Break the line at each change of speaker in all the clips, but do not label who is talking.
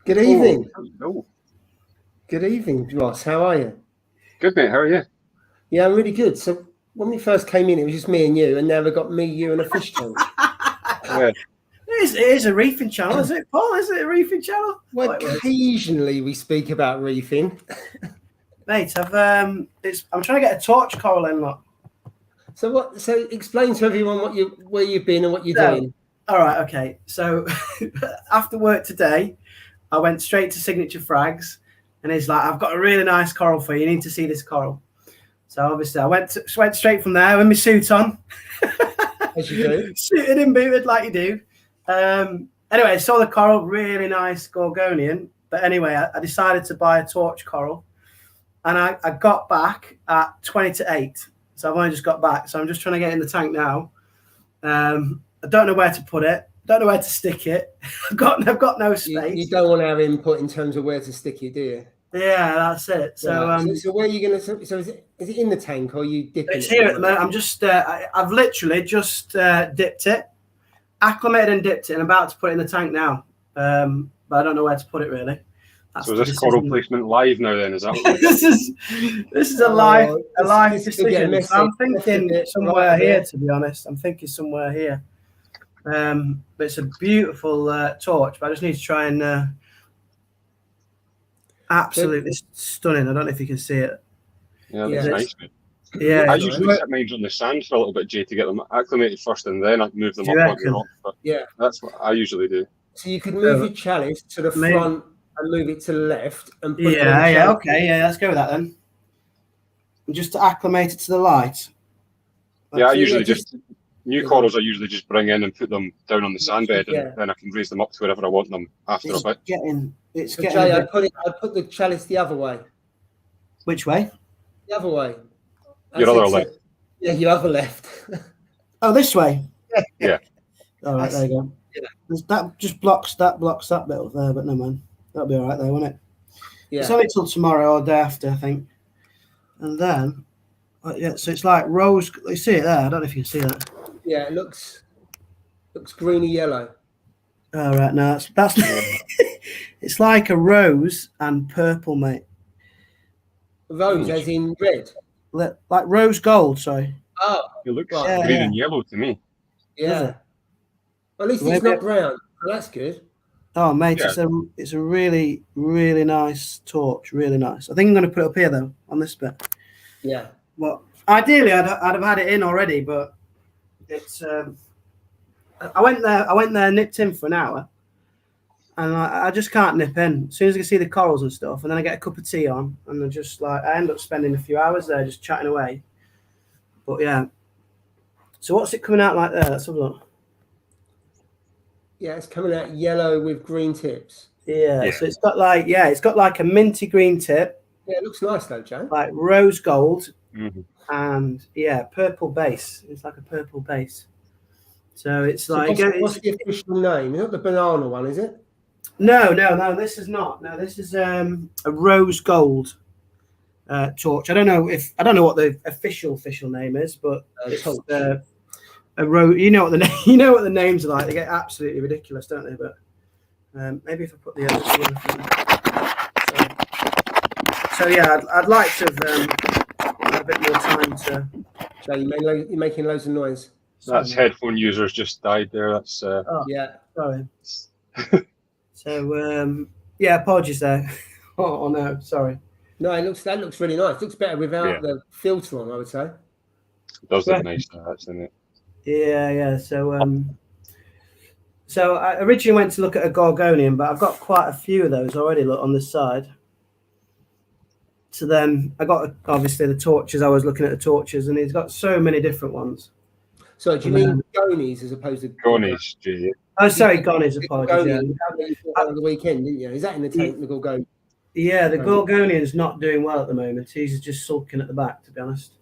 Good evening.
Oh.
Good evening, Ross. How are you?
Good, mate. How are you?
Yeah, I'm really good. So when we first came in, it was just me and you, and now we've got me, you, and a fish tank.
Yeah.
It is a reefing channel, is it, Paul? Is it a reefing channel?
Well, occasionally we speak about reefing.
Mate, I'm trying to get a torch coral in, look.
So explain to everyone where you've been and what you're doing.
All right, okay. So after work today, I went straight to Signature Frags, and he's like, "I've got a really nice coral for you. You need to see this coral." So obviously, I went straight from there with my suit on.
As you do.
Suited and booted like you do. Anyway, I saw the coral, really nice Gorgonian. But anyway, I decided to buy a torch coral, and I got back at 20 to 8. So I've only just got back. So I'm just trying to get in the tank now. I don't know where to put it. Don't know where to stick it. I've got no space.
You don't want to have input in terms of where to stick it, do you?
Yeah, that's it. So,
so where are you going to? So is it in the tank or are you dipping?
It's here at the moment. I'm just. I've literally just dipped it, acclimated and dipped it, and about to put it in the tank now. But I don't know where to put it really.
So is this coral placement live now? Then is that what
this is a live decision. So I'm thinking somewhere here. To be honest, I'm thinking somewhere here. But it's a beautiful torch. But I just need to try and. Absolutely stunning. I don't know if you can see it.
Yeah, that's nice.
Yeah,
I usually set mine on the sand for a little bit, Jay, to get them acclimated first, and then I move them up on the rock. But yeah, that's what I usually do.
So you could move your chalice to the front and move it to the left, and put
okay, let's go with that then. And just to acclimate it to the light.
Yeah, I usually just new corals. I usually just bring in and put them down on the sand bed, and then I can raise them up to wherever I want them after a bit.
Jay, I put the chalice the other way.
Which way?
The other way.
Your other left.
Yeah, your other left.
Oh, this way.
Yeah.
All right, there you go. Yeah. That just blocks that bit up there, but no man, that'll be all right there, won't it? Yeah. It's only till tomorrow or day after, I think. And then, so it's like rose. You see it there? I don't know if you can see that.
Yeah, it looks greeny yellow.
All right, no, that's it's like a rose and purple, mate.
Rose, as in red.
Like rose gold, sorry.
Oh,
it looks green and yellow to me.
Yeah. Well, at least it's not brown. Well, that's good.
Oh, mate, it's a really, really nice torch. Really nice. I think I'm going to put it up here though, on this bit.
Yeah.
Well, ideally, I'd have had it in already, but it's. I went there, nipped in for an hour, and I just can't nip in. As soon as I can see the corals and stuff, and then I get a cup of tea on, and I end up spending a few hours there just chatting away. But yeah. So what's it coming out like there? Let's have a look.
Yeah, it's coming out yellow with green tips.
Yeah. So it's got like a minty green tip.
Yeah, it looks nice though, Joe.
Like rose gold,
and
purple base. It's like a purple base. So it's like.
What's the official name? It's not the banana one, is it?
No. This is not. No, this is a rose gold torch. I don't know what the official name is, but it's a rose. You know what the names are like. They get absolutely ridiculous, don't they? But maybe if I put the other. So yeah, I'd like to have had a bit more time to.
So you're making loads of noise.
That's headphone users just died there. That's
yeah.
Sorry. So apologies there. Oh no, sorry.
No, that looks really nice. It looks better without the filter on, I would say.
It does look nice, doesn't it?
Yeah. So I originally went to look at a Gorgonian, but I've got quite a few of those already. Look on this side. So then I got obviously the torches. I was looking at the torches, and he's got so many different ones.
So do you mean gonies as opposed to
gonies? Gee.
Oh, sorry, gonies. Apologies.
On the weekend, didn't you? Is that in the tank? The Gorgonian?
Yeah, the Gorgonian's not doing well at the moment. He's just sulking at the back, to be honest.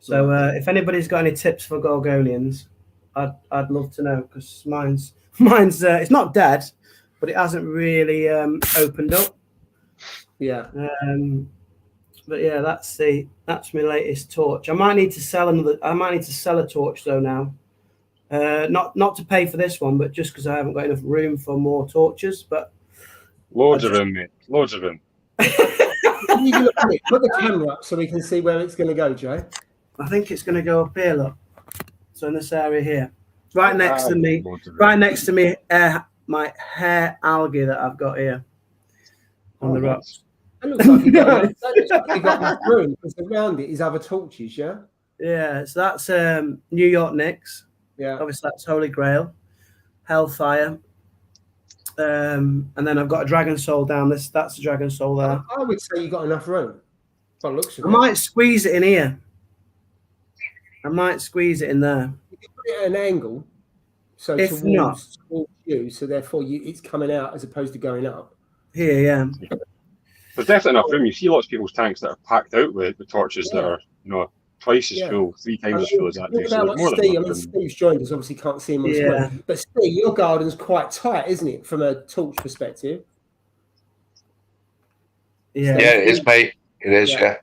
So if anybody's got any tips for Gorgonians, I'd love to know, because mine's it's not dead, but it hasn't really opened up.
Yeah.
But yeah, that's my latest torch. I might need to sell a torch though now. Not to pay for this one, but just because I haven't got enough room for more torches. But
Loads of room, mate. Loads of room.
You can put the camera up so we can see where it's going to go, Joe.
I think it's going to go up here, look. So in this area here. Right next to me. My hair algae that I've got here on the rocks.
It looks like you got enough room because around it is other torches, yeah?
Yeah, so that's New York Knicks.
Yeah.
Obviously, that's Holy Grail, Hellfire. And then I've got a Dragon Soul down this. That's a Dragon Soul there.
I would say you got enough room. But looks
I might squeeze it in here. I might squeeze it in there.
You can put it at an angle. So
if not,
towards you, so therefore it's coming out as opposed to going up.
Here, yeah.
There's definitely enough room. You see lots of people's tanks that are packed out with torches that are, twice as full, 3 times as full as that.
Steve's joined us, obviously can't see him on screen. But Steve, your garden's quite tight, isn't it, from a torch perspective?
Yeah, it is, mate. It is, yeah.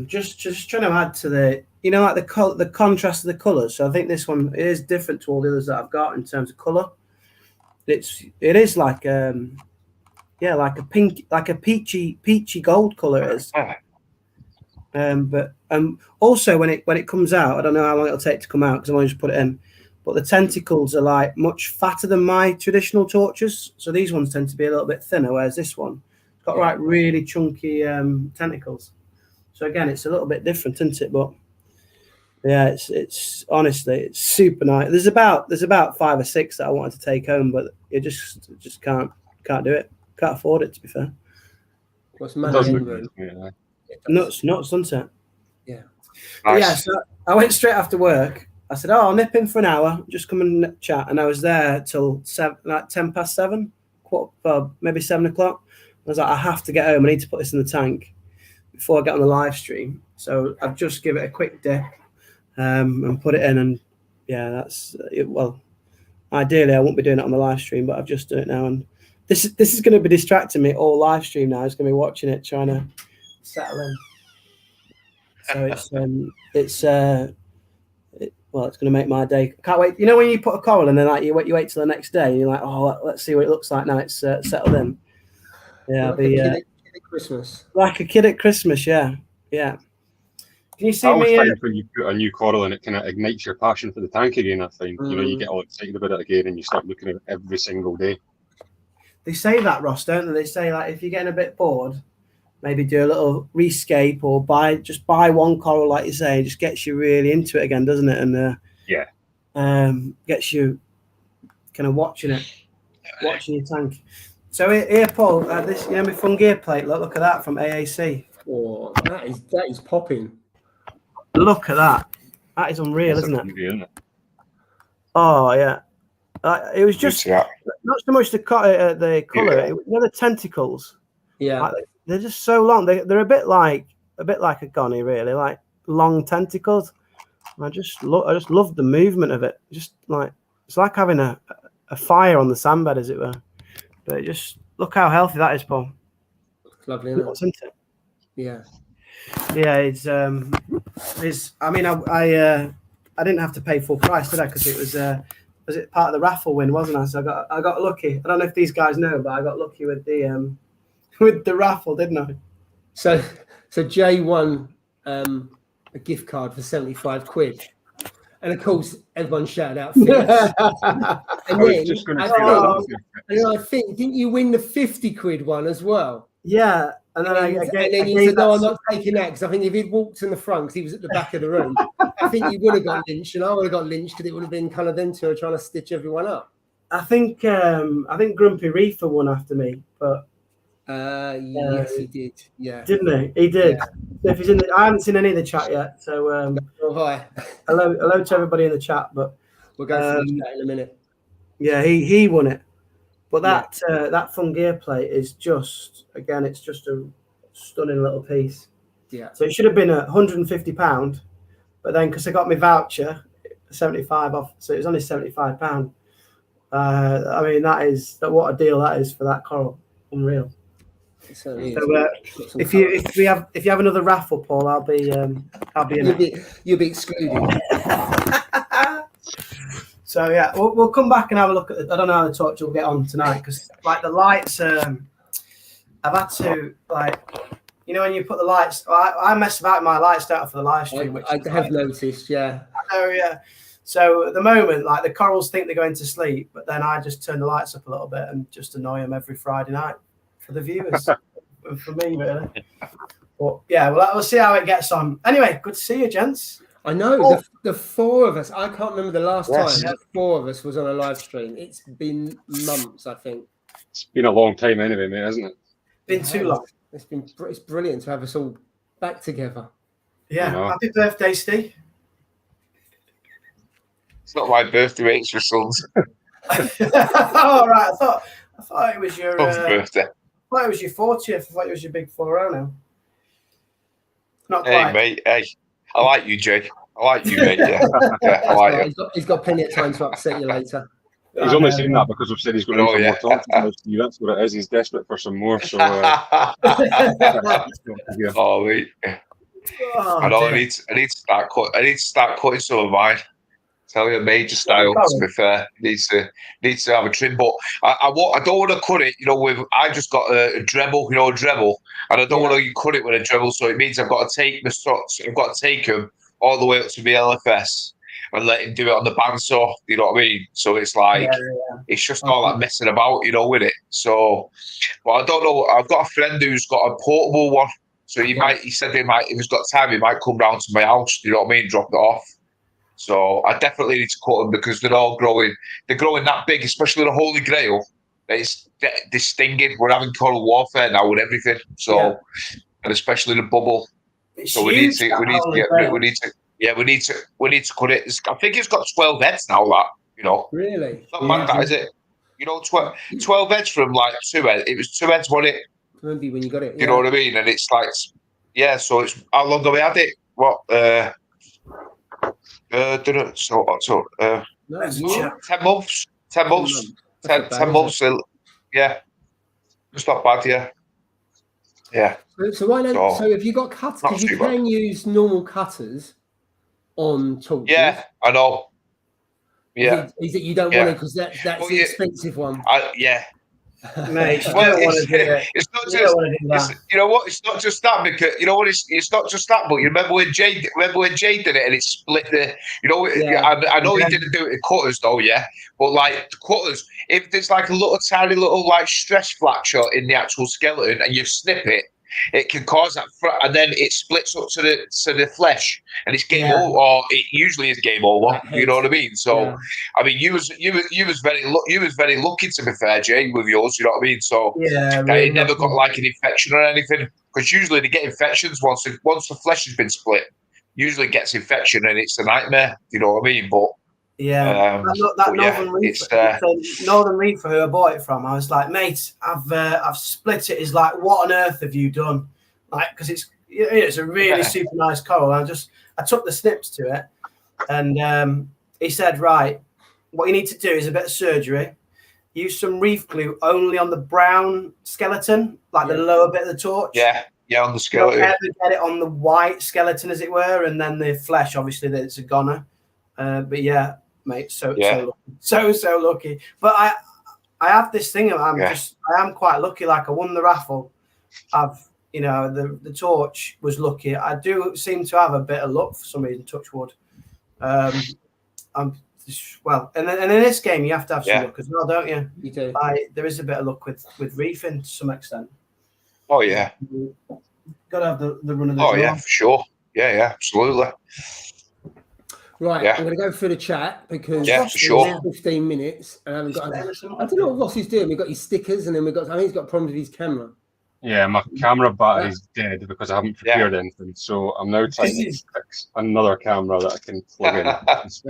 Just trying to add to the, like the contrast of the colours. So I think this one is different to all the others that I've got in terms of colour. It is like like a pink, like a peachy gold colour it is. But also when it comes out, I don't know how long it'll take to come out because I've only just put it in. But the tentacles are like much fatter than my traditional torches. So these ones tend to be a little bit thinner, whereas this one got like really chunky tentacles. So again, it's a little bit different, isn't it? But yeah, it's honestly, it's super nice. There's about 5 or 6 that I wanted to take home, but you just can't do it. Can't afford it, to be fair.
What's money?
Nuts, sunset.
Yeah.
Nice. Yeah, so I went straight after work. I said, I'll nip in for an hour, just come and chat. And I was there till 7:10, maybe 7 o'clock. I was like, I have to get home. I need to put this in the tank before I get on the live stream. So I've just give it a quick dip and put it in. And yeah, that's it. Well, ideally I won't be doing it on the live stream, but I've just done it now. And this is going to be distracting me all live stream now. It's going to be watching it, trying to settle in. So it's going to make my day. Can't wait. You know when you put a coral and then like you wait till the next day and you're like, oh, let's see what it looks like now it's settled in. Yeah,
like a kid at Christmas.
Like a kid at Christmas, yeah. Can you see me?
When you put a new coral in, it kind of ignites your passion for the tank again. I find you get all excited about it again and you start looking at it every single day.
They say that, Ross, don't they? They say like if you're getting a bit bored, maybe do a little rescape or buy one coral, like you say. It just gets you really into it again, doesn't it? And gets you kind of watching your tank. So here, Paul, this my fun gear plate. Look at that from AAC.
Oh, that is popping.
Look at that. That is unreal, isn't it? Oh yeah. It was just not so much the colour. The tentacles.
Yeah.
Like, they're just so long. They're a bit like a gonny, really, like long tentacles. I just love the movement of it. Just like it's like having a fire on the sandbed, as it were. But just look how healthy that is, Paul.
It's lovely,
isn't it?
Yeah.
Yeah, it's. I mean, I didn't have to pay full price, did I? Because it was it part of the raffle win, wasn't I? So I got lucky. I don't know if these guys know, but I got lucky with the raffle, didn't I?
So Jay won a gift card for 75 quid. And of course, everyone shouted out Phyllis. And then I think, didn't you win the 50 quid one as well?
Yeah. And then
you said, no, I'm not taking that, because I think if he'd walked in the front, because he was at the back of the room, I think you would have got lynched, and I would have got lynched, because it would have been kind of them two trying to stitch everyone up.
I think Grumpy Reefer won after me, but
yes, he did. Yeah,
didn't he? He did. Yeah. If he's I haven't seen any of the chat yet, so
hi.
Hello to everybody in the chat. But
we'll go through the chat in a minute.
Yeah, he won it. But that fun gear plate is just it's just a stunning little piece.
Yeah. So
it should have been £150, but then because I got my voucher, 75 off, so it was only £75. I mean, what a deal that is for that coral. Unreal. So if you have another raffle, Paul, I'll be in
you'll be excluded.
So yeah, we'll come back and have a look at. I don't know how the torch will get on tonight because like the lights. I've had to like, you know, when you put the lights. I mess about with my lights down for the live stream.
I have noticed, yeah.
Oh yeah. So at the moment, like the corals think they're going to sleep, but then I just turn the lights up a little bit and just annoy them every Friday night for the viewers, and for me really. But yeah, well, we'll see how it gets on. Anyway, good to see you, gents.
I know the four of us. I can't remember the last time the four of us was on a live stream. It's been months, I think.
It's been a long time anyway, mate, hasn't it?
Been too long.
It's brilliant to have us all back together.
Yeah, happy birthday, Steve.
It's not my birthday, it's your son's.
All right, I thought it was your
birthday.
I thought it was your 40th. I thought it was your big 4-0 now. Not
hey,
quite.
mate. Hey, I like you, Jake. I like you, mate. Yeah, I like you.
He's got plenty of time to upset you later.
He's only saying that because we've said he's going to need more talk. That's what it is. He's desperate for some more. So,
oh, mate. I know. I need to start cutting some of mine. Tell you, major style. To be fair, needs to have a trim, but I don't want to cut it. You know, I just got a Dremel. You know, a Dremel, and I don't want to cut it with a Dremel. So it means I've got to take I've got to take them all the way up to the LFS and let him do it on the bandsaw. You know what I mean? So it's like it's just all like messing about, you know, with it. So, but I don't know. I've got a friend who's got a portable one. So he said if he's got time, he might come round to my house. You know what I mean? Drop it off. So I definitely need to cut them because they're all growing. They're growing that big, especially the Holy Grail. They're stinging. We're having coral warfare now with everything. So, and especially the bubble. So we need to cut it. I think it's got 12 heads now. That, you know,
really,
it's not mad, that is it? You know, 12 heads from like 2 heads. It was 2 heads, wasn't it?
Maybe when you got it.
You know what I mean? And it's like, so it's how long have we had it? What? 10 months. 10 months. 10 months. Yeah, it's not bad. Yeah.
So why not? So have you got cutters? Because you can use normal cutters on torches.
Yeah, I know. Yeah.
Is it you don't want it because that's the expensive one?
Mate,
it's not just. You know what? It's not just that because you know what? It's not just that. But you remember when Jay did it and it split the. You know, I know he didn't do it in cutters though. Yeah, but like the cutters, if there's like a little tiny little like stress fracture in the actual skeleton and you snip it, it can cause that, and then it splits up to the flesh, and it's game over. Or it usually is game over. You know what I mean? So, I mean, you was very lucky, to be fair, Jay, with yours. You know what I mean? So that it never got like an infection or anything, because usually they get infections once the flesh has been split. Usually it gets infection, and it's a nightmare. You know what I mean? But
Northern Reef, who I bought it from, I was like, mate, I've split it. He's like, what on earth have you done? Like, because it's a really super nice coral. I took the snips to it, and he said, right, what you need to do is a bit of surgery. Use some reef glue only on the brown skeleton, like the lower bit of the torch.
Yeah, on the skeleton.
Don't ever get it on the white skeleton, as it were, and then the flesh. Obviously, that's a goner. But yeah, mate, so lucky. But I have this thing. I am quite lucky. Like I won the raffle. The torch was lucky. I do seem to have a bit of luck for some reason. Touch wood. And in this game you have to have some luck as well, don't you?
You do.
There is a bit of luck with reefing to some extent.
Oh yeah.
Got to have the run of the.
Oh yeah, for sure. Yeah, absolutely.
Right, I'm going to go through the chat because
for sure.
15 minutes and I haven't got. I don't know what Ross is doing. We've got his stickers and then I think he's got problems with his camera.
Yeah, my camera battery's dead because I haven't prepared anything. So I'm now trying to fix another camera that I can plug in. Just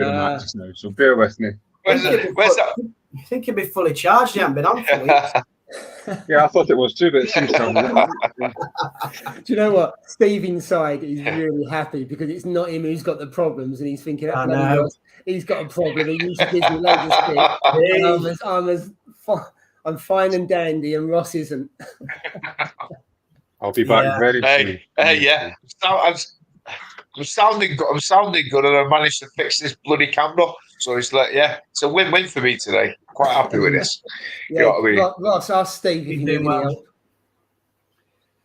now, so bear with me.
Where's that?
You think you'll be fully charged? You haven't been on for weeks.
Yeah, I thought it was too, but it seems to have.
Do you know what? Steve inside is really happy because it's not him who's got the problems, and he's thinking, he's got a problem. He usually gives me loads of stick. I'm fine and dandy, and Ross isn't.
I'll be back very soon.
Yeah. I'm sounding good, and I managed to fix this bloody camera. So it's like, yeah, it's a win-win for me today. Quite happy with this.
Yeah,
you know what I mean?
Ross, ask Steve if you need any help.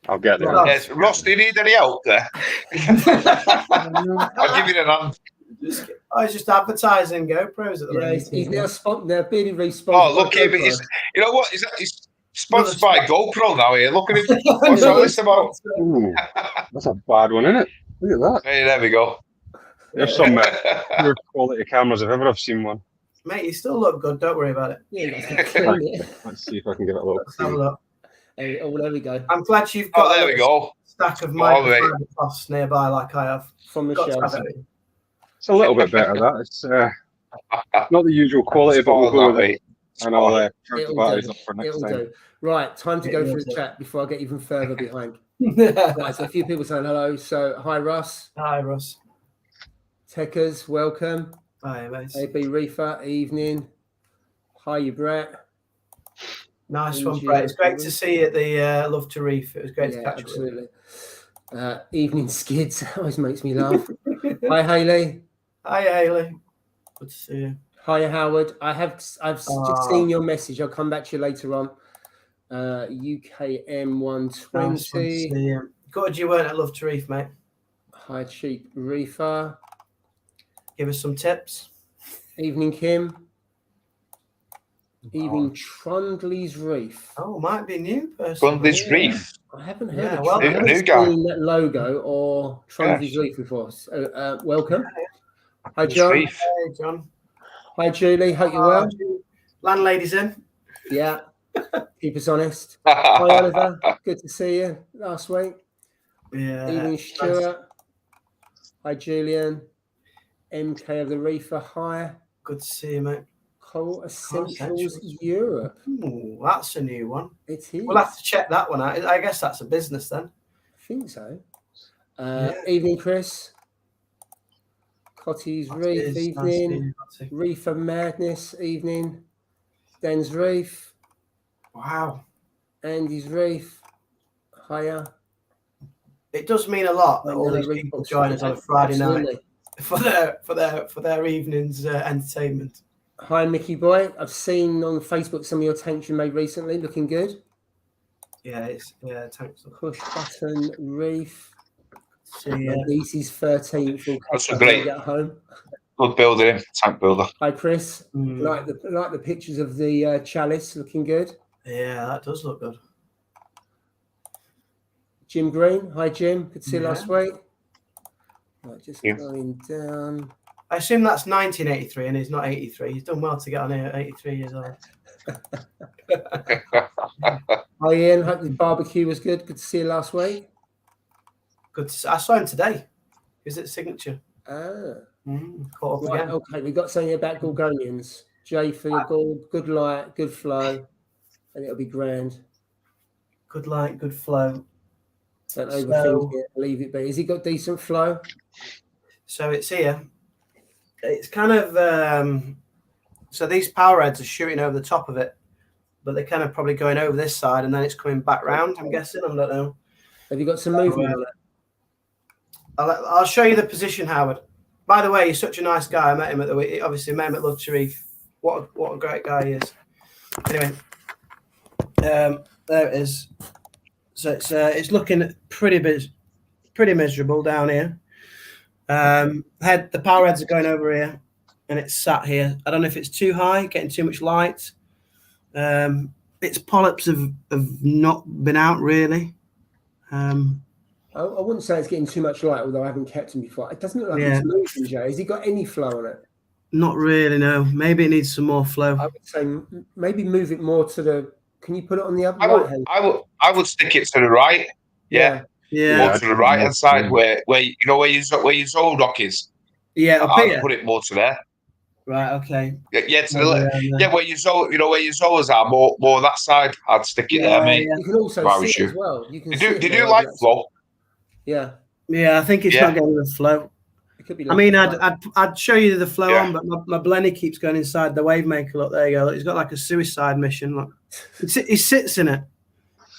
I'll get there.
Yes, Ross, do you need any help there? I'll give you an hand.
It's just advertising GoPros at the moment.
He's now Beardy Reef sponsored.
Oh, look here, but you know what? He's sponsored by GoPro now here. Look at him. What's all this about?
Ooh, that's a bad one, isn't it? Look at that.
Hey, there we go.
There's some pure quality cameras if ever I've seen one.
Mate, you still look good. Don't worry about it.
Let's see if I can get it a little.
Let's have a look.
Oh, there we go.
I'm glad you've got
there we go.
Stack of microphones nearby, like I have.
From Michelle.
It's a little bit better. That it's not the usual quality, but we'll go with it. And I'll turn the batteries up for next time.
Do. Right, time to go through the chat before I get even further behind. Right, so a few people saying hello. So hi Russ.
Hi Russ.
Techers, welcome.
Hi mate.
AB Reefer, evening. Hi you Brett.
Nice one, Brett. It's great to see you at the Love to Reef. It was great to catch
absolutely. Evening Skids always makes me laugh. Hi Hayley.
Hi Hayley. Good to see you.
Hi Howard. I've just seen your message. I'll come back to you later on. UKM 120.
Nice. Good you weren't at Love to Reef, mate.
Hi Cheap Reefer.
Give us some tips.
Evening Kim. Evening Trundley's Reef.
Oh, might be a new person.
Trundley's Reef.
I haven't heard
of
new guy.
That logo or Trundley's Reef before. So, welcome. Hi John.
Hey John.
Hi Julie. Hope you're well.
Landlady's in.
Yeah. Keep us honest. Hi Oliver. Good to see you last week.
Yeah.
Evening Stuart. Hi Julian. MK of the Reefer. Hi.
Good to see you, mate.
Coal Essentials Europe.
Ooh, that's a new one.
It is.
We'll have to check that one out. I guess that's a business then.
I think so. Evening, Chris. Cotty's Reef, evening. Nice Reefer Madness, evening. Dan's Reef.
Wow.
Andy's Reef. Hiya.
It does mean a lot that all these people join us on a Friday night for their evening's entertainment.
Hi, Mickey Boy. I've seen on Facebook some of your tanks you made recently. Looking good.
Yeah, tanks.
Push button Reef.
See,
Lisa's 13th.
That's a great.
Get
home.
Good builder, tank builder.
Hi, Chris. Like the pictures of the chalice. Looking good.
Yeah, that does look good.
Jim Green. Hi, Jim. Good to see you last week. Right, just going down.
I assume that's 1983 and he's not 83. He's done well to get on here at 83 years old.
Hi Ian, hope the barbecue was good. Good to see you last week.
Good. I saw him today. He was at Signature. Caught up again.
Okay, we've got something about Gorgonians. Jay for your gold, good light, good flow, and it'll be grand.
Good light, good flow.
Don't overthink it, leave it be. Has he got decent flow?
So it's here. It's kind of so these power heads are shooting over the top of it, but they're kind of probably going over this side and then it's coming back round. I'm guessing. I don't know.
Have you got some movement on it?
I'll show you the position, Howard. By the way, you're such a nice guy. I met him at the obviously met him at Love to Reef. What a great guy he is. Anyway, there it is. So it's looking pretty miserable down here. The power heads are going over here and it's sat here. I don't know if it's too high, getting too much light. Its polyps have not been out really. I
wouldn't say it's getting too much light, although I haven't kept him before. It doesn't look like it's moving, Jay. Has he got any flow on it?
Not really, no. Maybe it needs some more flow.
I would say maybe move it more to the. Can you put it on the other right hand?
I would stick it to the right. Yeah. More to the right hand side where your Zoe dock is.
Yeah,
I'll put it more to there.
Right. Okay.
Yeah. Where your Zoe, where your Zoas are, more that side. I'd stick it there, mate.
You can also see it as well. You can.
They do like flow.
Yeah.
Yeah, I think it's not getting the flow.
It could be.
I mean, I'd show you the flow on, but my Blenny keeps going inside the wave maker. Look, there you go. He's got like a suicide mission. Look, he sits in it.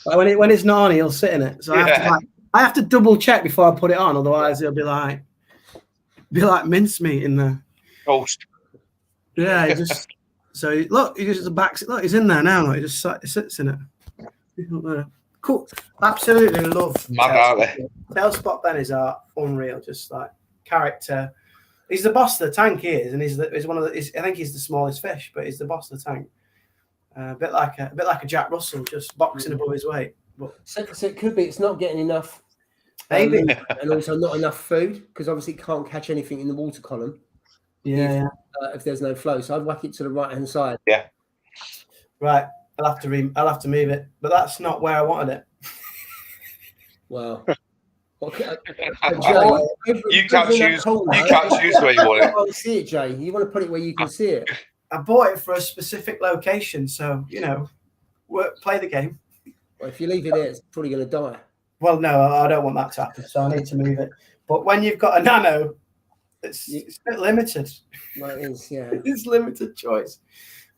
Like when it's not on, he'll sit in it. So I have to double check before I put it on. Otherwise, he'll be like, be like mincemeat in there.
Toast.
Yeah, he just so look, he just backs it. Look, he's in there now. Like, he just sits in it. Cool. Absolutely love.
Mad, aren't they?
Tailspot Bennies are unreal. Just like character. He's the boss of the tank, he is, and he's one of the. I think he's the smallest fish, but he's the boss of the tank. A bit like a Jack Russell, just boxing above his weight. But
so it could be it's not getting enough,
maybe,
and also not enough food because obviously it can't catch anything in the water column. If there's no flow, so I'd whack it to the right hand side.
Yeah.
Right. I'll have to move it, but that's not where I wanted it.
Wow. Okay.
You can't choose where you want it.
I can't see it, Jay. You want to put it where you can see it.
I bought it for a specific location, so play the game.
Well, if you leave it there, it's probably going to die.
Well, no, I don't want that to happen, so I need to move it. But when you've got a nano, it's a bit limited.
Well, it is, yeah. It's
limited choice.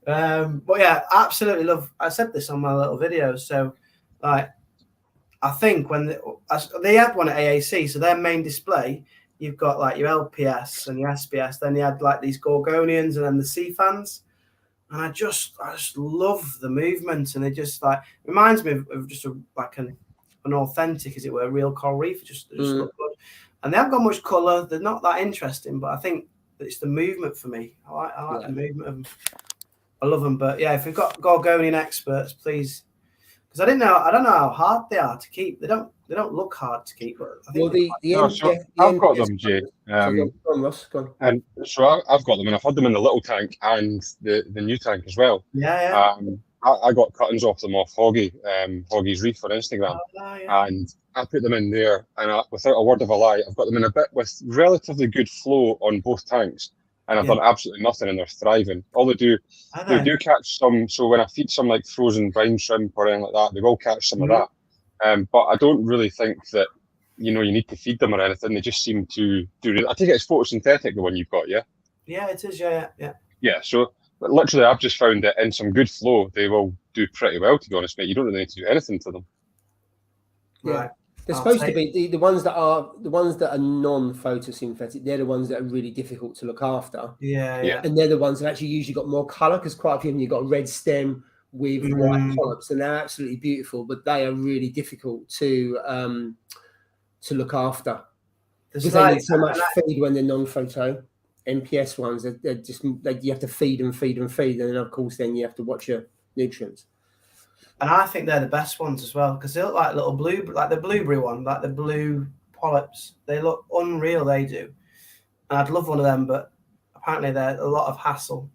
But yeah, absolutely love. I said this on my little video. So, like, I think when they had one at AAC, so their main display, you've got like your LPS and your SPS. Then you had like these Gorgonians and then the sea fans. And I just love the movement, and it just like reminds me of just an authentic, as it were, real coral reef. Just look good. And they haven't got much colour. They're not that interesting, but I think it's the movement for me. I like the movement of them. I love them. But yeah, if we've got Gorgonian experts, please, because I don't know how hard they are to keep. They don't look hard to keep. But I think
I've got them, Jay.
Go on, Ross. Go on.
And so I've got them, and I've had them in the little tank and the new tank as well.
Yeah.
I got cuttings off them off Hoggy's Reef on Instagram, and I put them in there, and without a word of a lie, I've got them in a bit with relatively good flow on both tanks, and I've done absolutely nothing, and they're thriving. All they do catch some. So when I feed some like frozen brine shrimp or anything like that, they will catch some of that. But I don't really think that you need to feed them or anything. They just seem to do it. I think it's photosynthetic, the one you've got, yeah.
Yeah, it is. Yeah.
Yeah. So. But literally, I've just found that in some good flow, they will do pretty well. To be honest, mate, you don't really need to do anything to them.
Yeah, right. They're supposed to be the ones that are non-photosynthetic. They're the ones that are really difficult to look after.
Yeah.
And they're the ones that actually usually got more colour, because quite a few of them you've got a red stem with white polyps, and they're absolutely beautiful. But they are really difficult to look after because they need so much feed when they're non-photo. MPS ones, they're just you have to feed, and then of course then you have to watch your nutrients.
And I think they're the best ones as well, because they look like little blue, like the blueberry one, like the blue polyps. They look unreal. They do, and I'd love one of them, but apparently they're a lot of hassle.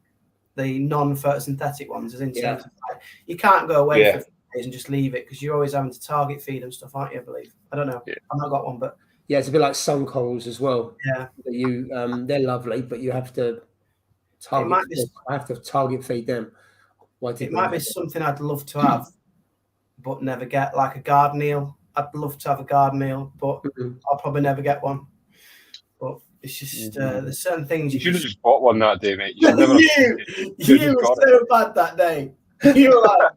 The non-photosynthetic ones, as in terms of like, you can't go away for days and just leave it, because you're always having to target feed and stuff, aren't you? I believe. I don't know. I've not got one, but.
Yeah, it's a bit like sun corals as well.
Yeah,
they're lovely, but you have to target feed them.
It might be something I'd love to have, but never get, like a garden eel. I'd love to have a garden eel, but I'll probably never get one. But it's just there's certain things
you should have just bought one that day, mate. You
were so bad that day. You were like.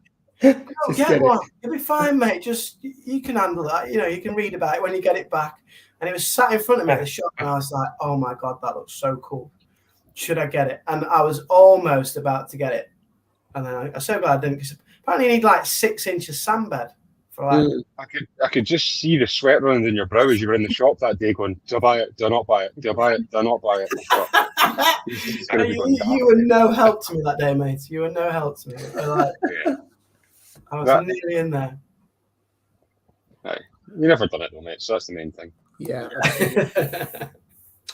Get one. You'll be fine, mate. Just you can handle that. You can read about it when you get it back. And it was sat in front of me at the shop, and I was like, "Oh my god, that looks so cool. Should I get it?" And I was almost about to get it, and then I'm so glad I didn't. Because apparently, you need like 6 inches sandbed for like.
I could just see the sweat running in your brow as you were in the shop that day, going, "Do I buy it? Do I not buy it? Do I buy it? Do I not buy it?"
You were no help to me that day, mate. You were no help to me. I was nearly in there.
Hey, you never done it though, mate, so that's the main thing.
Yeah.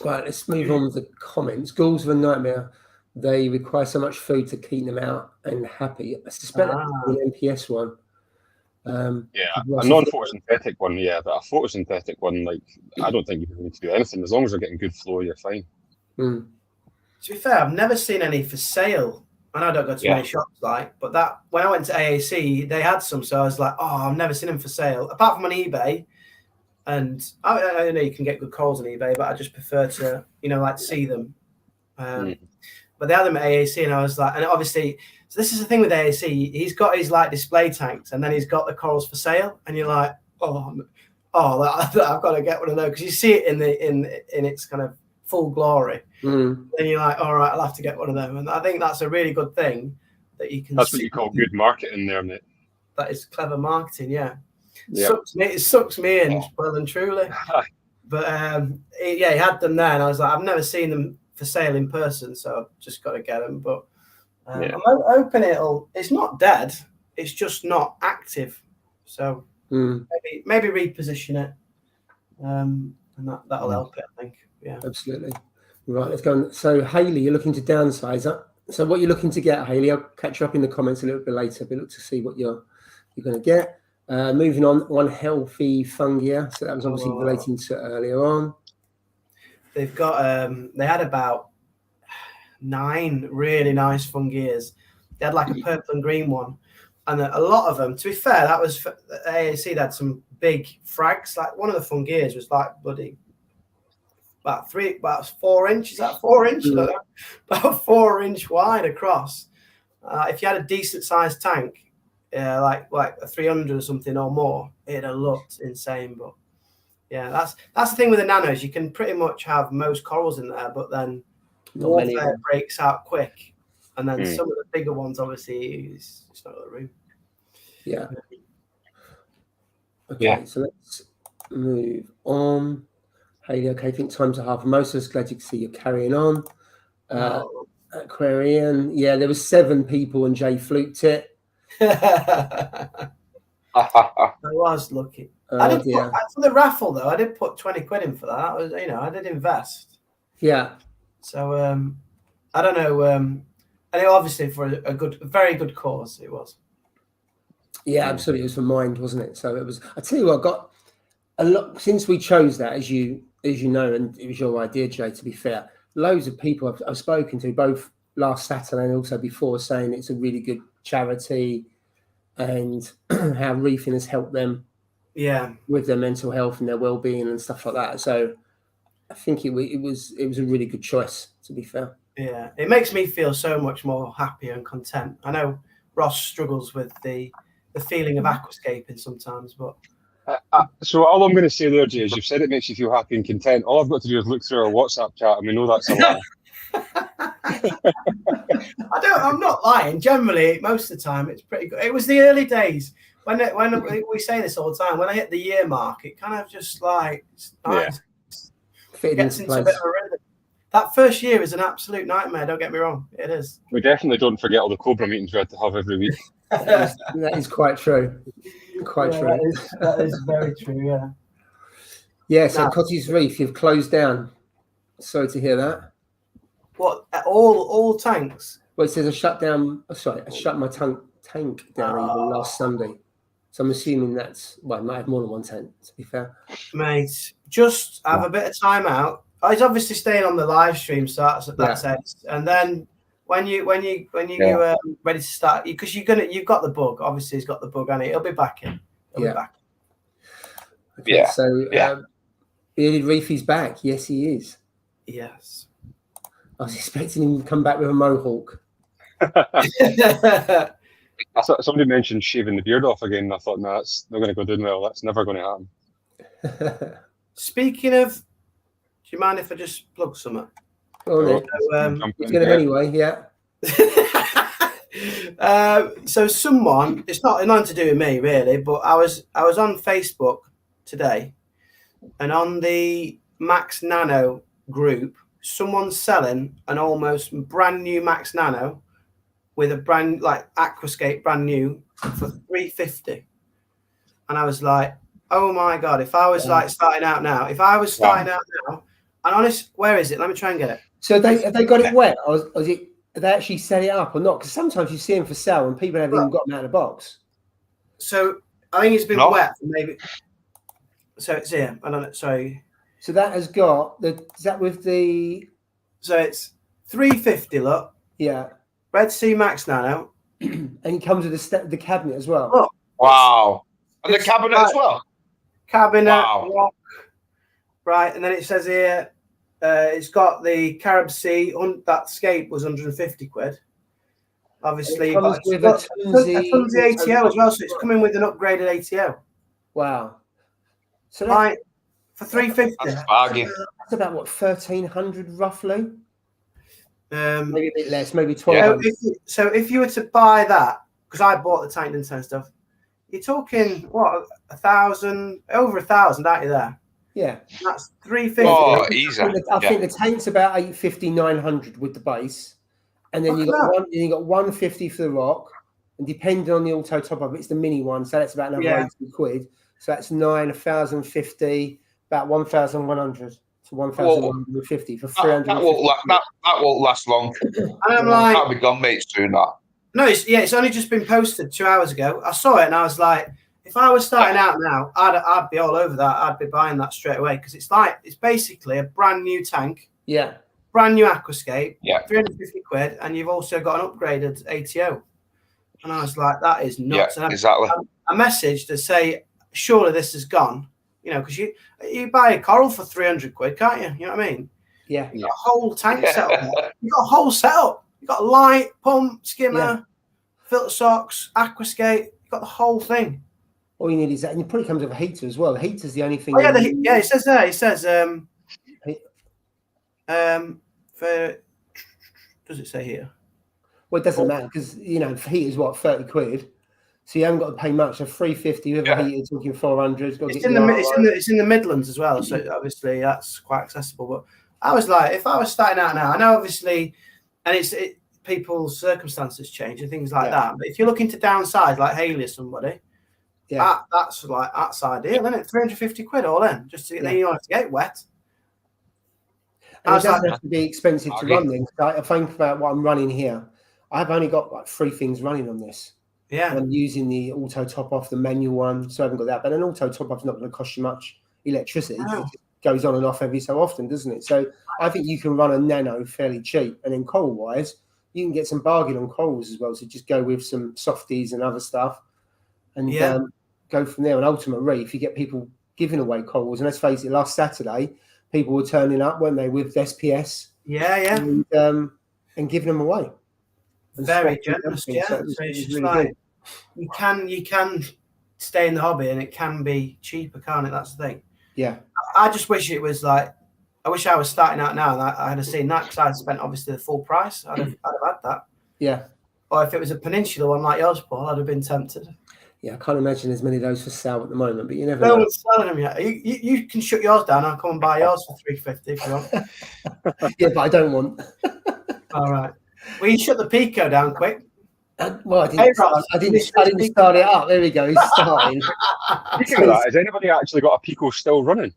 Right, let's move on to the comments. Ghouls are a nightmare. They require so much food to keep them out and happy. I suspect that's an MPS one.
A non-photosynthetic one, but a photosynthetic one, like, I don't think you need to do anything. As long as they're getting good flow, you're fine.
To be fair, I've never seen any for sale. I know I don't go to many shops, but that when I went to AAC, they had some, so I was like, "Oh, I've never seen them for sale, apart from on eBay." And I know you can get good corals on eBay, but I just prefer to, see them. But they had them at AAC, and I was like, and obviously, so this is the thing with AAC. He's got his like display tanks, and then he's got the corals for sale, and you're like, I've got to get one of those, because you see it in its kind of full glory.
Mm.
Then you're like, all right, I'll have to get one of them. And I think that's a really good thing that you can.
That's what you call good marketing, there, mate.
That is clever marketing, yeah. It sucks me in well and truly. But he had them there, and I was like, I've never seen them for sale in person, so I've just got to get them. But I'm hoping it's not dead, it's just not active. So maybe reposition it, and that'll help it, I think. Yeah,
absolutely. Right, let's go on. So Hayley, you're looking to downsize that. So what you're looking to get, Hayley, I'll catch you up in the comments a little bit later, but look to see what you're going to get. Moving on, one healthy fungia. So that was obviously relating to earlier on.
They've got they had about 9 really nice fungias. They had like a purple and green one, and a lot of them. To be fair, that was AAC. They had some big frags. Like one of the fungias was like bloody about 4 inches. That 4 inch, about 4 inch wide across. If you had a decent sized tank. Yeah, like a 300 or something or more, it'd have looked insane. But yeah, that's the thing with the nanos. You can pretty much have most corals in there, but then warfare breaks out quick, and then some of the bigger ones, obviously, it's not the room.
Yeah. Okay, so let's move on. Hayley, okay, I think time's a half. Most of us glad you can see you're carrying on. Aquarian, yeah, there was 7 people and Jay fluked it.
I was lucky. I did for the raffle though. I did put 20 quid in for that. I was, I did invest.
Yeah. So
I don't know. And it obviously for a very good cause. It was.
Yeah, absolutely. It was for Mind, wasn't it? So it was. I tell you what, I got a lot since we chose that, as you know, and it was your idea, Jay. To be fair, loads of people I've spoken to both last Saturday and also before saying it's a really good charity and how reefing has helped them with their mental health and their well-being and stuff like that. So I think it was a really good choice, to be fair.
Yeah, it makes me feel so much more happy and content. I know Ross struggles with the feeling of aquascaping sometimes, but
so all I'm going to say there, Jay, is you've said it makes you feel happy and content. All I've got to do is look through our WhatsApp chat and we know that's a lie.
I'm not lying. Generally, most of the time, it's pretty good. It was the early days when we say this all the time. When I hit the year mark, it kind of just like gets into a bit of a rhythm. That first year is an absolute nightmare. Don't get me wrong, it is.
We definitely don't forget all the Cobra meetings we had to have every week.
That is quite true. Quite true.
That is very true. Yeah.
Yeah. So Cottage Reef, you've closed down. Sorry to hear that.
What, all tanks?
Well, it says I shut my tank down even last Sunday. So I'm assuming that's, well, I might have more than one tank, to be fair.
Mate, just have a bit of time out. He's obviously staying on the live stream, so that's it. And then when you ready to start, because you've got the bug. Obviously, he's got the bug, and he'll be back in. He'll be back.
Okay, so Bearded Reef is back. Yes, he is.
Yes.
I was expecting him to come back with a mohawk.
I thought somebody mentioned shaving the beard off again. And I thought, no, that's not going to go down well. That's never going to happen.
Speaking of, do you mind if I just plug something?
Oh, no. He's going to anyway, yeah.
So someone, it's nothing to do with me really, but I was on Facebook today, and on the Max Nano group, someone's selling an almost brand new Max Nano with a brand like Aquascape brand new for $350, and I was like, oh my god, if I was like starting out now, and honest, where is it? Let me try and get it.
So have they got it wet, or is it? Did they actually set it up or not? Because sometimes you see them for sale and people haven't even got them out of the box.
So I think it's been wet for maybe. So it's here. I don't know. Sorry.
So that has got is that with the?
So it's $350. Look.
Yeah.
Red Sea Max Nano.
And it comes with the cabinet as well.
Look,
wow. And the cabinet as well.
Cabinet. Wow. Lock, right, and then it says here. It's got the Carib Sea. That scape was 150 quid. Obviously,
it comes with a
Tunzi ATO as well, so it's coming with an upgraded ATO.
Wow. So
For 350.
That's a bargain.
That's about what, 1,300 roughly. Maybe a bit less, maybe 1,200.
So if you were to buy that, because I bought the tank and stuff, you're talking what, 1,000, over 1,000, aren't you there?
Yeah,
that's 350.
Oh, easy.
I think the tank's about 850, 900 with the base, and then you got 150 for the rock, and depending on the auto top up, it's the mini one, so that's about another 80 quid. So that's 1,050, about 1,100 to 1,150 for 300.
That won't last long.
And I'm like,
that'll be gone, mate, soon. That.
No, it's only just been posted 2 hours ago. I saw it and I was like, if I was starting out now, I'd be all over that. I'd be buying that straight away because it's basically a brand new tank.
Yeah.
Brand new aquascape.
Yeah.
350 quid, and you've also got an upgraded ATO. And I was like, that is nuts.
Yeah, exactly.
I messaged to say, surely this is gone. You know, because you buy a coral for 300 quid, can't you? You know what I mean?
Yeah.
You got a whole tank set up. You got a whole setup. You got a light, pump, skimmer, filter socks, aquascape. You got the whole thing.
All you need is that, and it probably comes with a heater as well. The heater's the only thing.
Oh, yeah, it says there. It says for. Does it say here?
Well, it doesn't matter because for heater's what, 30 quid. So you haven't got to pay much. So 350 with a heater, talking 400.
It's in the Midlands as well. So obviously that's quite accessible. But I was like, if I was starting out now, I know obviously, and people's circumstances change and things like that. But if you're looking to downsize, like Haley or somebody. Yeah, that's ideal, isn't it? 350 quid all in, just to then you don't have to get wet.
And it doesn't have to be expensive to run then. I think about what I'm running here. I've only got like 3 things running on this.
Yeah.
I'm using the auto top off, the manual one, so I haven't got that. But an auto top off's not going to cost you much electricity.
No.
It goes on and off every so often, doesn't it? So I think you can run a nano fairly cheap. And then coral wise, you can get some bargain on corals as well. So just go with some softies and other stuff. And go from there. And Ultimate Reef, you get people giving away corals. And let's face it, last Saturday, people were turning up, weren't they, with SPS?
Yeah.
And giving them away. And
very generous,
So
it's just really like you can stay in the hobby and it can be cheaper, can't it? That's the thing.
Yeah.
I just wish it was like, I wish I was starting out now and I had seen that because I'd spent obviously the full price. I'd have had that.
Yeah.
Or if it was a peninsula one like yours, Paul, I'd have been tempted.
Yeah, I can't imagine there's many of those for sale at the moment, but you never know.
No one's selling them yet. You can shut yours down. I'll come and buy yours for 350 if you want.
Yeah, but I don't want.
All right. Well, you shut the Pico down quick.
Well, I didn't start it up. There we go. He's starting.
Speaking of that, has anybody actually got a Pico still running?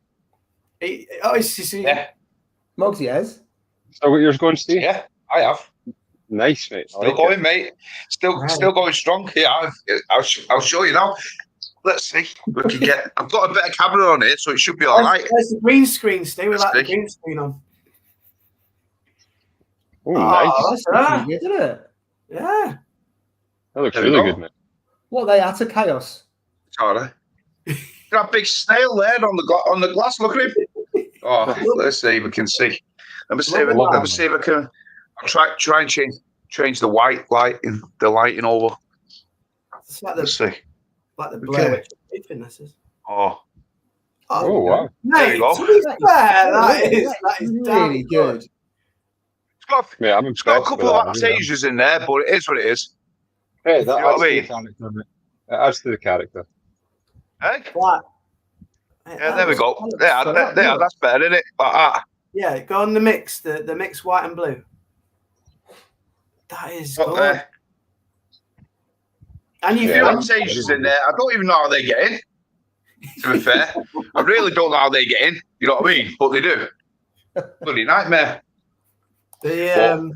Mogsy has.
So what yours going, Steve?
Yeah, I have.
Nice, mate.
Still going, mate. Still going strong. Yeah, I'll show you now. Let's see. We can get. I've got a better camera on it, so it should be all right.
There's the green screen, Steve. With the green screen on.
Oh, nice.
That's good, isn't it?
Yeah.
That looks really good, mate.
What are they utter chaos?
Sorry. That big snail there on the glass. Look at him. Oh, let's see if we can see. Let me see if I can. I'll try and change the white lighting, the lighting over.
It's like
let's see.
Like the Blair Witch this is.
Oh,
wow.
Mate, that is
really good.
It's got a couple of adaptations in there, but it is what it is.
Hey, that adds to the character.
Hey?
What?
Yeah, there we go. That's better, isn't it? Like that.
Yeah, go on the mix, the mix white and blue. That is good. And you've got
adaptations in there. I don't even know how they get in. To be fair, I really don't know how they get in. You know what I mean? But they do. Bloody nightmare.
That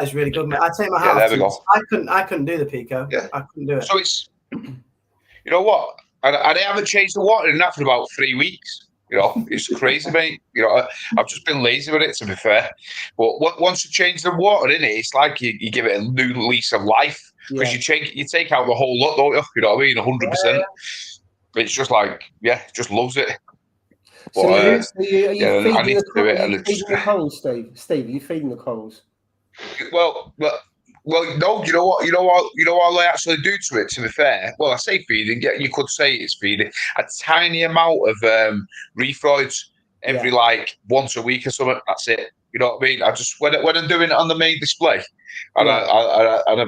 is really good, mate. I take my hat off.
There we go.
I couldn't do the Pico. Yeah. I couldn't do it.
So it's, you know what? I haven't changed the water in that for about 3 weeks. You know, it's crazy, mate. You know, I've just been lazy with it, to be fair. But once you change the water in it, it's like you give it a new lease of life because you take out the whole lot, don't you? You know what I mean? 100%. It's just like, just loves it.
So
but,
are you
I need to do it.
feeding the corals, Steve? Steve, are you feeding the corals?
Well, Well, no, you know what I actually do to it, to be fair? Well, I say feeding, yeah, you could say it's feeding. A tiny amount of Reef every like once a week or something. That's it. You know what I mean? I just when I'm doing it on the main display, and I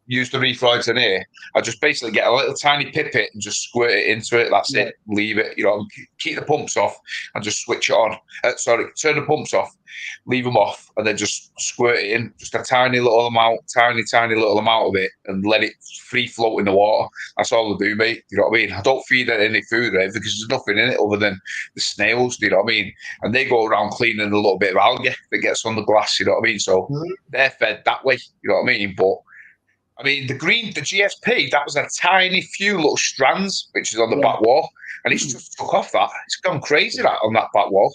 use the Reef in here, I just basically get a little tiny pipette and just squirt it into it. That's it. Leave it. You know, keep the pumps off and just switch it on. Turn the pumps off, leave them off, and then just squirt it in. Just a tiny little amount of it, and let it free float in the water. That's all I do, mate. You know what I mean? I don't feed it any food or anything because there's nothing in it other than the snails. Do you know what I mean? And they go around cleaning a little bit of algae that gets on the glass. You know what I mean? So they're fed that way. You know what I mean? But I mean, the GSP, that was a tiny few little strands, which is on the back wall, and it's just took off that. It's gone crazy that on that back wall.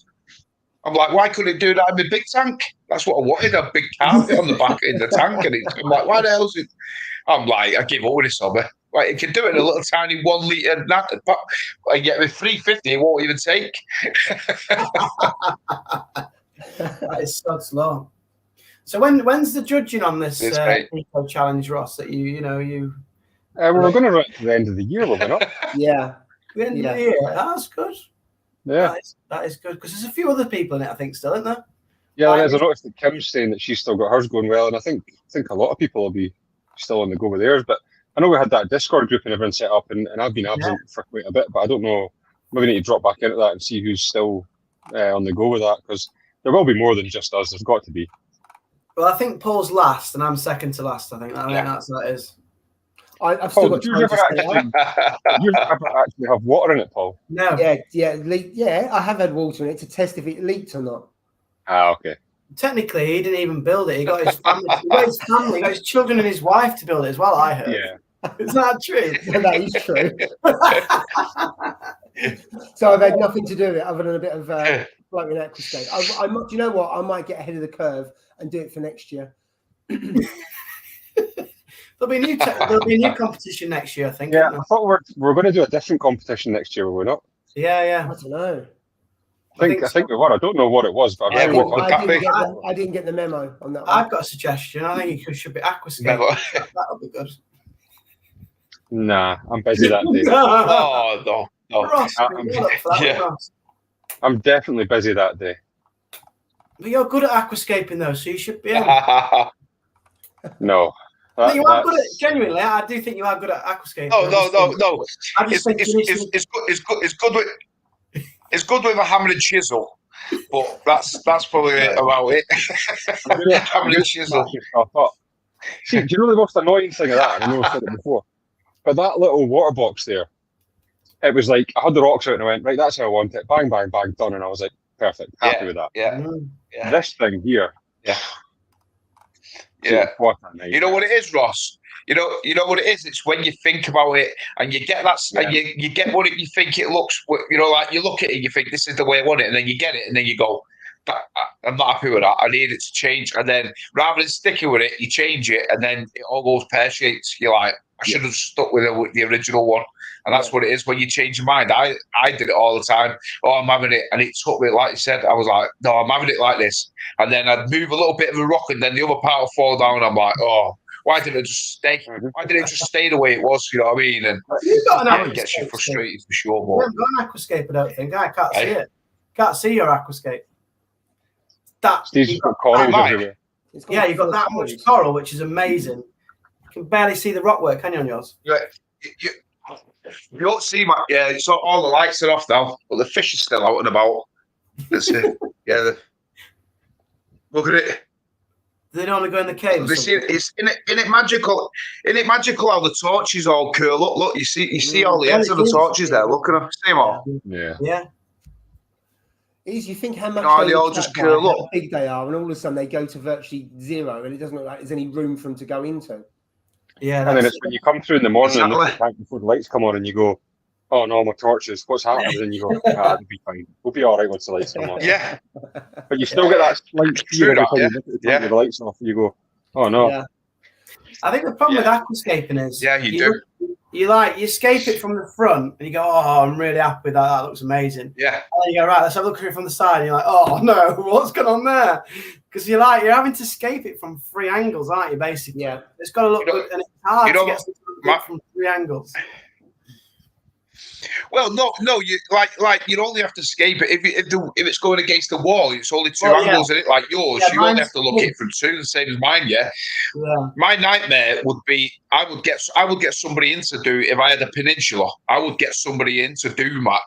I'm like, why couldn't it do that in the big tank? That's what I wanted, a big carpet on the back in the tank. And I'm like, why the hell is it? I'm like, I give up with this hobby. Like, it can do it in a little tiny 1 litre, but I get with 350, it won't even take.
That is so slow. So when's the judging on this Eco Challenge, Ross? That you
we're going to run it to the end of the year, will we not?
Yeah, the end of the year. That's good.
Yeah,
that is good because there's a few other people in it, I think, still, isn't there?
Yeah, there's. I noticed that Kim's saying that she's still got hers going well, and I think a lot of people will be still on the go with theirs. But I know we had that Discord group and everyone set up, and I've been absent for quite a bit, but I don't know. Maybe we need to drop back into that and see who's still on the go with that, because there will be more than just us. There's got to be.
Well, I think Paul's last, and I'm second to last. I think that's what it is.
I've still got
do you ever actually have water in it, Paul?
No.
Yeah. I have had water in it to test if it leaked or not.
Ah, okay.
Technically, he didn't even build it. He got his family. He got his children and his wife to build it as well. I heard.
Yeah.
Is that true?
That is true. So I've had nothing to do with it other than a bit of floating aquascape. Do you know what? I might get ahead of the curve and do it for next year.
There'll be a new competition next year, I think.
Yeah, I thought we're going to do a different competition next year, were we not?
Yeah.
I don't know.
I think we were. I don't know what it was, but
I didn't get the memo on that one.
I've got a suggestion. I think it should be aquascape. That'll be good.
Nah, I'm busy that day.
No.
Ross,
I'm definitely busy that day.
But you're good at aquascaping, though, so you should be able.
No.
You are good at, genuinely, I do think you are good at aquascaping.
No. It's good with a hammer and chisel, but that's probably about it. Hammer and chisel.
See, do you know the most annoying thing of that? I know I've said it before, but that little water box there, it was like I had the rocks out and I went, right, that's how I want it. Bang, bang, bang, done, and I was like, perfect, happy with that.
Yeah.
This thing here.
Yeah. You know what it is, Ross? You know what it is? It's when you think about it and you get that, and you get what you think it looks, like you look at it and you think this is the way I want it, and then you get it and then you go, I'm not happy with that. I need it to change. And then rather than sticking with it, you change it and then it all goes pear-shaped. You're like, I should have stuck with the original one. And that's what it is when you change your mind. I did it all the time. Oh, I'm having it. And it took me, like you said, I was like, no, I'm having it like this. And then I'd move a little bit of a rock and then the other part would fall down. And I'm like, oh, why didn't it just stay? Why didn't it just stay the way it was? You know what I mean? And it gets you frustrated for sure.
You haven't got an aquascape, I don't think. I can't see it. Can't see your aquascape.
Steve's got corals everywhere.
Yeah, you've got that much coral, which is amazing. You can barely see the rockwork, can you, on yours?
You don't see my so all the lights are off now, but the fish is still out and about. That's it. Look at it.
They don't want to go in the cave.
It's in it magical. Isn't it magical how the torches all curl up? Look, you see all the ends of the torches there. Look at them. See them all.
Yeah.
You think how much
they all just curl up,
how big they are, and all of a sudden they go to virtually zero, and it doesn't look like there's any room for them to go into.
Yeah,
and then it's when you come through in the morning and look at the tank before the lights come on, and you go, "Oh no, my torches! What's happening?" And you go, "It'll be fine. We'll be all right once the lights come on."
Yeah,
but you still get that slight fear every time you look at the tank with the lights off, and you go, "Oh no."
Yeah.
I think the problem with aquascaping is
you do.
You escape it from the front and you go, oh, I'm really happy with that. That looks amazing.
Yeah.
And then you go, right, let's have a look at it from the side. And you're like, oh no, what's going on there? Because you're having to escape it from 3 angles, aren't you? Basically,
yeah.
It's got to look good, and it's hard to get something from 3 angles.
Well, no, you you only have to escape it if it's going against the wall. It's only 2 angles in it, like yours. You only have to look at it from 2, the same as mine. Yeah. My nightmare would be I would get somebody in to do, if I had a peninsula, I would get somebody in to do my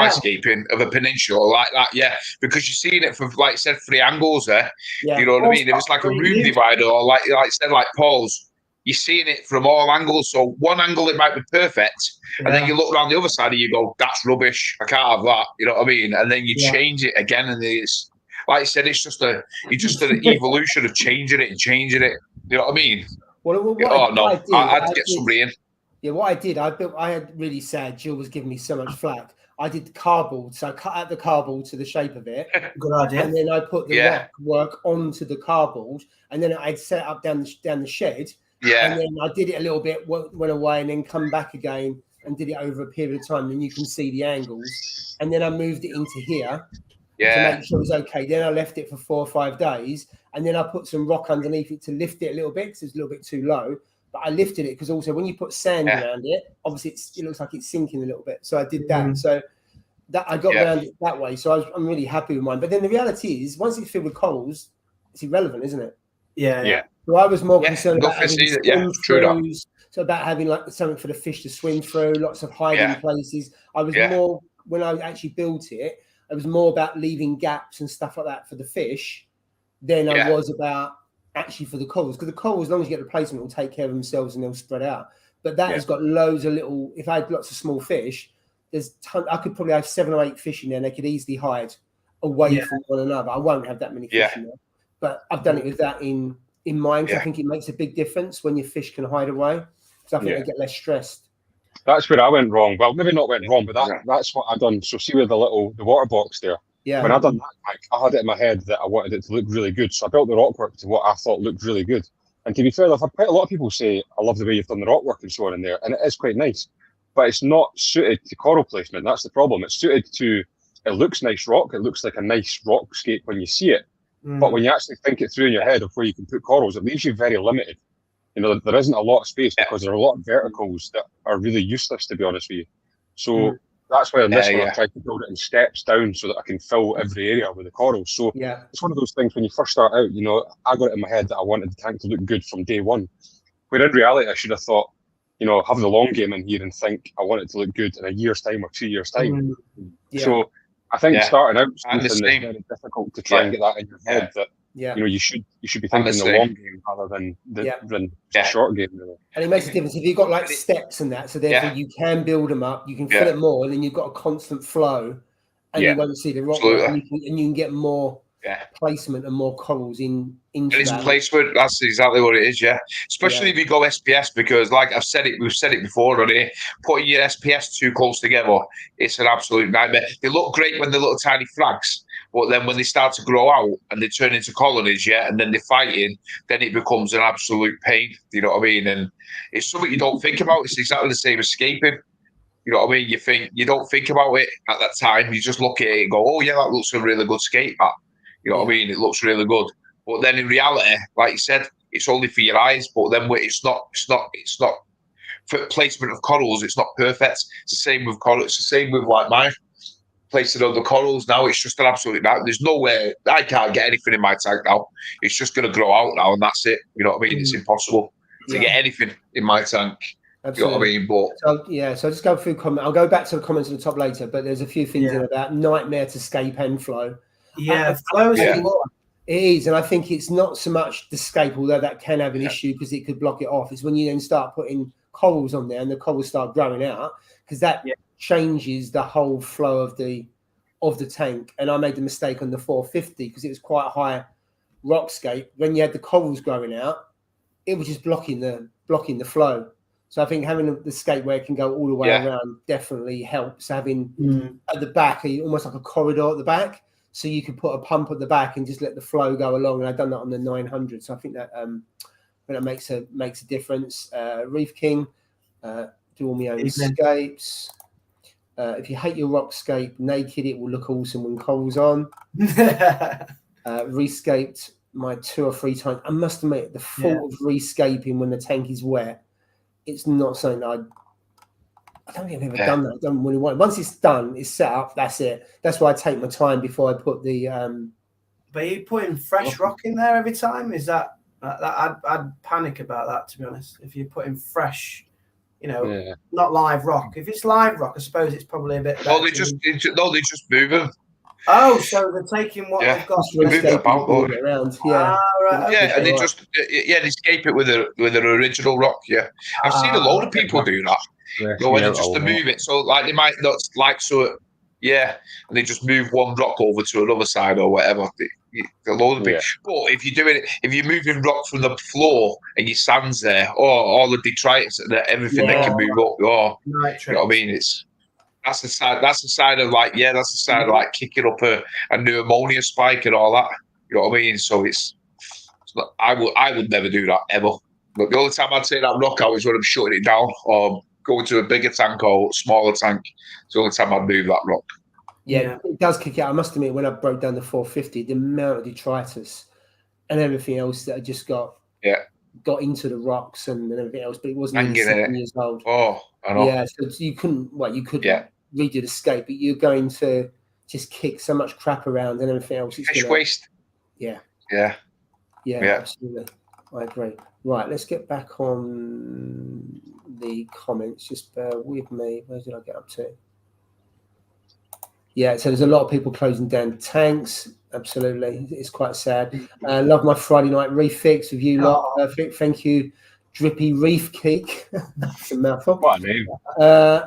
escaping of a peninsula like that. Yeah, because you're seeing it from, like I said, 3 angles there. Yeah. You know what I mean? If it's like a room divider, or like I said, like Paul's. You're seeing it from all angles. So one angle it might be perfect, and then you look around the other side and you go, "That's rubbish. I can't have that." You know what I mean? And then you change it again, and it's like I said, it's just an evolution of changing it. You know what I mean?
Well,
I'd get somebody in.
Yeah, what I did, I had really sad. Jill was giving me so much flack. I did the cardboard, so I cut out the cardboard to the shape of it.
Good idea.
And then I put the rock work onto the cardboard, and then I'd set it up down the shed.
Yeah.
And then I did it a little bit, went away, and then come back again and did it over a period of time. Then you can see the angles. And then I moved it into here to make sure it was okay. Then I left it for 4 or 5 days, and then I put some rock underneath it to lift it a little bit because it's a little bit too low. But I lifted it because also when you put sand around it, obviously it looks like it's sinking a little bit. So I did that. So that I got around it that way. So I'm really happy with mine. But then the reality is, once it's filled with corals, it's irrelevant, isn't it?
Yeah.
So I was more concerned about having
throughs,
so about having like something for the fish to swim through, lots of hiding places. I was more, when I actually built it, I was more about leaving gaps and stuff like that for the fish than I was about actually for the corals. Because the corals, as long as you get the placement, will take care of themselves and they'll spread out. But that has got loads of little, if I had lots of small fish, I could probably have 7 or 8 fish in there and they could easily hide away from one another. I won't have that many fish in there. But I've done it with that in mind, because I think it makes a big difference when your fish can hide away. So I think they get less stressed.
That's where I went wrong. Well, maybe not went wrong, but that's what I done. So see with the water box there. Yeah. When I done that, I had it in my head that I wanted it to look really good. So I built the rock work to what I thought looked really good. And to be fair, I've had quite a lot of people say, I love the way you've done the rock work and so on in there. And it is quite nice. But it's not suited to coral placement. That's the problem. It's suited to, it looks nice rock. It looks like a nice rockscape when you see it. But when you actually think it through in your head of where you can put corals, it leaves you very limited. You know, there isn't a lot of space because there are a lot of verticals that are really useless, to be honest with you. So that's why on this one, I tried to build it in steps down so that I can fill every area with the corals. So it's one of those things when you first start out, you know, I got it in my head that I wanted the tank to look good from day one. Where in reality, I should have thought, you know, have the long game in here and think I want it to look good in a year's time or 2 years' time. So I think starting out is very difficult to try and get that in your head that you know you should be thinking the long game rather than the short game. Really.
And it makes a difference if you've got like steps and that, so therefore you can build them up, you can fill it more, and then you've got a constant flow, and you won't see the rock, and you can get more placement and more corals into
and it's placement. That's exactly what it is. Yeah, especially if you go SPS, because like we've said it before on here, putting your SPS too close together, it's an absolute nightmare. They look great when they're little tiny flags, but then when they start to grow out and they turn into colonies, and then they're fighting, then it becomes an absolute pain. You know what I mean? And it's something you don't think about. It's exactly the same as escaping. You know what I mean? You don't think about it at that time. You just look at it and go, "Oh yeah, that looks a really good escape." You know what I mean? It looks really good. But then in reality, like you said, it's only for your eyes. But then it's not for placement of corals. It's not perfect. It's the same with corals. It's the same with like my placing of the corals. Now it's just an absolute. There's no way I can't get anything in my tank now. It's just going to grow out now, and that's it. You know what I mean? It's impossible to get anything in my tank. Absolutely. You know what I mean? But
so I'll just go through comment. I'll go back to the comments at the top later. But there's a few things in about nightmare to escape and flow. It is, and I think it's not so much the scape, although that can have an issue because it could block it off. It's when you then start putting corals on there and the corals start growing out, because that changes the whole flow of the tank. And I made the mistake on the 450 because it was quite a high rockscape. When you had the corals growing out, it was just blocking the flow. So I think having the scape where it can go all the way around definitely helps. Having at the back, almost like a corridor at the back. So you could put a pump at the back and just let the flow go along. And I've done that on the 900. So I think that but it makes a difference. Reef King, do all my own scapes. If you hate your rock scape naked, it will look awesome when coal's on. Rescaped my 2 or 3 times. I must admit, the thought of rescaping when the tank is wet, it's not something that I don't think I've ever done that. I don't really want it. Once it's done, it's set up, that's it. That's why I take my time before I put the
But are you putting fresh rock in there every time? Is that I'd panic about that, to be honest. If you're putting fresh, not live rock. If it's live rock, I suppose it's probably a bit better.
No, they just move them.
Oh, so they're taking what they've got.
Move it about,
around.
And they just they escape it with their original rock. Yeah, I've seen a load of people do that. When they just to move it, so like they might not like so. Yeah, and they just move one rock over to another side or whatever. A load of people. But if you're moving rock from the floor and your sand's there, all the detritus and everything that can move up, you know what I mean? That's the side of like kicking up a new ammonia spike and all that. You know what I mean? So I would never do that ever. But the only time I'd take that rock out is when I'm shutting it down or going to a bigger tank or smaller tank. It's the only time I'd move that rock.
Yeah, it does kick out. I must admit, when I broke down the 450, the amount of detritus and everything else that I just got into the rocks and everything else, but it wasn't even 7 years old.
Oh, I know.
Yeah, so you couldn't redo the scape, but you're going to just kick so much crap around and everything else.
Fish waste.
Yeah, absolutely. I agree. Right, let's get back on the comments. Just bear with me. Where did I get up to? Yeah, so there's a lot of people closing down tanks. Absolutely. It's quite sad. Love my Friday night reef fix with you lot. Perfect. Thank you. Drippy Reef Cake. That's a mouthful.
What a name.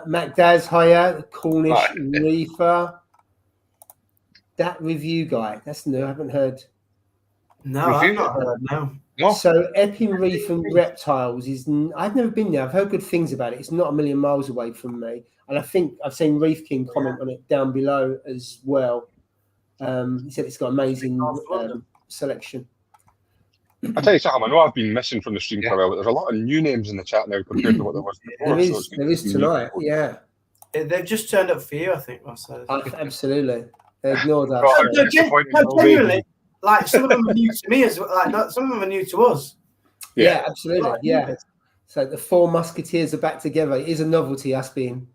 Mac Daz, hiya. Cornish Reefer. That review guy. That's new. I haven't heard.
No, I've not heard. No.
So Epping Reef and Reptiles is. I've never been there. I've heard good things about it. It's not a million miles away from me, and I think I've seen Reef King comment on it down below as well. He said it's got amazing selection.
I'll tell you something. I know I've been missing from the stream for a while, but there's a lot of new names in the chat now compared to what there was before.
There is tonight. Yeah,
they've just turned up for you, I think.
Absolutely, they ignored us.
Genuinely. Like some of them are new to me as well. Like some of them are new to us.
Yeah, absolutely. Yeah. So the 4 Musketeers are back together. It is a novelty, us being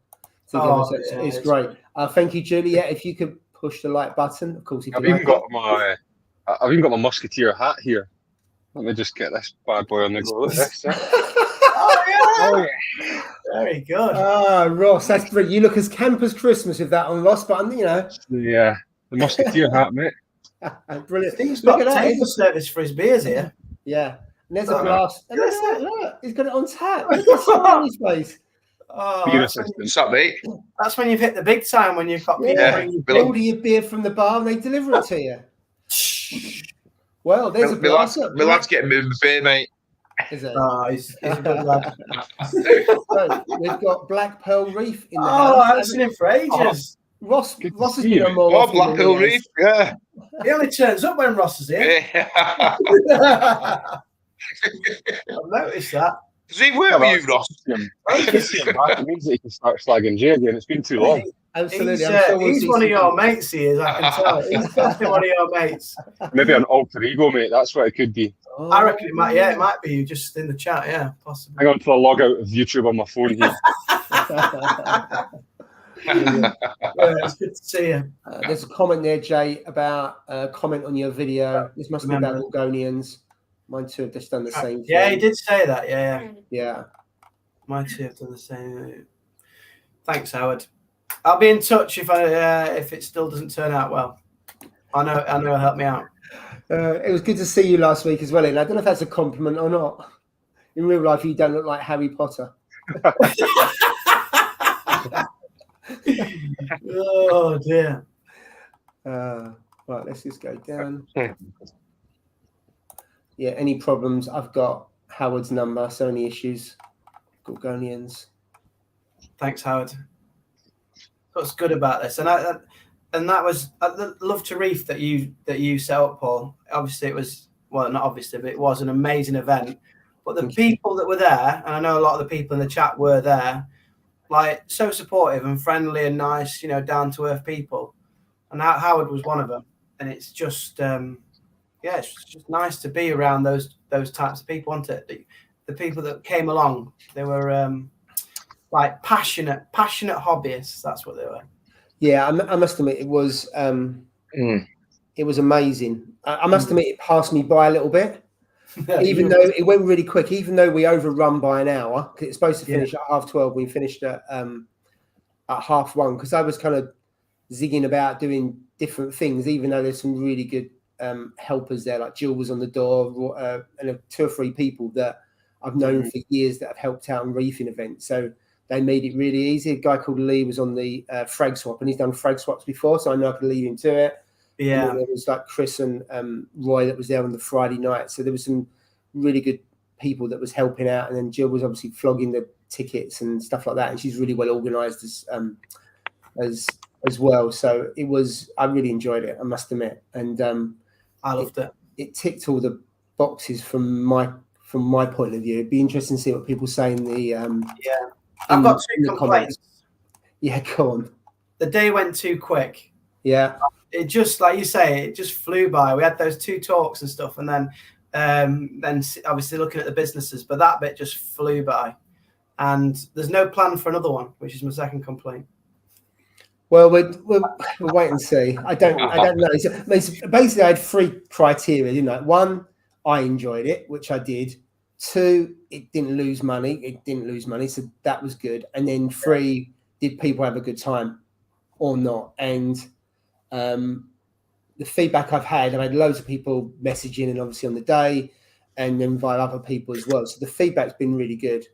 together. It's great. Thank you, Julie. Yeah, if you could push the like button, of course.
I've even got my Musketeer hat here. Let me just get this bad boy on the go. Look at this.
Oh yeah. Very good.
Ross, that's brilliant. You look as camp as Christmas with that on, Ross. But
the Musketeer hat, mate.
Brilliant.
He's got a table service for his beers here.
Yeah. And there's a glass. And look, he's got it on tap. Look at the smile on his face.
What's up, mate?
That's when you've hit the big time, when you've got people
you order your beer from the bar and they deliver it to you. Well, there's a glass.
My lad's getting moving the beer, mate.
Is it?
He's a good lad.
So, we've got Black Pearl Reef in the house.
I haven't seen him for ages.
Ross has been on more.
Black Pearl Reef, yeah.
He only turns up when Ross is here.
Yeah.
I've noticed that.
Does he work with you, Ross?
It means that he can start slagging Jay again. It's been too long.
Absolutely.
He's one of your mates, he is, I can tell. He's definitely one of your mates.
Maybe an alter ego, mate. That's what it could be.
I reckon it might be you just in the chat, yeah, possibly.
Hang on to the log out of YouTube on my phone here.
It's good to see you.
There's a comment there, Jay, about comment on your video. This must be about Gorgonians. Mine too have just done the same thing.
Yeah, he did say that.
Yeah.
Mine too have done the same. Thanks, Howard. I'll be in touch if it still doesn't turn out well. I know it'll help me out.
It was good to see you last week as well, and I don't know if that's a compliment or not. In real life, you don't look like Harry Potter.
Oh dear.
Right, let's just go down. Yeah, any problems? I've got Howard's number. So any issues? Gorgonians.
Thanks, Howard. What's good about this, and that was Love to Reef that you set up, Paul. Obviously, it was not obviously, but it was an amazing event. But the people that were there, and I know a lot of the people in the chat were there, like so supportive and friendly and nice, you know, down to earth people. And Howard was one of them. And it's just, it's just nice to be around those types of people, wasn't it? The people that came along, they were like passionate hobbyists. That's what they were.
Yeah, I must admit it was amazing. I must admit it passed me by a little bit, even though it went really quick. Even though we overrun by an hour, because it's supposed to finish at 12:30, we finished at 1:30 because I was kind of zigging about doing different things. Even though there's some really good helpers there, like Jill was on the door, and 2 or 3 people that I've known for years that have helped out on reefing events. So they made it really easy. A guy called Lee was on the frag swap, and he's done frag swaps before, so I know I could leave him to it. Yeah, and there was like Chris and Roy that was there on the Friday night. So there was some really good people that was helping out, and then Jill was obviously flogging the tickets and stuff like that. And she's really well organised as well. So it was. I really enjoyed it, I must admit, and
I loved it.
It ticked all the boxes from my point of view. It'd be interesting to see what people say in the
I've got 2 complaints.
Yeah, go on.
The day went too quick.
Yeah.
It just, like you say, it just flew by. We had those 2 talks and stuff, and then obviously looking at the businesses, but that bit just flew by. And there's no plan for another one, which is my second complaint.
Well, we'll wait and see. I don't know. So basically, I had 3 criteria, didn't I? 1, I enjoyed it, which I did. 2, it didn't lose money. So that was good. And then 3, did people have a good time or not? And the feedback I've had loads of people messaging, and obviously on the day, and then via other people as well. So the feedback's been really good.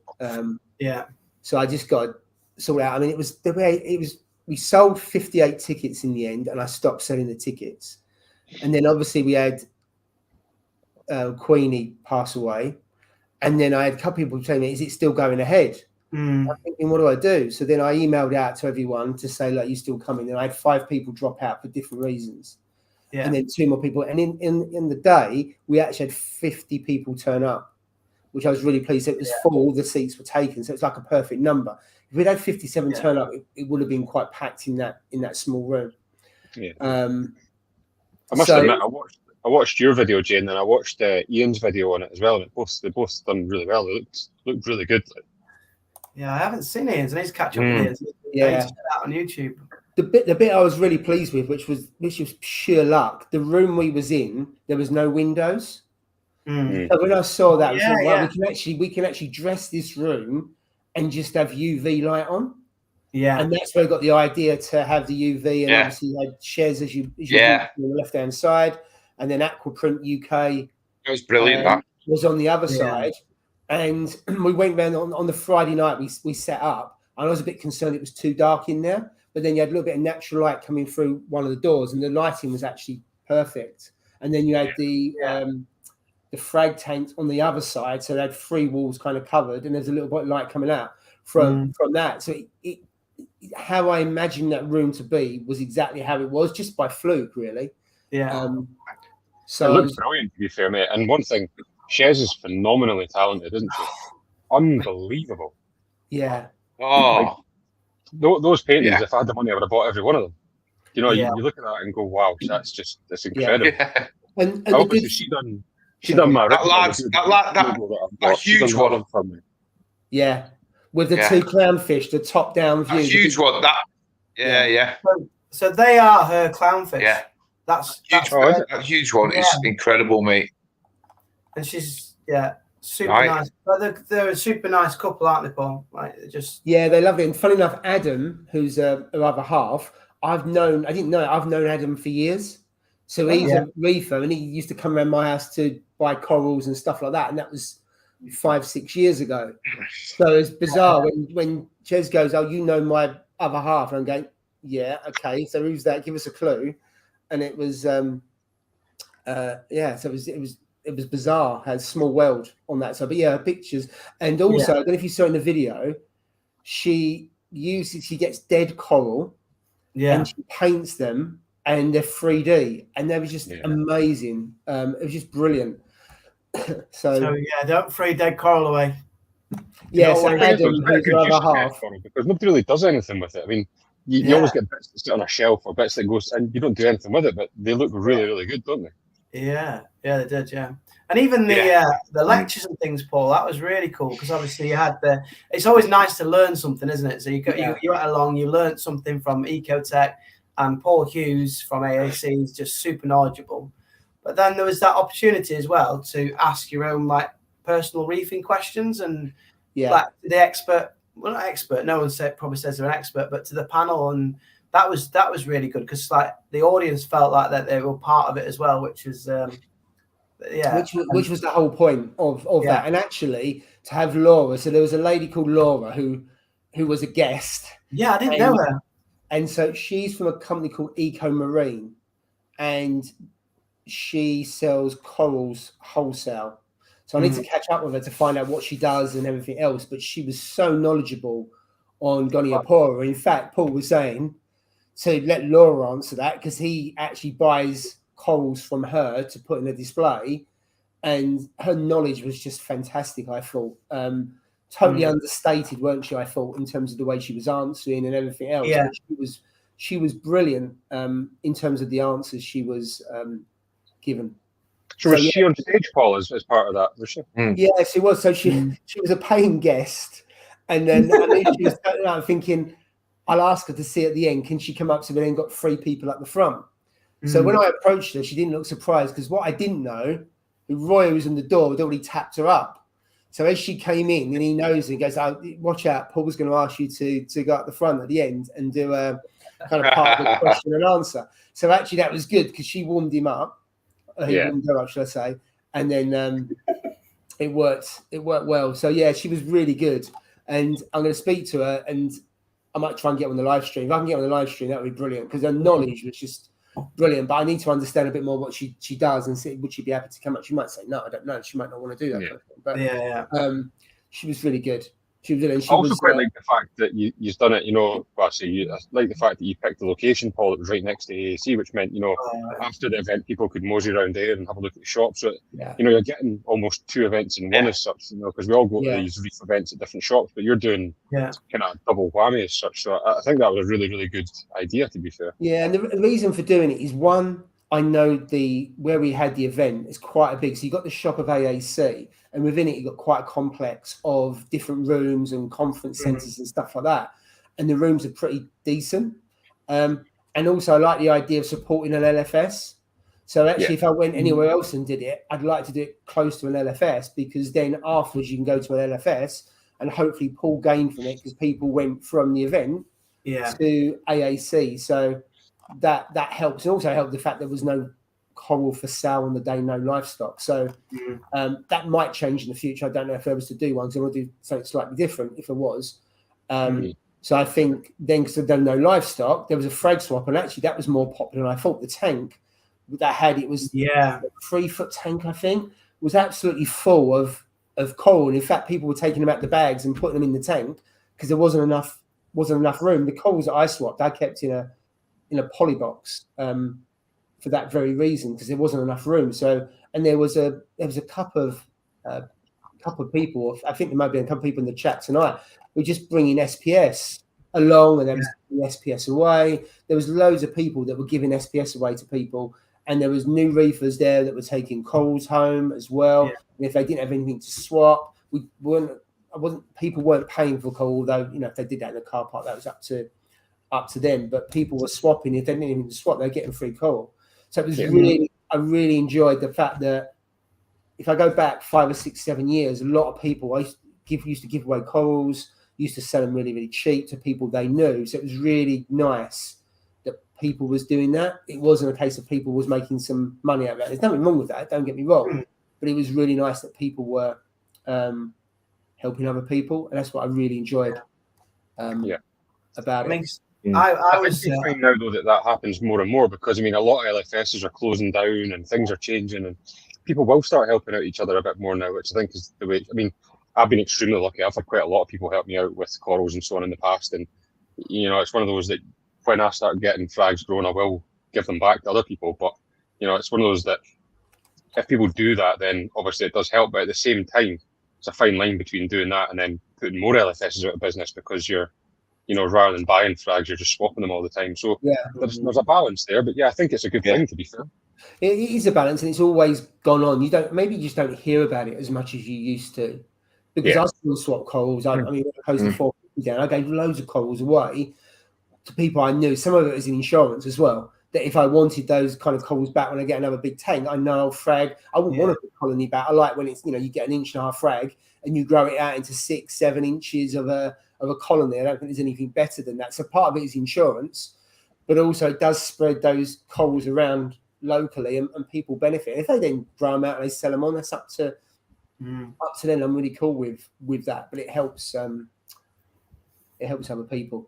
So I just got to sort it out. I mean, it was the way it was. We sold 58 tickets in the end, and I stopped selling the tickets. And then obviously we had Queenie pass away. And then I had a couple of people telling me, is it still going ahead? I'm thinking, what do I do? So then I emailed out to everyone to say, like, you're still coming. And I had 5 people drop out for different reasons. And then 2 more people. And in the day, we actually had 50 people turn up, which I was really pleased. It was full, the seats were taken. So it's like a perfect number. If we'd had 57 turn up, it would have been quite packed in that small room.
Yeah. I must admit, I watched your video, Jane, and I watched Ian's video on it as well. And they both done really well. They looked really good.
Yeah, I haven't seen Ian's. I need to catch up with Ian's.
Yeah,
check it out on YouTube.
The bit I was really pleased with, which was pure luck. The room we was in, there was no windows. So when I saw that, I was like, we can actually dress this room and just have UV light on. Yeah, and that's where I got the idea to have the UV, and obviously you had shares as you on the left hand side, and then Aquaprint UK.
It was brilliant. That
was on the other side, and we went around on the Friday night. We set up, and I was a bit concerned it was too dark in there, but then you had a little bit of natural light coming through one of the doors, and the lighting was actually perfect. And then you had the frag tank on the other side, so they had 3 walls kind of covered, and there's a little bit of light coming out from that. So it how I imagined that room to be was exactly how it was, just by fluke, really.
So it looks brilliant, to be fair, mate. And one thing, Shez is phenomenally talented, isn't she? Unbelievable.
Yeah.
Oh,
like, those paintings, if I had the money, I would have bought every one of them. You know, you look at that and go, wow, that's incredible.
Yeah. And
obviously she done my
that huge one
from me.
Yeah, with the 2 clownfish, the top-down view.
A huge one. That
So they are her clownfish.
Yeah,
that's
that huge one is incredible, mate.
And she's super nice. But they're a super nice couple, aren't they, Paul? Like
they love it. And funny enough, Adam, who's her other half, I've known Adam for years. So he's a reefer, and he used to come around my house to buy corals and stuff like that, and that was 5-6 years ago. So it's bizarre when Ches goes, "Oh, you know my other half," and I'm going, "Yeah, okay. So who's that? Give us a clue." And it was, So it was bizarre. Had a small world on that side, but pictures, and also I don't know if you saw in the video, she gets dead coral, and she paints them. And they're 3D, and they were just amazing. It was just brilliant.
So yeah, don't throw dead coral away.
Yes, yeah, so Adam, who's the other half,
because nobody really does anything with it. I mean, you always get bits that sit on a shelf or bits that goes, and you don't do anything with it, but they look really, really good, don't they?
Yeah, they did, yeah. And even the lectures and things, Paul, that was really cool because obviously you had it's always nice to learn something, isn't it? So you went along, you learned something from Ecotech, and Paul Hughes from AAC is just super knowledgeable. But then there was that opportunity as well to ask your own like personal reefing questions and like the expert, well, not expert, no one probably says they're an expert, but to the panel, and that was really good because like the audience felt like that they were part of it as well, which was which was the whole point of that. And actually to have Laura, so there was a lady called Laura who was a guest. Yeah, I didn't know her. And so she's from a company called Eco Marine, and she sells corals wholesale. So I need to catch up with her to find out what she does and everything else. But she was so knowledgeable on Goniopora. In fact, Paul was saying to let Laura answer that because he actually buys corals from her to put in a display. And her knowledge was just fantastic, I thought. Totally understated, weren't she, I thought, in terms of the way she was answering and everything else. Yeah. She was brilliant in terms of the answers she was given.
So was she on stage, Paul, as part of that, was she?
Yeah, she was. So she was a paying guest. And then I knew she was thinking, I'll ask her to see at the end, can she come up? So we then got 3 people at the front. So when I approached her, she didn't look surprised because what I didn't know, Roy was in the door, had already tapped her up. So as she came in and he knows and goes, oh, watch out, Paul's going to ask you to go at the front at the end and do a kind of part of the question and answer. So actually that was good because she warmed him up. He warmed her up, should I say. And then it worked well. So yeah, she was really good. And I'm going to speak to her and I might try and get on the live stream. If I can get on the live stream, that would be brilliant because her knowledge was just brilliant. But I need to understand a bit more what she does and see, would she be happy to come up? She might say, no, I don't know. She might not want to do that.
Yeah.
But she was really good. She was really,
I also quite like the fact that you've done it, I like the fact that you picked the location, Paul, that was right next to AAC, which meant, after the event, people could mosey around there and have a look at the shop. So, you're getting almost 2 events in one as such, because we all go to these Reef events at different shops, but you're doing kind of double whammy as such. So I think that was a really, really good idea, to be fair. Yeah, and the reason for doing it is, one, I know where we had the event is quite a big, so you got the shop of AAC, and within it, you've got quite a complex of different rooms and conference centres and stuff like that. And the rooms are pretty decent. And also, I like the idea of supporting an LFS. So actually, if I went anywhere else and did it, I'd like to do it close to an LFS because then afterwards you can go to an LFS and hopefully pull gain from it because people went from the event to AAC. So that helps. And also helped the fact there was no coral for sale on the day, no livestock. So that might change in the future. I don't know if I was to do one because I want to do something slightly different if it was. So I think then because there was no livestock, there was a frag swap, and actually that was more popular than I thought. The tank that had it was a 3-foot tank, I think, was absolutely full of coral. And in fact, people were taking them out the bags and putting them in the tank because there wasn't enough room. The corals that I swapped, I kept in a poly box. For that very reason, because there wasn't enough room. So, and there was a couple of people. I think there might be a couple of people in the chat tonight who were just bringing SPS along, and they was giving SPS away. There was loads of people that were giving SPS away to people, and there was new reefers there that were taking corals home as well. And if they didn't have anything to swap, people weren't paying for coral, although if they did that in the car park, that was up to them. But people were swapping. If they didn't even swap, they're getting free coral. So it was I really enjoyed the fact that if I go back 5 or 6, 7 years, a lot of people used to give away corals, used to sell them really, really cheap to people they knew. So it was really nice that people was doing that. It wasn't a case of people was making some money out of that. There's nothing wrong with that, don't get me wrong. But it was really nice that people were helping other people. And that's what I really enjoyed about it. I think you find now though that happens more and more because a lot of LFSs are closing down and things are changing and people will start helping out each other a bit more now, which I think is the way. I've been extremely lucky. I've had quite a lot of people help me out with corals and so on in the past, and it's one of those that when I start getting frags grown, I will give them back to other people. But it's one of those that if people do that, then obviously it does help. But at the same time, it's a fine line between doing that and then putting more LFSs out of business because you're, rather than buying frags, you're just swapping them all the time. So there's a balance there. But yeah, I think it's a good thing, to be fair.
It is a balance, and it's always gone on. You just don't hear about it as much as you used to, because I still swap corals. I mean, I posted 450 down. I gave loads of corals away to people I knew. Some of it was in insurance as well. That if I wanted those kind of corals back when I get another big tank, I know I'll frag. I wouldn't want a big colony back. I like when it's you get 1.5 inch frag and you grow it out into 6-7 inches of a colony. I don't think there's anything better than that. So part of it is insurance, but also it does spread those corals around locally and people benefit. And if they then grow them out and they sell them on, that's up to them. I'm really cool with that, but it helps other people.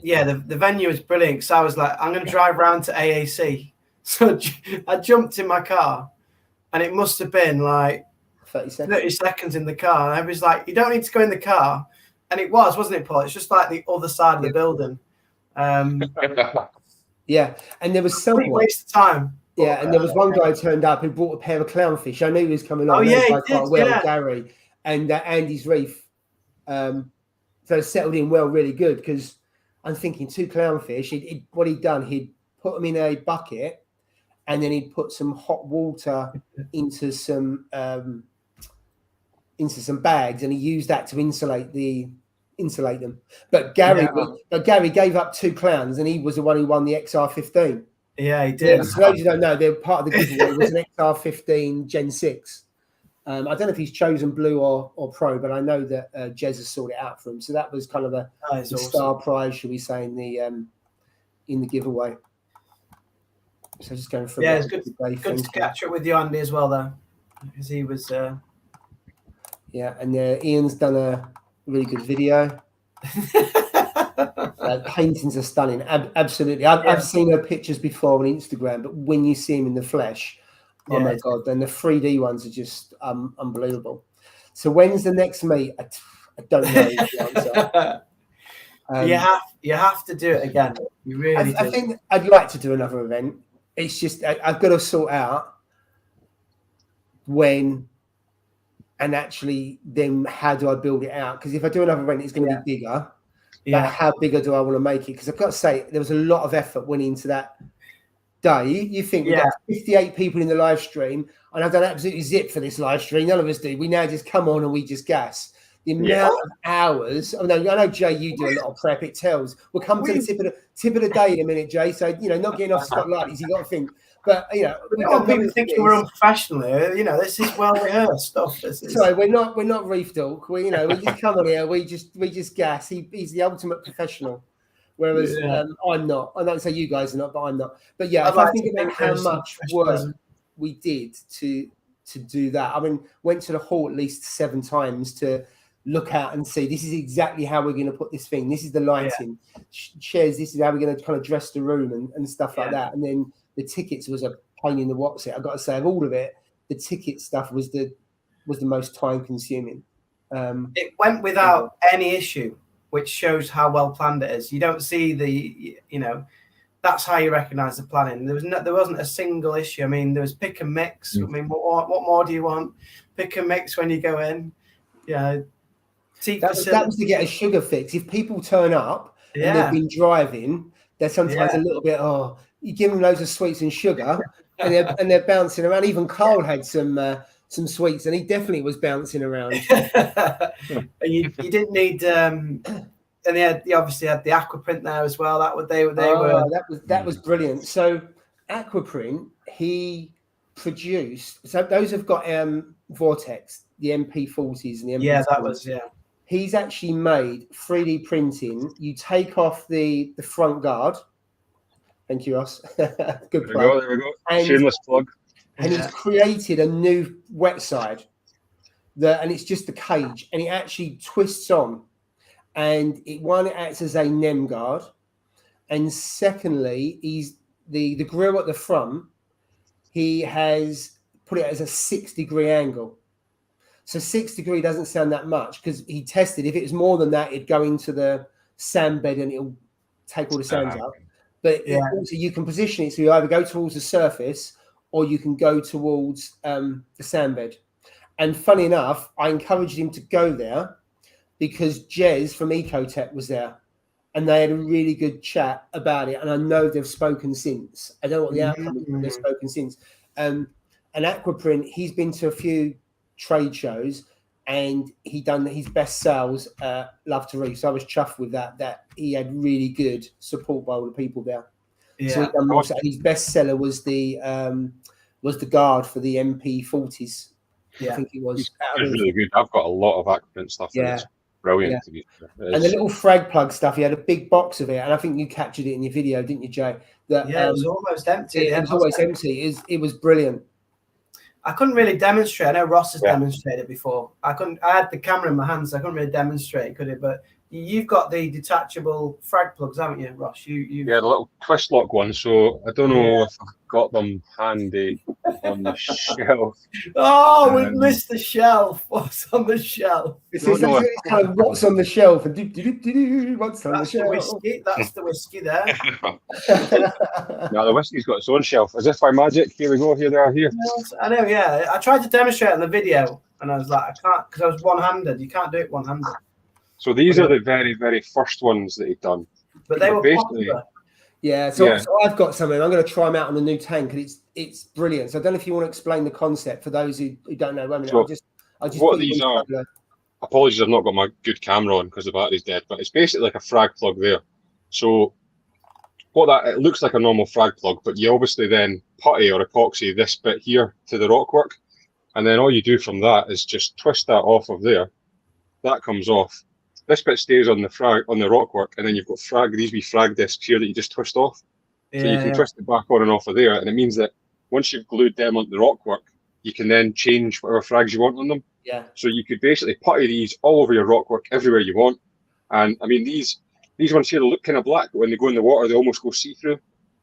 Yeah, the venue is brilliant because I was like, I'm going to drive around to AAC. So I jumped in my car and it must have been like 30 seconds in the car. And I was like, you don't need to go in the car. And it wasn't it, Paul? It's just like the other side of the building.
Yeah, and there was someone
waste of time.
Yeah, and there was one guy who turned up who brought a pair of clownfish. I knew he was coming on. Gary and Andy's Reef. So it settled in really good because I'm thinking 2 clownfish. What he'd done, he'd put them in a bucket, and then he'd put some hot water into some bags, and he used that to insulate them. But Gary gave up 2 clowns, and he was the one who won the XR15.
Yeah, he did.
For those who don't know, they're part of the giveaway. It was an XR15 Gen 6. I don't know if he's chosen blue or pro, but I know that Jez has sorted it out for him. So that was kind of the star prize, should we say, in the giveaway. So just going through.
Yeah, it's good to catch up with you, Andy, as well, though, because he was.
Yeah, and Ian's done a really good video. Paintings are stunning. Absolutely. I've seen her pictures before on Instagram, but when you see them in the flesh, oh my God, then the 3D ones are just unbelievable. So when's the next meet? I don't know the answer.
You have to do it again. You really do.
I think I'd like to do another event. It's just I've got to sort out when and actually then how do I build it out? Because if I do another event, it's going to be bigger. But how bigger do I want to make it? Because I've got to say, there was a lot of effort went into that day. You think we've got 58 people in the live stream, and I've done absolutely zip for this live stream. None of us do. We now just come on and we just gas. The amount of hours. I know, Jay, you do a lot of prep. It tells. We'll come to the tip of the day in a minute, Jay. So not getting off spotlight. You got to think. But
people thinking we're unprofessional here. This is well rehearsed stuff.
Sorry, we're not Reef Talk. We just come on here. We just gas. He's the ultimate professional, whereas I'm not. I don't say you guys are not, but I'm not. But yeah, if I think about how much work we did to do that. I mean, went to the hall at least 7 times to look out and see. This is exactly how we're going to put this thing. This is the lighting. Chairs. This is how we're going to kind of dress the room and stuff like that. And then the tickets was a pain in the what's it. I've got to say, of all of it, the ticket stuff was the most time consuming.
It went without any issue, which shows how well planned it is. You don't see that's how you recognise the planning. There wasn't a single issue. I mean, there was pick and mix. I mean, what more do you want? Pick and mix when you go in. That was to get a sugar fix. If people turn up and they've been driving, they're sometimes a little bit, you give them loads of sweets and sugar and they're bouncing around. Even Carl had some sweets and he definitely was bouncing around. You didn't need and they obviously had the aquaprint there as well. That was
brilliant. So aquaprint, he produced, so those have got Vortex, the MP40s and the MP40s. He's actually made 3D printing. You take off the front guard. Thank you, Ross. Good plug.
There we go. Shameless plug.
And he's created a new wet side. And it's just the cage. And it actually twists on. And it acts as a NEM guard. And secondly, he's the grill at the front, he has put it as a 6-degree angle. So 6 degree doesn't sound that much because he tested. If it was more than that, it'd go into the sand bed and it'll take all the sands out. But also you can position it so you either go towards the surface or you can go towards the sandbed. And funny enough, I encouraged him to go there because Jez from Ecotech was there, and they had a really good chat about it. And I know they've spoken since. I don't know what the outcome is, but they've spoken since. And Aquaprint, he's been to a few trade shows, and he done his best sales Love to Reef. So I was chuffed with that he had really good support by all the people there. So he done more, his best seller was the guard for the MP40s. I think it was.
It's really good. I've got a lot of Aquaprint stuff. Yeah. It's brilliant to be fair.
And the little frag plug stuff, he had a big box of it, and I think you captured it in your video, didn't you, Jay? That
it was almost empty.
It was always empty. It was brilliant.
I couldn't really demonstrate. I know Ross has demonstrated before. I had the camera in my hands, so I couldn't really demonstrate, could it? But you've got the detachable frag plugs, haven't you, Ross?
Yeah, the little twist lock one. So I don't know if I've got them handy on the shelf.
Oh, we've missed the shelf. What's on the shelf?
It's kind of what's on the shelf and what's on the shelf.
Whiskey. That's the whiskey there.
No, the whiskey's got its own shelf. As if by magic. Here we go. Here they are. Here.
I know. Yeah, I tried to demonstrate on the video, and I was like, I can't, because I was one-handed. You can't do it one-handed.
So these are the very, very first ones that he'd done.
But they were basically popular.
Yeah, so I've got something. I'm going to try them out on the new tank, and it's brilliant. So I don't know if you want to explain the concept for those who don't know.
So I just what these are. Apologies, I've not got my good camera on because the battery's dead. But it's basically like a frag plug there. So it looks like a normal frag plug, but you obviously then putty or epoxy this bit here to the rockwork, and then all you do from that is just twist that off of there. That comes off. This bit stays on the rockwork, and then you've got these wee frag discs here that you just twist off. So you can twist it back on and off of there, and it means that once you've glued them onto the rockwork, you can then change whatever frags you want on them.
Yeah. So
you could basically putty these all over your rockwork everywhere you want. And I mean these ones here look kind of black, but when they go in the water, they almost go see-through.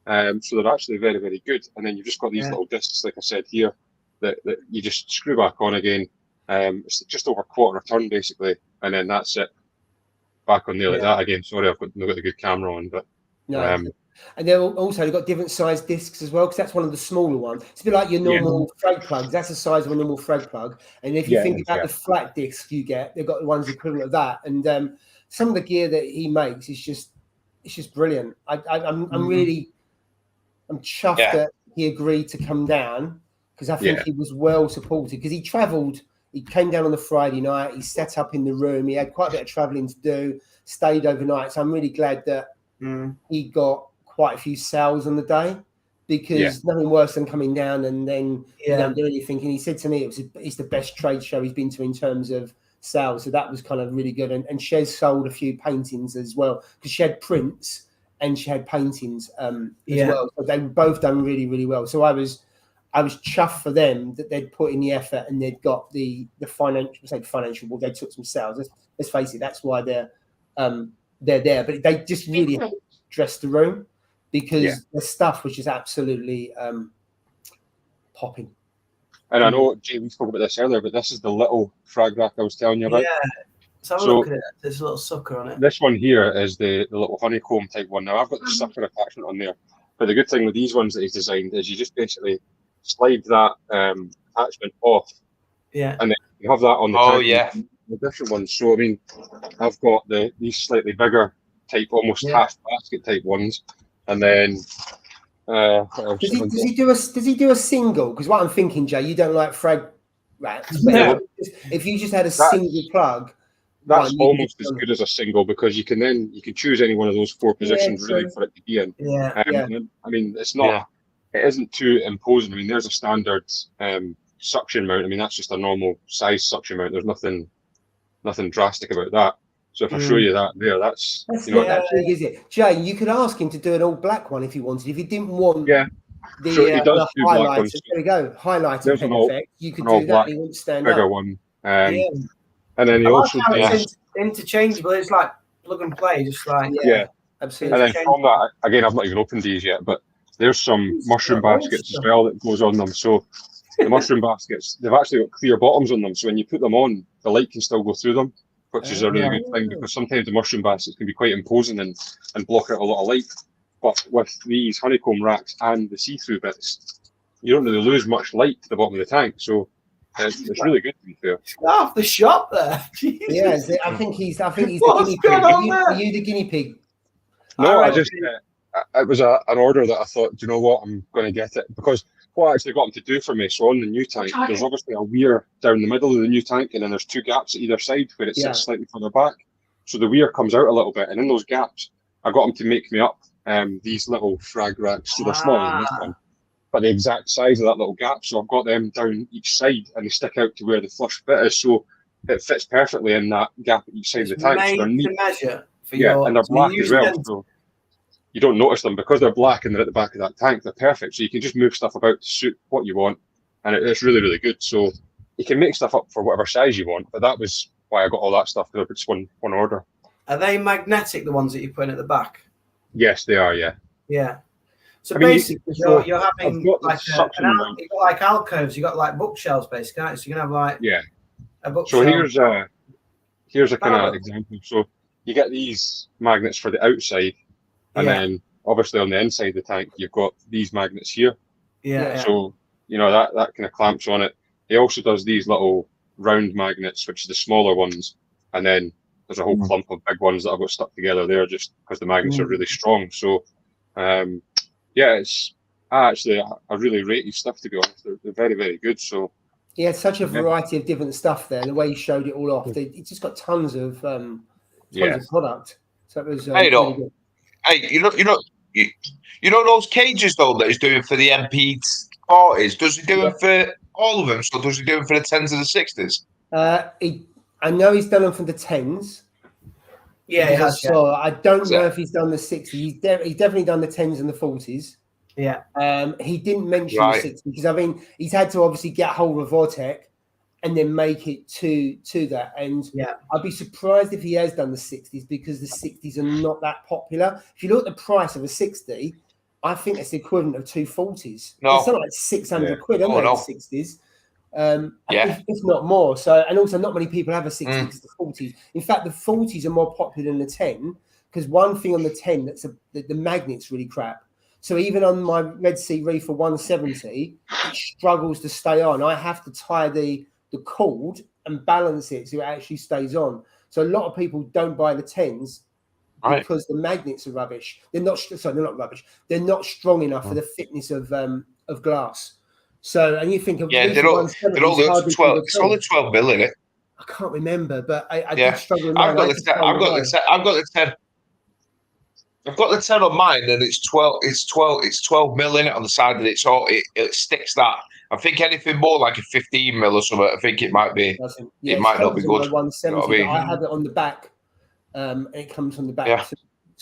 So they're actually very, very good. And then you've just got these little discs, like I said here, that you just screw back on again. It's just over a quarter of a turn basically, and then that's it. Back on there like that again. Sorry, I've got a good camera on, but
and they've got different size discs as well, because that's one of the smaller ones. It's a bit like your normal frag plugs. That's the size of a normal frag plug. And if you think about the flat discs you get, they've got the ones equivalent of that. And some of the gear that he makes is just brilliant. I'm chuffed that he agreed to come down, because I think he was well supported, because he travelled. He came down on the Friday night. He set up in the room. He had quite a bit of travelling to do, stayed overnight. So I'm really glad that he got quite a few sales on the day, because nothing worse than coming down and then you don't do anything. And he said to me it's the best trade show he's been to in terms of sales. So that was kind of really good. And Shez sold a few paintings as well, because she had prints and she had paintings as well. So they both done really, really well. So I was chuffed for them that they'd put in the effort and they'd got the financial. Well, they took some sales. Let's face it, that's why they're there. But they just really dressed the room, because the stuff was just absolutely popping.
And I know Jay, we spoke about this earlier, but this is the little frag rack I was telling you about.
Yeah. So look at it. There's a little sucker on it.
This one here is the little honeycomb type one. Now I've got the sucker attachment on there, but the good thing with these ones that he's designed is you just basically slide that attachment off, and then you have that on the the different ones. So I mean, I've got these slightly bigger type, almost half basket type ones, and then
does he do a single? Because what I'm thinking, Jay, you don't like frag racks, but if you just had a single plug,
that's almost as good as a single, because you can choose any one of those four positions really for it to be in. I mean, it's not. It isn't too imposing. I mean, there's a standard suction mount. I mean, that's just a normal size suction mount. There's nothing drastic about that. So if I show you that there, that's
not big, is it? Jay, you could ask him to do an all black one if you wanted. If you didn't want the highlights, there we go. Highlighter pen effect. You could do that. He wouldn't stand
bigger
up.
One. And then he also
it's interchangeable. It's like plug and play, just like
absolutely.
And then from that, again, I've not even opened these yet, but there's some mushroom baskets as well that goes on them. So the mushroom baskets, they've actually got clear bottoms on them. So when you put them on, the light can still go through them, which is a really good thing, because sometimes the mushroom baskets can be quite imposing and block out a lot of light. But with these honeycomb racks and the see-through bits, you don't really lose much light to the bottom of the tank. So it's really good, to be fair.
Half the shop there. Jesus.
Yeah, I think he's the
What's
guinea pig.
going on there?
Are you the guinea pig?
No, I just it was an order that I thought, do you know what, I'm going to get it, because what I actually got him to do for me. So on the new tank, there's obviously a weir down the middle of the new tank, and then there's 2 gaps at either side where it sits slightly further back. So the weir comes out a little bit, and in those gaps, I got him to make me up these little frag racks. So they're smaller than this one, but the exact size of that little gap. So I've got them down each side, and they stick out to where the flush bit is. So it fits perfectly in that gap at each side of the tank. So they're neat.
To measure for
and they're black as well. So you don't notice them because they're black and they're at the back of that tank. They're perfect. So you can just move stuff about to suit what you want, and it's really, really good. So you can make stuff up for whatever size you want. But that was why I got all that stuff, because it's one order.
Are they magnetic, the ones that you put in at the back?
Yes, they are. Yeah.
Yeah. So
I mean,
basically, you're having like
you
got like alcoves, you got like bookshelves, basically. So you can have like a bookshelf.
So here's a kind of example. So you get these magnets for the outside, and then obviously on the inside of the tank, you've got these magnets here. So that kind of clamps on it. He also does these little round magnets, which are the smaller ones, and then there's a whole clump of big ones that I've got stuck together there just because the magnets are really strong. So it's actually I really rate his stuff, to be honest. They're very, very good. So
he had such a variety of different stuff there, and the way he showed it all off, he just got tons of product. So it was really good.
Hey, you know those cages though that he's doing for the MP40s? Does he do them for all of them? So does he do them for the 10s and the 60s?
I know he's done them for the 10s. Yeah, he has. So I don't know if he's done the 60s. He's definitely done the 10s and the 40s.
Yeah.
He didn't mention the 60s because I mean he's had to obviously get hold of Vortec and then make it to that. And I'd be surprised if he has done the 60s because the 60s are not that popular. If you look at the price of a 60, I think it's the equivalent of 2 40s.
No.
It's something like 600 quid, aren't they, the 60s? If not more. So, and also not many people have a 60 because the 40s. In fact, the 40s are more popular than the 10 because one thing on the 10 the magnet's really crap. So even on my Red Sea Reef for 170, it struggles to stay on. I have to tie the cord and balance it so it actually stays on. So a lot of people don't buy the 10s because the magnets are rubbish. They're not rubbish. They're not strong enough for the thickness of glass. So, and you think of
they're all 12. It's only 12 mil in it.
I can't remember, but I did struggle.
I've got the 10. I've got the 10 on mine, and it's 12. It's 12 mil in it on the side of it, so it sticks that. I think anything more like a 15 mil or something, I think it might be. It might not be good.
170, you know what I mean? I have it on the back. It comes on the back.
Yeah.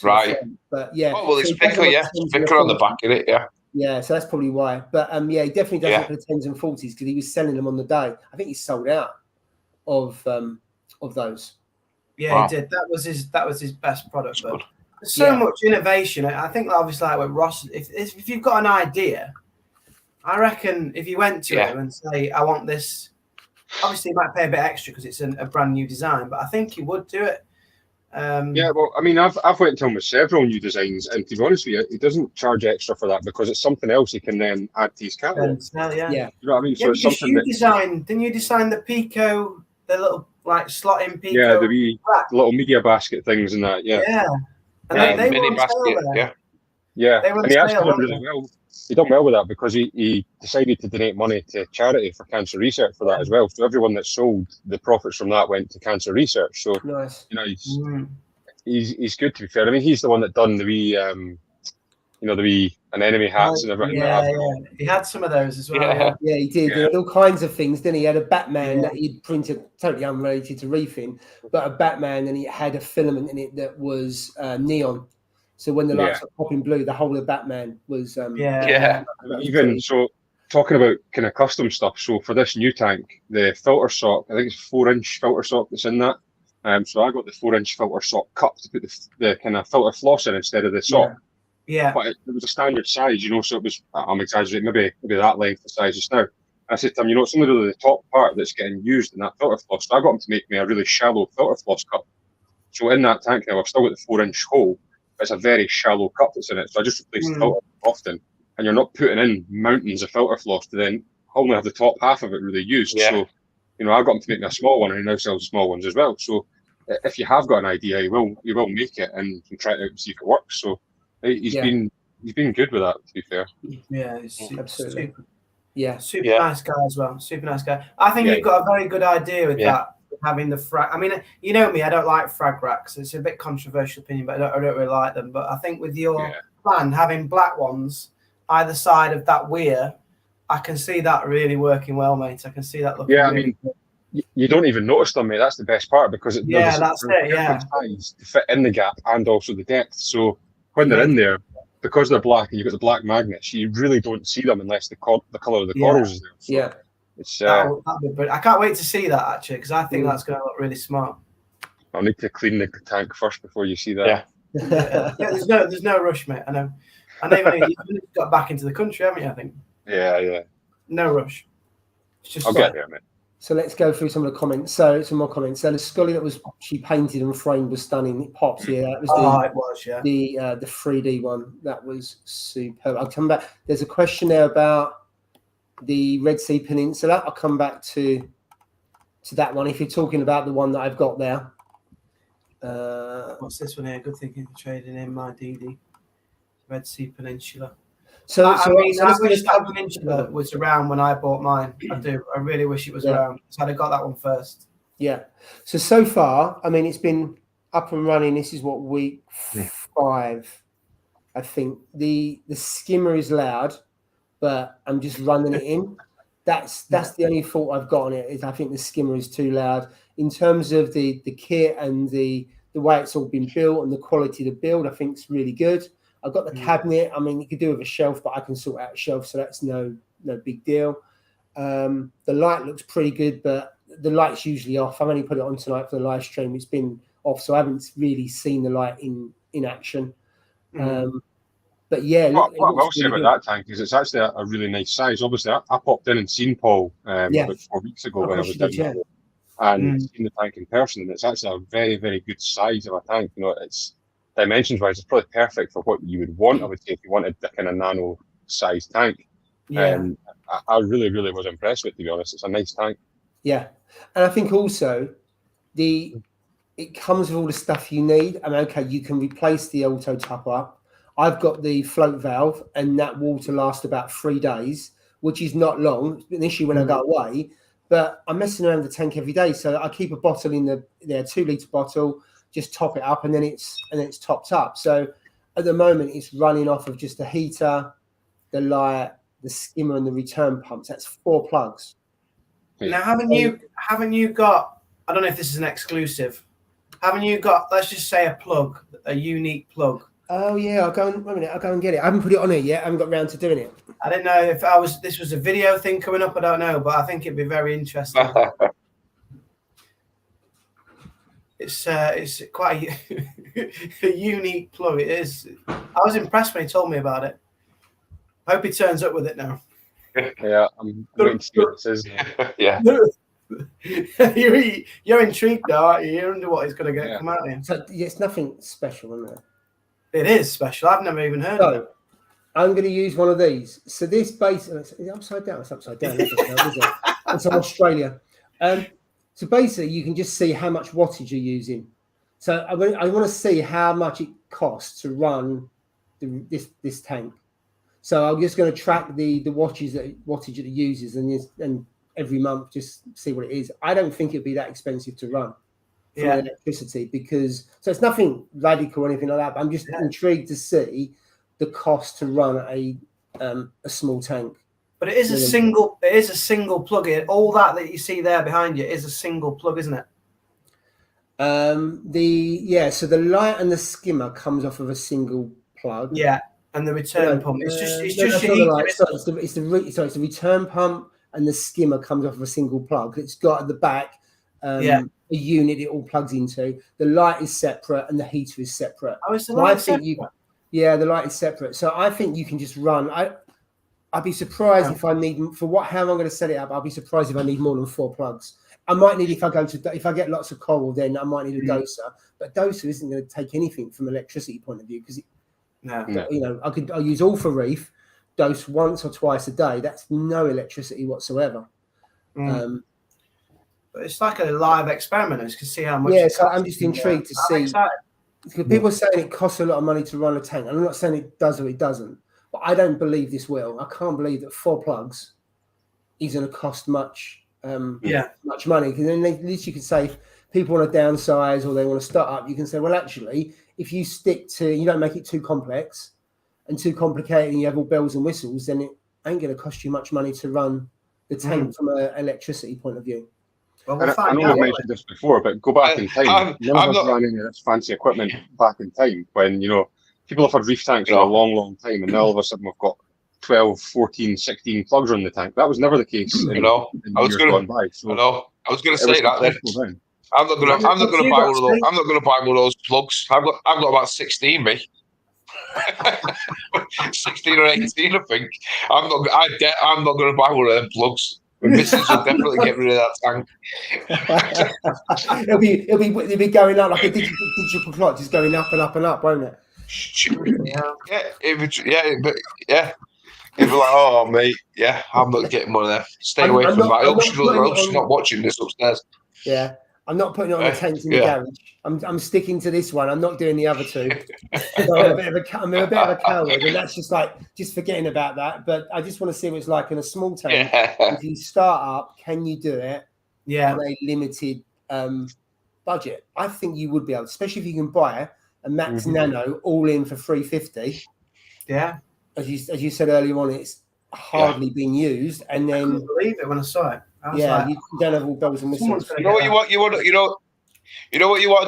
Right. But
Oh well, it's thicker. It's thicker on the back of it. Yeah.
Yeah, so that's probably why. But he definitely does it for the 10s and 40s because he was selling them on the day. I think he sold out of those.
Yeah, he did. That was his best product. But there's so much innovation. I think obviously like with Ross, if you've got an idea, I reckon if you went to him and say, I want this, obviously you might pay a bit extra because it's a brand new design, but I think he would do it.
Well, I mean, I've went to him with several new designs, and to be honest with you, he doesn't charge extra for that because it's something else he can then add to his catalogue.
You know
what I mean? So it's something
didn't you design the Pico, the little like slot in Pico?
Yeah, the little media basket things and that. Yeah.
And they
mini
were
basket.
Yeah, and he actually done really well. He done well with that because he decided to donate money to charity for cancer research for that as well. So everyone that sold, the profits from that went to cancer research. So
nice.
He's good, to be fair. I mean, he's the one that done the wee the wee anemone hats and everything.
He had some of those as well.
Yeah, he did. He had all kinds of things. Then he had a Batman that he'd printed, totally unrelated to reefing, but a Batman, and he had a filament in it that was neon. So when the lights were popping blue, the whole of Batman was
Even so, talking about kind of custom stuff. So for this new tank, the filter sock, I think it's 4-inch filter sock that's in that. So I got the 4-inch filter sock cup to put the kind of filter floss in instead of the sock.
Yeah.
But it was a standard size, so it was, I'm exaggerating, maybe that length of size just now. And I said to him, it's only really the top part that's getting used in that filter floss. So I got him to make me a really shallow filter floss cup. So in that tank now, I've still got the 4-inch hole. It's a very shallow cup that's in it. So I just replace the filter often. and you're not putting in mountains of filter floss to then only have the top half of it really used.
Yeah.
So, you know, I got him to make me a small one, and he now sells small ones as well. So if you have got an idea, you will make it and can try it out and see if it works. So he's been good with that, to be fair.
Yeah, it's
Absolutely.
Super nice guy as well. Super nice guy. I think you've got a very good idea with that, having the frag. I mean, you know me, I don't like frag racks. It's a bit controversial opinion, but I don't really like them. But I think with your plan, having black ones either side of that weir, I can see that really working well, mate. I can see that looking really good.
You don't even notice them, mate. That's the best part, because
that's it. Yeah,
size to fit in the gap and also the depth. So when they're in there, because they're black and you've got the black magnets, you really don't see them unless the color of the corals is there. So it's that'll
be brilliant. I can't wait to see that actually, because I think that's going to look really smart.
I'll need to clean the tank first before you see that.
There's no rush, mate. I know you've got back into the country, haven't you? I think.
Yeah.
No rush. It's just
I'll get there, mate.
So let's go through some of the comments. So some more comments. So the Scully she painted and framed was stunning. It pops. Yeah, that was the 3D one. That was superb. I'll come back. There's a question there about the Red Sea Peninsula. I'll come back to that one if you're talking about the one that I've got there.
What's this one here? Good thinking for trading in my DD. Red Sea Peninsula. I wish that peninsula was around when I bought mine. I do. I really wish it was around. So I'd have got that one first.
Yeah. So far, I mean, it's been up and running. This is what, week 5, I think. The skimmer is loud, but I'm just running it in. That's the only fault I've got on it, is I think the skimmer is too loud. In terms of the kit and the way it's all been built and the quality of the build, I think it's really good. I've got the cabinet. I mean, you could do with a shelf, but I can sort out a shelf, so that's no big deal. The light looks pretty good, but the light's usually off. I've only put it on tonight for the live stream. It's been off, so I haven't really seen the light in action. But yeah,
what I'll say about that tank is it's actually a really nice size. Obviously, I popped in and seen Paul about 4 weeks ago when I was down there, and seen the tank in person, and it's actually a very, very good size of a tank. You know, it's dimensions wise, it's probably perfect for what you would want. I would say if you wanted the kind of nano size tank. I really, really was impressed with it, to be honest. It's a nice tank.
Yeah, and I think also it comes with all the stuff you need. I mean, okay, you can replace the auto top up. I've got the float valve, and that water lasts about 3 days, which is not long. It's an issue when I go away, but I'm messing around with the tank every day, so I keep a bottle in the 2-litre bottle. Just top it up, and then it's topped up. So at the moment, it's running off of just the heater, the light, the skimmer, and the return pumps. That's 4 plugs.
Now, haven't you got? I don't know if this is an exclusive. Haven't you got? Let's just say a unique plug.
Oh yeah, I'll go and get it. I haven't put it on it yet. I haven't got round to doing it.
I didn't know if this was a video thing coming up. I don't know, but I think it'd be very interesting. It's quite a unique plug. It is. I was impressed when he told me about it. I hope he turns up with it now.
Yeah, I'm waiting to see what it says.
Yeah.
You're intrigued now, aren't you? You wonder what he's going to come out here.
So it's nothing special, isn't it?
It is special. I've never even heard of it.
I'm going to use one of these. So this base is it upside down? It's upside down. Is it? It's from Australia. So basically, you can just see how much wattage you're using. So I want to see how much it costs to run this tank. So I'm just going to track the wattage that it uses, and every month just see what it is. I don't think it'd be that expensive to run for electricity, because it's nothing radical or anything like that. But I'm just intrigued to see the cost to run a small tank. But it is a single plug. All that you see there behind you is a single plug, isn't it? So the light and the skimmer comes off of a single plug.
Yeah, and the return pump. It's
the return pump, and the skimmer comes off of a single plug. It's got at the back a unit it all plugs into. The light is separate and the heater is separate.
Oh, it's the light separate?
The light is separate. So I think you can just run. I'd be surprised if I need how I'm going to set it up. I'll be surprised if I need more than 4 plugs. I might need if I get lots of coral, then I might need a doser. But doser isn't going to take anything from an electricity point of view, because I'll use all for Reef. dose once or twice a day, that's no electricity whatsoever.
But it's like a live experiment. You can see how much.
Yeah, so I'm just intrigued to see.
Excited.
Because people are saying it costs a lot of money to run a tank. I'm not saying it does or it doesn't, but I don't believe this will. I can't believe that 4 plugs is going to cost much money. Because then at least you can say, if people want to downsize or they want to start up, you can say, well, actually, if you you don't make it too complex and too complicated and you have all bells and whistles, then it ain't going to cost you much money to run the tank from an electricity point of view.
Well, I know I've mentioned this before, but go back in time. None of us ran any of this fancy equipment back in time when, people have had reef tanks for a long, long time, and now all of a sudden we've got 12, 14, 16 plugs on the tank. That was never the case. I was going
to say that then. I'm not going to buy one of those. I'm not going to buy one of those plugs. I've got about 16, mate. 16 or 18, I think. I'm not going to buy one of them plugs. The missus will definitely get rid of that
tank. it'll be going up like a digital clock, just going up and up and up, won't it?
It'd be like, oh mate, I'm not getting one of them. Stay away from that. I hope she's not watching this upstairs.
Yeah. I'm not putting it on the tanks in the garage. I'm sticking to this one. I'm not doing the other two. So I'm a bit of a coward, and that's just forgetting about that. But I just want to see what it's like in a small tank. If you start up, can you do it? On a limited budget. I think you would be able, especially if you can buy a Max Nano all in for $350.
Yeah.
As you said earlier on, it's hardly been used, and then
I couldn't believe it when I saw it.
You don't have all bells and whistles.
You know what you want to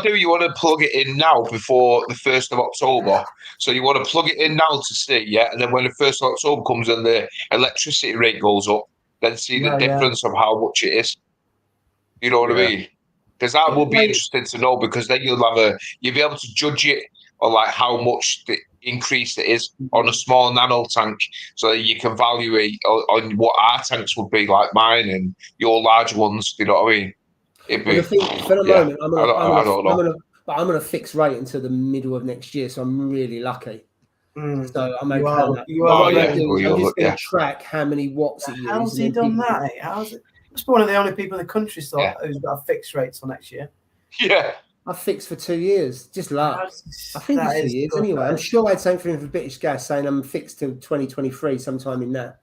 do? You want to plug it in now before the 1st of October. So you want to plug it in now to see, and then when the 1st of October comes and the electricity rate goes up, then see the difference of how much it is. You know what I mean? Because that will be interesting to know, because then you'll be able to judge it on like how much the increase it is on a small nano tank, so that you can evaluate on what our tanks would be, like mine and your large ones. You know what I mean?
For the moment, I'm going to fix rate until the middle of next year, so I'm really lucky. So I'm okay. I'm just going to track how many watts it uses.
How's he done that? How's it? It's one of the only people in the country who's got a fixed rate till next year.
Yeah.
I fixed for 2 years, just luck. I think it's 2 years anyway. I'm sure I had something for British Gas saying I'm fixed till 2023, sometime in that.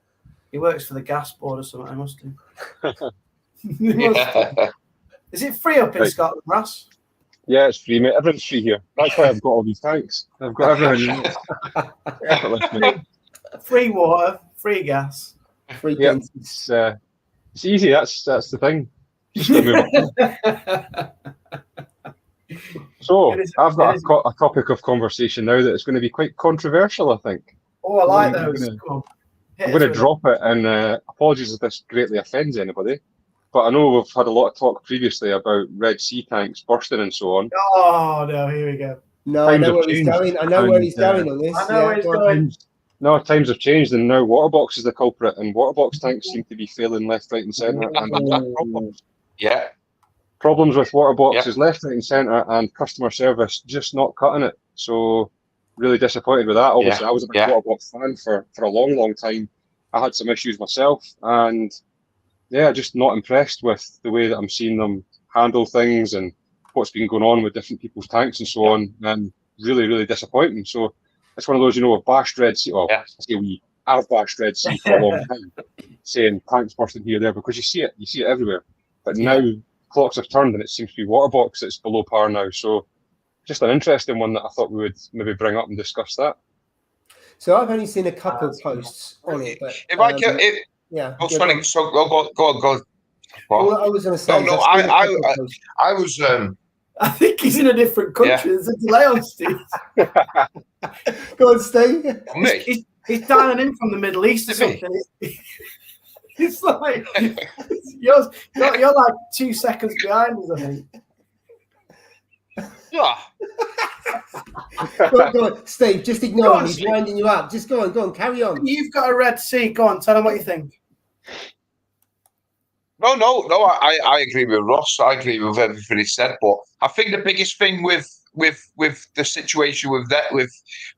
He works for the gas board or something, I must do. Is it free up in Scotland, Ross?
Yeah, it's free, mate. Everything's free here. That's why I've got all these tanks. I've got everything.
Free water, free gas,
free dentists.
It's easy. That's the thing. Just move on. So I've got a topic of conversation now that is going to be quite controversial, I think.
Oh, I like those.
I'm going to drop it, and apologies if this greatly offends anybody, but I know we've had a lot of talk previously about Red Sea tanks bursting and so on.
Oh no, here we go.
No, I know where he's going. I know where he's going on this.
I know where he's going.
No, times have changed, and now Waterbox is the culprit, and Waterbox tanks seem to be failing left, right, and centre. Problems with Waterboxes left, right, and centre, and customer service just not cutting it. So, really disappointed with that. Obviously, I was a big Waterbox fan for a long, long time. I had some issues myself, and just not impressed with the way that I'm seeing them handle things and what's been going on with different people's tanks and so on. And really, really disappointing. So, it's one of those, with bashed Red Sea. Well, I say I've bashed Red Sea for a long time, saying tanks bursting here, there, because you see it everywhere. But now clocks have turned, and it seems to be Waterbox that's below par now. So, just an interesting one that I thought we would maybe bring up and discuss that.
So I've only seen a couple of posts on it, but
go on.
What I was going to say.
No, I was.
I think he's in a different country. There's a delay on Steve. Go on, Steve. He's dialing in from the Middle East or something. It's like you're like 2 seconds behind us, I think.
Yeah.
Go on, Steve. Just ignore him. He's winding you up. Just go on. Carry on.
You've got a Red Sea. Go on. Tell him what you think.
No. I agree with Ross. I agree with everything he said. But I think the biggest thing with the situation with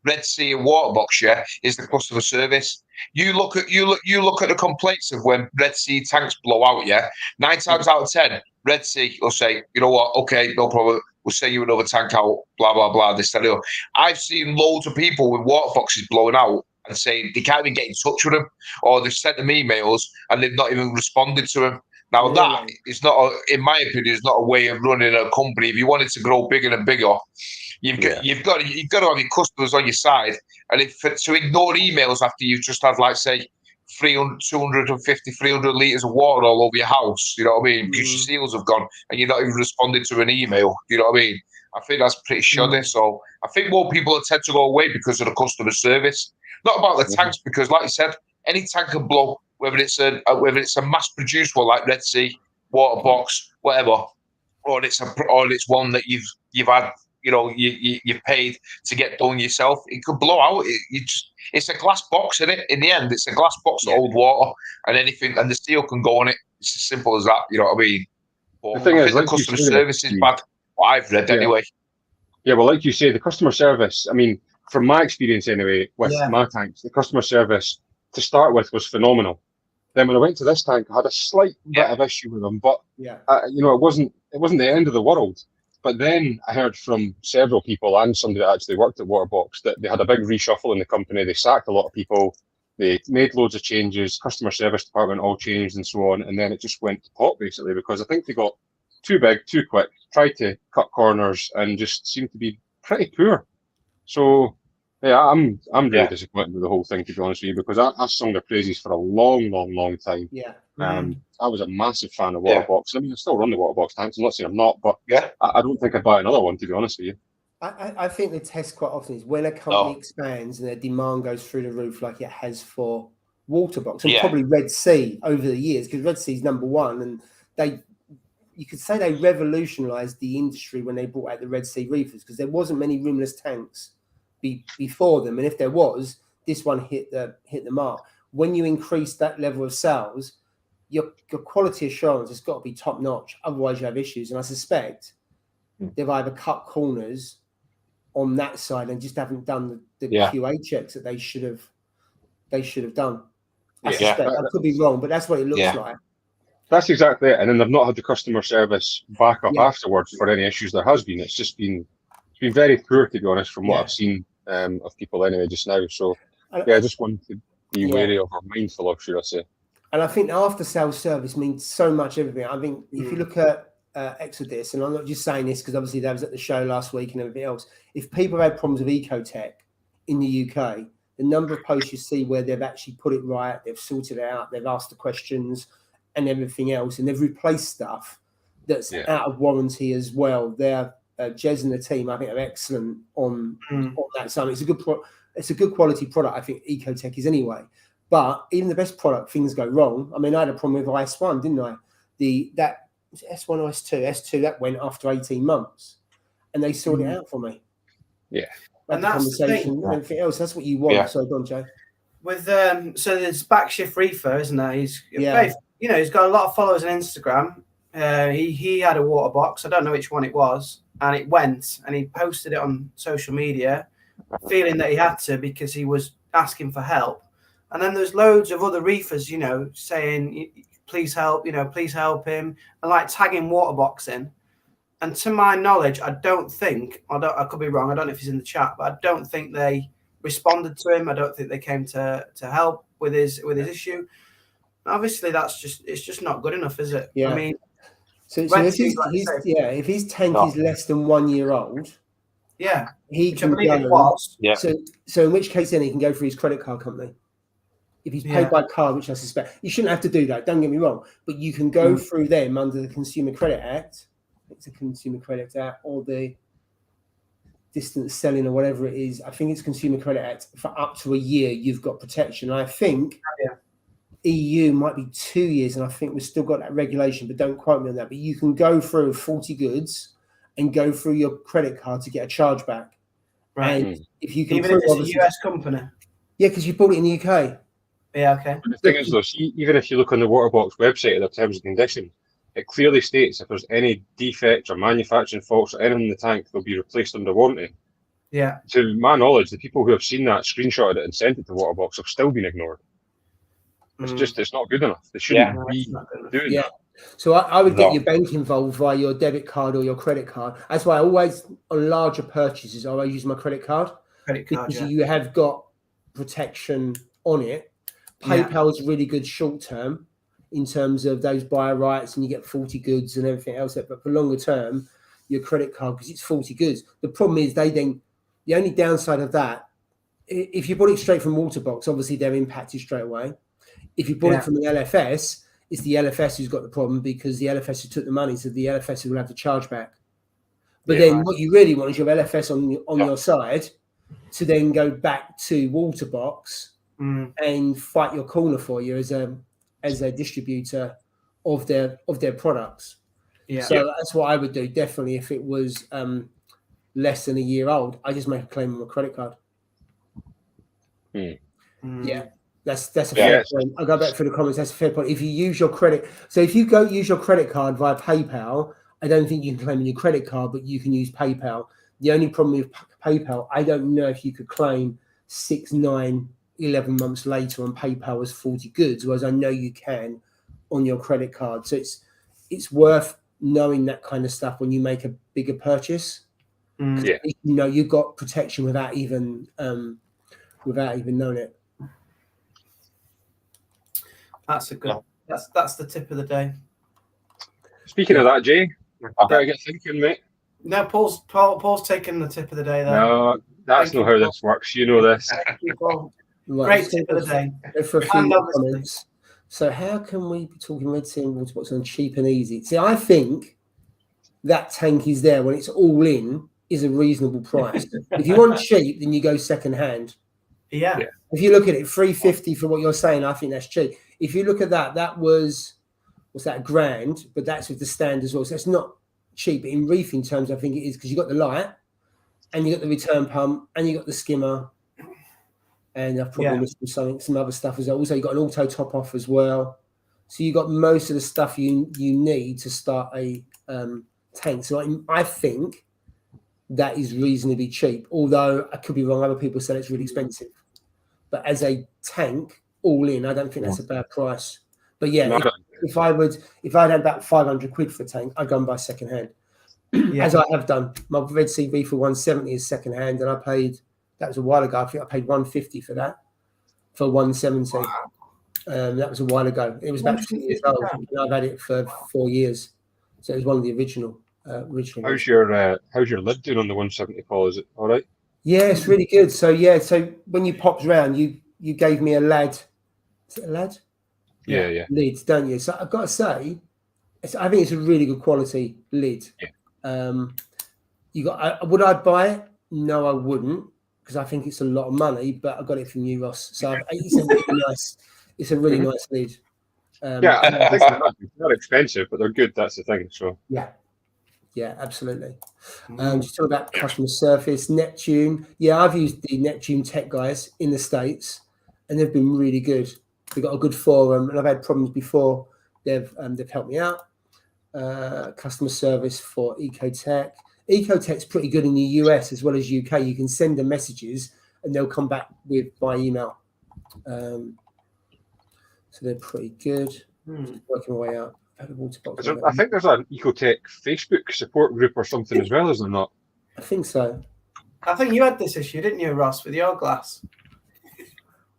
Red Sea and Waterbox, yeah, is the customer service. You look at the complaints of when Red Sea tanks blow out, yeah. 9 times out of 10, Red Sea will say, you know what, okay, no problem. We'll send you another tank out, blah, blah, blah, this, that, that. I've seen loads of people with water boxes blowing out and saying they can't even get in touch with them, or they've sent them emails and they've not even responded to them. Now, that is not, in my opinion, is not a way of running a company. If you wanted to grow bigger and bigger, you've got to have your customers on your side. And to ignore emails after you've just had, like, say, 250, 300 litres of water all over your house, you know what I mean? Because your seals have gone and you're not even responding to an email, you know what I mean? I think that's pretty shoddy. So I think more people tend to go away because of the customer service. Not about the tanks, because like you said, any tank can blow, whether it's a mass-produced one like Red Sea, Waterbox, whatever, or it's one that you've had, you know, you've paid to get done yourself. It could blow out. It's a glass box, isn't it? In the end, it's a glass box that holds water and anything, and the steel can go on it. It's as simple as that. You know what I mean? But
the thing is,
the customer service is bad. What I've read anyway.
Yeah, well, like you say, the customer service. I mean, from my experience anyway, with my tanks, the customer service to start with was phenomenal. Then when I went to this tank, I had a slight bit of issue with them, but you know, it wasn't the end of the world. But then I heard from several people and somebody that actually worked at Waterbox that they had a big reshuffle in the company. They sacked a lot of people. They made loads of changes. Customer service department all changed and so on. And then it just went to pot basically, because I think they got too big, too quick, tried to cut corners and just seemed to be pretty poor. So yeah, I'm really disappointed with the whole thing, to be honest with you, because I sung their praises for a long time.
Yeah.
I was a massive fan of Waterbox. I mean, I still run the Waterbox tanks. I'm not saying I'm not, but I don't think I'd buy another one, to be honest with you.
I think the test quite often is when a company expands and their demand goes through the roof like it has for Waterbox, and probably Red Sea over the years, because Red Sea's number one, and you could say they revolutionized the industry when they brought out the Red Sea reefers, because there wasn't many rimless tanks before them, and if there was, this one hit the mark. When you increase that level of sales, your quality assurance has got to be top notch. Otherwise, you have issues. And I suspect they've either cut corners on that side and just haven't done the QA checks that they should have done. I suspect. I could be wrong, but that's what it looks like.
That's exactly it. And then they've not had the customer service back up afterwards for any issues there has been. It's just been very poor, to be honest, from what I've seen of people anyway just now. So I just want to be wary of or mindful of, should I say. And
I think after sales service means so much everything. I think if you look at Exodus, and I'm not just saying this because obviously that was at the show last week and everything else, if people have had problems with Ecotech in the UK, the number of posts you see where they've actually put it right, they've sorted it out, they've asked the questions and everything else, and they've replaced stuff that's out of warranty as well. They're Jez and the team, I think, are excellent on that side. It's a good quality product, I think Ecotech is anyway. But even the best product, things go wrong. I mean, I had a problem with IS1, didn't I? That was S1 or S2, that went after 18 months. And they sorted it out for me.
Yeah.
And that's conversation and everything else. That's what you want. Yeah. So go on, Joe.
With so there's Backshift Reefer, isn't there? He's he's got a lot of followers on Instagram. He had a water box. I don't know which one it was, and it went, and he posted it on social media, feeling that he had to because he was asking for help. And then there's loads of other reefers, saying, please help, please help him, and like tagging Waterbox in. And to my knowledge, I could be wrong. I don't know if he's in the chat, but I don't think they responded to him. I don't think they came to help with his issue. Obviously, it's just not good enough, is it?
Yeah.
I mean,
so if his tank is less than 1 year old, he can go. Yeah. So in which case, then he can go for his credit card company. If he's paid by card, which I suspect, you shouldn't have to do that. Don't get me wrong, but you can go through them under the Consumer Credit Act. It's a Consumer Credit Act or the distance selling or whatever it is. I think it's Consumer Credit Act for up to a year. You've got protection. I think EU might be 2 years, and I think we've still got that regulation, but don't quote me on that. But you can go through 40 goods and go through your credit card to get a charge back.
Right.
And if you can,
even if it's a US company.
Yeah, because you bought it in the UK.
Yeah, okay.
But the thing is, though, even if you look on the Waterbox website at their terms and conditions, it clearly states if there's any defects or manufacturing faults or anything in the tank, they'll be replaced under warranty.
Yeah.
To my knowledge, the people who have seen that, screenshotted it and sent it to Waterbox have still been ignored. It's not good enough. They shouldn't be doing that.
So I would get your bank involved via your debit card or your credit card. That's why I always, on larger purchases, I always use my credit card. Because you have got protection on it. PayPal is really good short term in terms of those buyer rights, and you get 40 goods and everything else. But for longer term, your credit card, because it's 40 goods. The problem is the only downside of that, if you bought it straight from Waterbox, obviously they're impacted straight away. If you bought it from the LFS, it's the LFS who's got the problem, because the LFS who took the money, so the LFS will have the charge back. But then what you really want is your LFS on your side to then go back to Waterbox and fight your corner for you as a distributor of their products. So that's what I would do. Definitely, if it was less than a year old, I just make a claim on my credit card. Yeah. That's a fair point. I'll go back through the comments. That's a fair point. If you use your credit, so if you go use your credit card via PayPal, I don't think you can claim on your credit card, but you can use PayPal. The only problem with PayPal, I don't know if you could claim 6, 9, 11 months later on PayPal as 40 goods, whereas I know you can on your credit card. So it's worth knowing that kind of stuff when you make a bigger purchase. You know, you've got protection without even knowing it.
That's a good. That's the tip of the day.
Speaking of that, Jay, I better get thinking, mate.
No, Paul's taking the tip of the day there.
No, that's not how this works. You know this.
Great tip of the day.
For a few comments. So how can we be talking Red Sea and Waterbox on cheap and easy? See, I think that tank is there when it's all in is a reasonable price. If you want cheap, then you go second hand.
Yeah.
If you look at it, $350 for what you're saying, I think that's cheap. If you look at that was, what's that, $1,000, but that's with the stand as well. So it's not cheap. But in reefing terms, I think it is, because you got the light and you got the return pump and you got the skimmer. And I've probably missed some other stuff as well. Also, you got an auto top off as well. So you got most of the stuff you need to start a tank. So I think that is reasonably cheap. Although I could be wrong, other people say it's really expensive. But as a tank, all in, I don't think that's a bad price. But if I'd had about 500 quid for a tank, I'd go and buy second hand. As I have done. My Red Sea V for 170 is second hand, and I paid. That was a while ago. I think I paid 150 for that, for 170. That was a while ago. It was about 2 years old. And I've had it for 4 years. So it was one of the original.
How's your lid doing on the 170, Paul? Is it all right?
Yeah, it's really good. So when you popped round, you gave me a lad. Is it a lad?
Yeah.
Lid, don't you? So I've got to say, I think it's a really good quality lid. Yeah. Would I buy it? No, I wouldn't, because I think it's a lot of money. But I got it from you, Ross. So it's a really nice. It's a really nice lid.
I think they're not expensive, but they're good. That's the thing. So
yeah, absolutely. Just talk about customer service, Neptune. Yeah, I've used the Neptune tech guys in the States, and they've been really good. They've got a good forum, and I've had problems before. They've helped me out. Customer service for Ecotech. Ecotech's pretty good in the US as well as UK. You can send them messages, and they'll come back by email. So they're pretty good. Working my way out.
I think there's an Ecotech Facebook support group or something as well, is there not?
I think so.
I think you had this issue, didn't you, Ross, with your glass?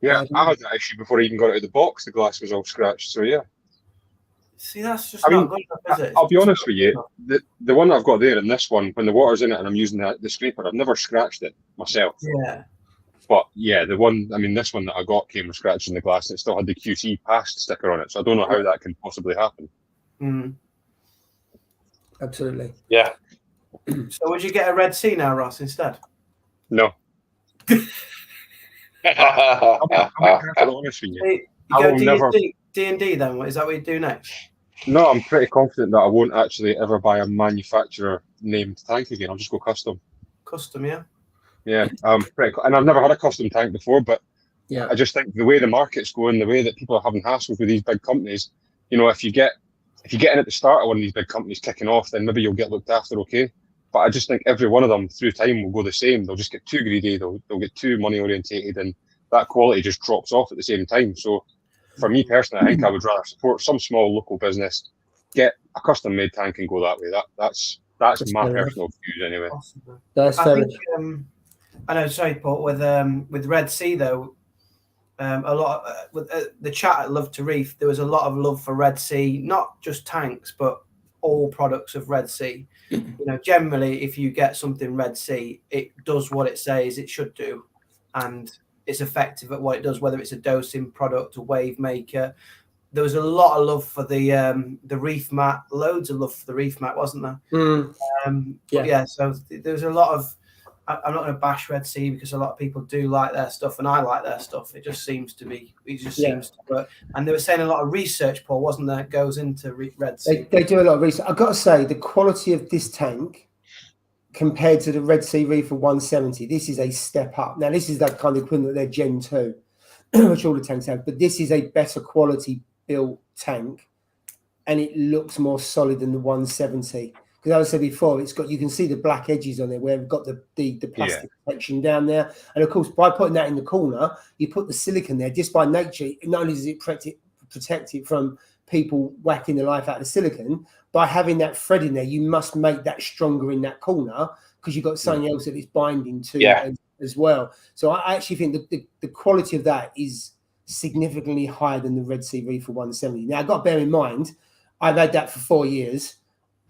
Yeah, I had that issue before I even got it out of the box. The glass was all scratched. So yeah.
See, that's just not good enough, is it?
I'll be honest with you. The one that I've got there and this one, when the water's in it and I'm using the scraper, I've never scratched it myself.
Yeah.
But yeah, this one that I got came with scratches in the glass, and it still had the QC passed sticker on it. So I don't know how that can possibly happen.
Absolutely.
Yeah.
So would you get a Red Sea now, Ross, instead?
No. I'll be honest with you.
You go D&D then? Is that what you do next?
No, I'm pretty confident that I won't actually ever buy a manufacturer named tank again. I'll just go custom.
Custom, yeah.
Yeah, and I've never had a custom tank before, but I just think the way the market's going, the way that people are having hassles with these big companies, if you get if you get in at the start of one of these big companies kicking off, then maybe you'll get looked after okay. But I just think every one of them through time will go the same. They'll just get too greedy, they'll get too money orientated, and that quality just drops off at the same time. So for me personally, I think I would rather support some small local business, get a custom made tank and go that way. That's my personal views anyway.
That's fair.
I know, sorry, Paul, with Red Sea though, a lot with the chat at Love to Reef, there was a lot of love for Red Sea, not just tanks, but all products of Red Sea. You know, generally, if you get something Red Sea, it does what it says it should do, and it's effective at what it does, whether it's a dosing product, a wave maker. There was a lot of love for the Reef mat, loads of love for the Reef mat, wasn't there? Yeah, so there's a lot of, I'm not going to bash Red Sea because a lot of people do like their stuff and I like their stuff. It just seems to be, seems to work. And they were saying a lot of research, Paul, wasn't there, goes into Red Sea.
They do a lot of research. I've got to say, the quality of this tank compared to the Red Sea Reefer 170, this is a step up. Now, this is that kind of equivalent of their Gen 2, which all the tanks have, but this is a better quality built tank and it looks more solid than the 170. Because as I said before, it's got, you can see the black edges on it where we've got the plastic protection down there. And of course, by putting that in the corner, you put the silicon there. Just by nature, not only does it protect it from people whacking the life out of the silicon, by having that thread in there, you must make that stronger in that corner because you've got something else that it's binding to as well. So I actually think that the quality of that is significantly higher than the Red Sea Reefer 170. Now, I've got to bear in mind, I've had that for 4 years.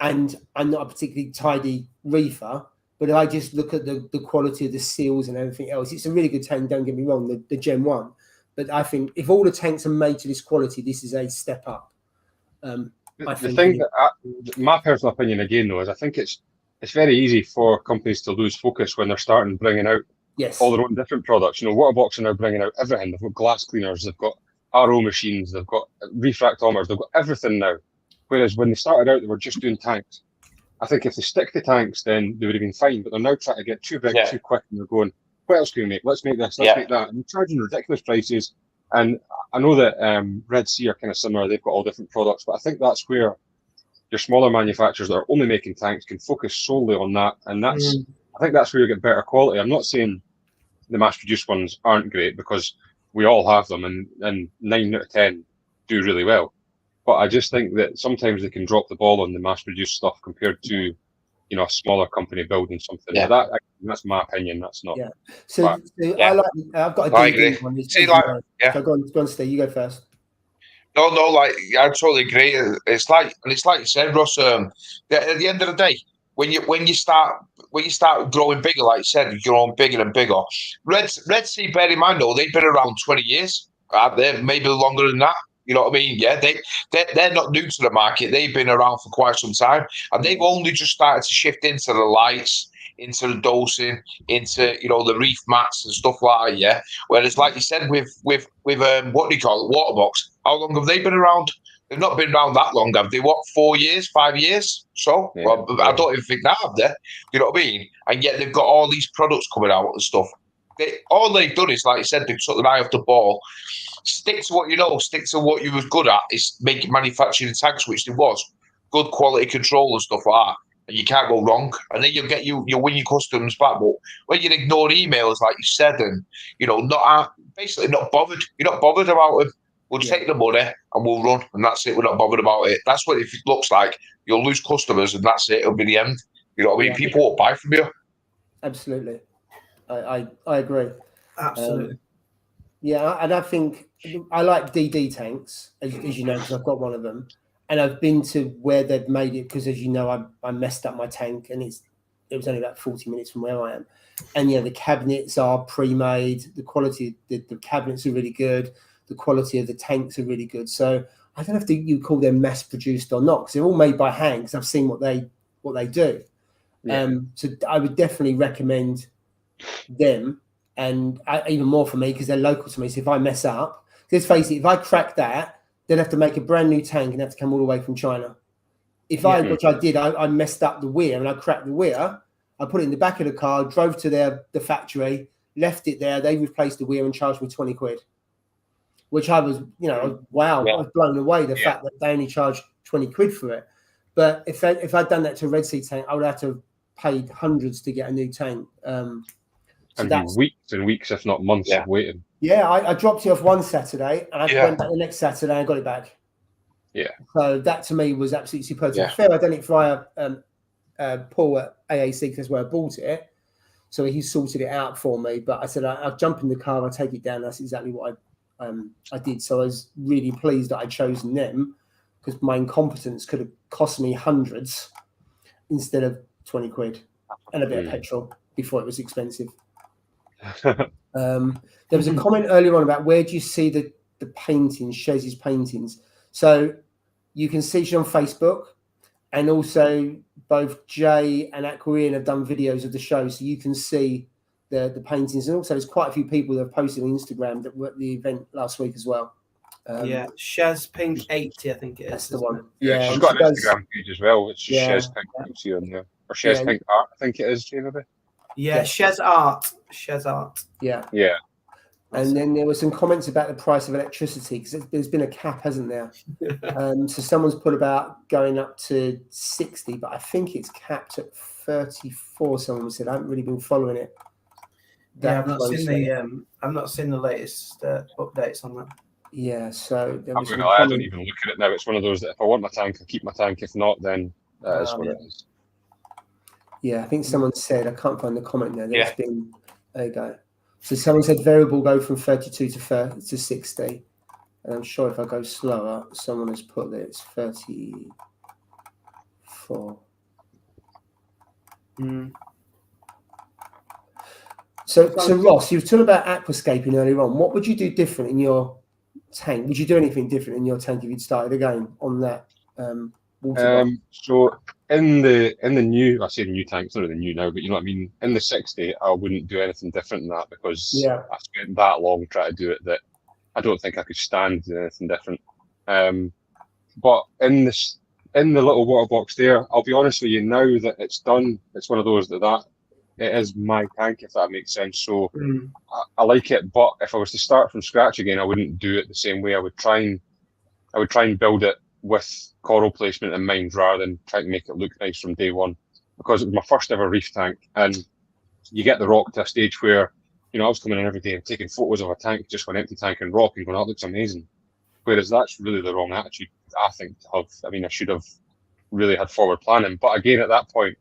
And I'm not a particularly tidy reefer, but if I just look at the quality of the seals and everything else, it's a really good tank, don't get me wrong, the Gen 1. But I think if all the tanks are made to this quality, this is a step up.
My personal opinion, again, though, is I think it's very easy for companies to lose focus when they're starting bringing out all their own different products. You know, Waterbox are now bringing out everything. They've got glass cleaners, they've got RO machines, they've got refractometers, they've got everything now. Whereas when they started out, they were just doing tanks. I think if they stick to tanks, then they would have been fine. But they're now trying to get too big, too quick, and they're going, what else can we make? Let's make this, let's make that. And they're charging ridiculous prices. And I know that Red Sea are kind of similar. They've got all different products. But I think that's where your smaller manufacturers that are only making tanks can focus solely on that. And that's, I think that's where you get better quality. I'm not saying the mass-produced ones aren't great because we all have them, and 9 out of 10 do really well. But I just think that sometimes they can drop the ball on the mass-produced stuff compared to, you know, a smaller company building something. Yeah. That's my opinion. That's not.
Yeah. So I've got a
DD
one.
See,
so go on, Steve. You go first.
No, like I totally agree. It's like you said, Russ. At the end of the day, when you start growing bigger, like you said, you're growing bigger and bigger. Red Sea, bear in mind though, they've been around 20 years. They're maybe longer than that. You know what I mean? Yeah, they're not new to the market. They've been around for quite some time, and they've only just started to shift into the lights, into the dosing, into, you know, the reef mats and stuff like that. Yeah. Whereas, like you said, with what do you call it, Waterbox? How long have they been around? They've not been around that long, have they? What, 4 years, 5 years? So well, I don't even think that, have they? You know what I mean? And yet they've got all these products coming out and stuff. All they've done is, like you said, they've took their eye off the ball. Stick to what you know. Stick to what you was good at. Is making manufacturing tanks, which there was good quality control and stuff like that. And you can't go wrong. And then you'll win your customers back. But when you ignore emails, like you said, and you know, basically not bothered. You're not bothered about it. We'll take the money and we'll run, and that's it. We're not bothered about it. That's what it looks like. You'll lose customers, and that's it. It'll be the end. You know what I mean? People won't buy from you.
Absolutely, I agree.
Absolutely.
Yeah, and I think I like DD tanks, as you know, because I've got one of them, and I've been to where they've made it because, as you know, I messed up my tank, and it was only about 40 minutes from where I am, and the cabinets are pre-made. The quality, the cabinets are really good. The quality of the tanks are really good. So I don't know if you call them mass-produced or not, because they're all made by hand. Because I've seen what they do. Yeah. So I would definitely recommend them. And even more for me because they're local to me. So if I mess up, let's face it, if I crack that, they'd have to make a brand new tank and have to come all the way from China. Which I did, I messed up the weir and I cracked the weir. I put it in the back of the car, drove to the factory, left it there. They replaced the weir and charged me 20 quid, which I was, wow, I was blown away. The fact that they only charged 20 quid for it. But if I'd done that to a Red Sea tank, I would have to have paid hundreds to get a new tank. So
and weeks and weeks, if not months, of waiting.
Yeah, I dropped it off one Saturday, and I went back the next Saturday and got it back.
Yeah.
So that to me was absolutely superb.
Yeah.
To be fair, I done it via Paul at AAC because that's where I bought it. So he sorted it out for me. But I said I'll jump in the car, I'll take it down. That's exactly what I did. So I was really pleased that I'd chosen them because my incompetence could have cost me hundreds instead of 20 quid and a bit of petrol before it was expensive. There was a comment earlier on about where do you see the paintings, Chez's paintings. So you can see she on Facebook, and also both Jay and Aquarian have done videos of the show, so you can see the paintings. And also there's quite a few people that have posted on Instagram that were at the event last week as well.
Chez Pink 80, I think it is.
That's the one.
Yeah, she's got an Instagram page as well. It's just Chez Pink. You'll see on there. Or Chez Pink Art, I think it is, Jay, maybe.
Yeah, Chez Art.
Yeah.
Yeah.
And then there were some comments about the price of electricity because there's been a cap, hasn't there? So someone's put about going up to 60, but I think it's capped at 34. Someone said I haven't really been following it.
I've not seen the latest updates on that.
Yeah, so there was
I don't even look at it now. It's one of those that if I want my tank, I keep my tank. If not, then that is what it is.
Yeah, I think someone said, I can't find the comment now. There's been, there you go. So someone said variable go from 32 to 60. And I'm sure if I go slower, someone has put that it's 34. So Ross, you were talking about aquascaping earlier on. What would you do different in your tank? Would you do anything different in your tank if you'd started again on that water?
So in the new, I say new tank, it's not really new now, but you know what I mean. In the 60, I wouldn't do anything different than that because I spent that long trying to do it that I don't think I could stand doing anything different. But in the little water box there, I'll be honest with you, now that it's done, it's one of those that it is my tank, if that makes sense. So I like it, but if I was to start from scratch again, I wouldn't do it the same way. I would try and build it with coral placement in mind rather than trying to make it look nice from day one, because it was my first ever reef tank, and you get the rock to a stage where, you know, I was coming in every day and taking photos of a tank, just an empty tank and rock, and going, that looks amazing. Whereas that's really the wrong attitude, I think, to have. I mean, I should have really had forward planning. But again, at that point,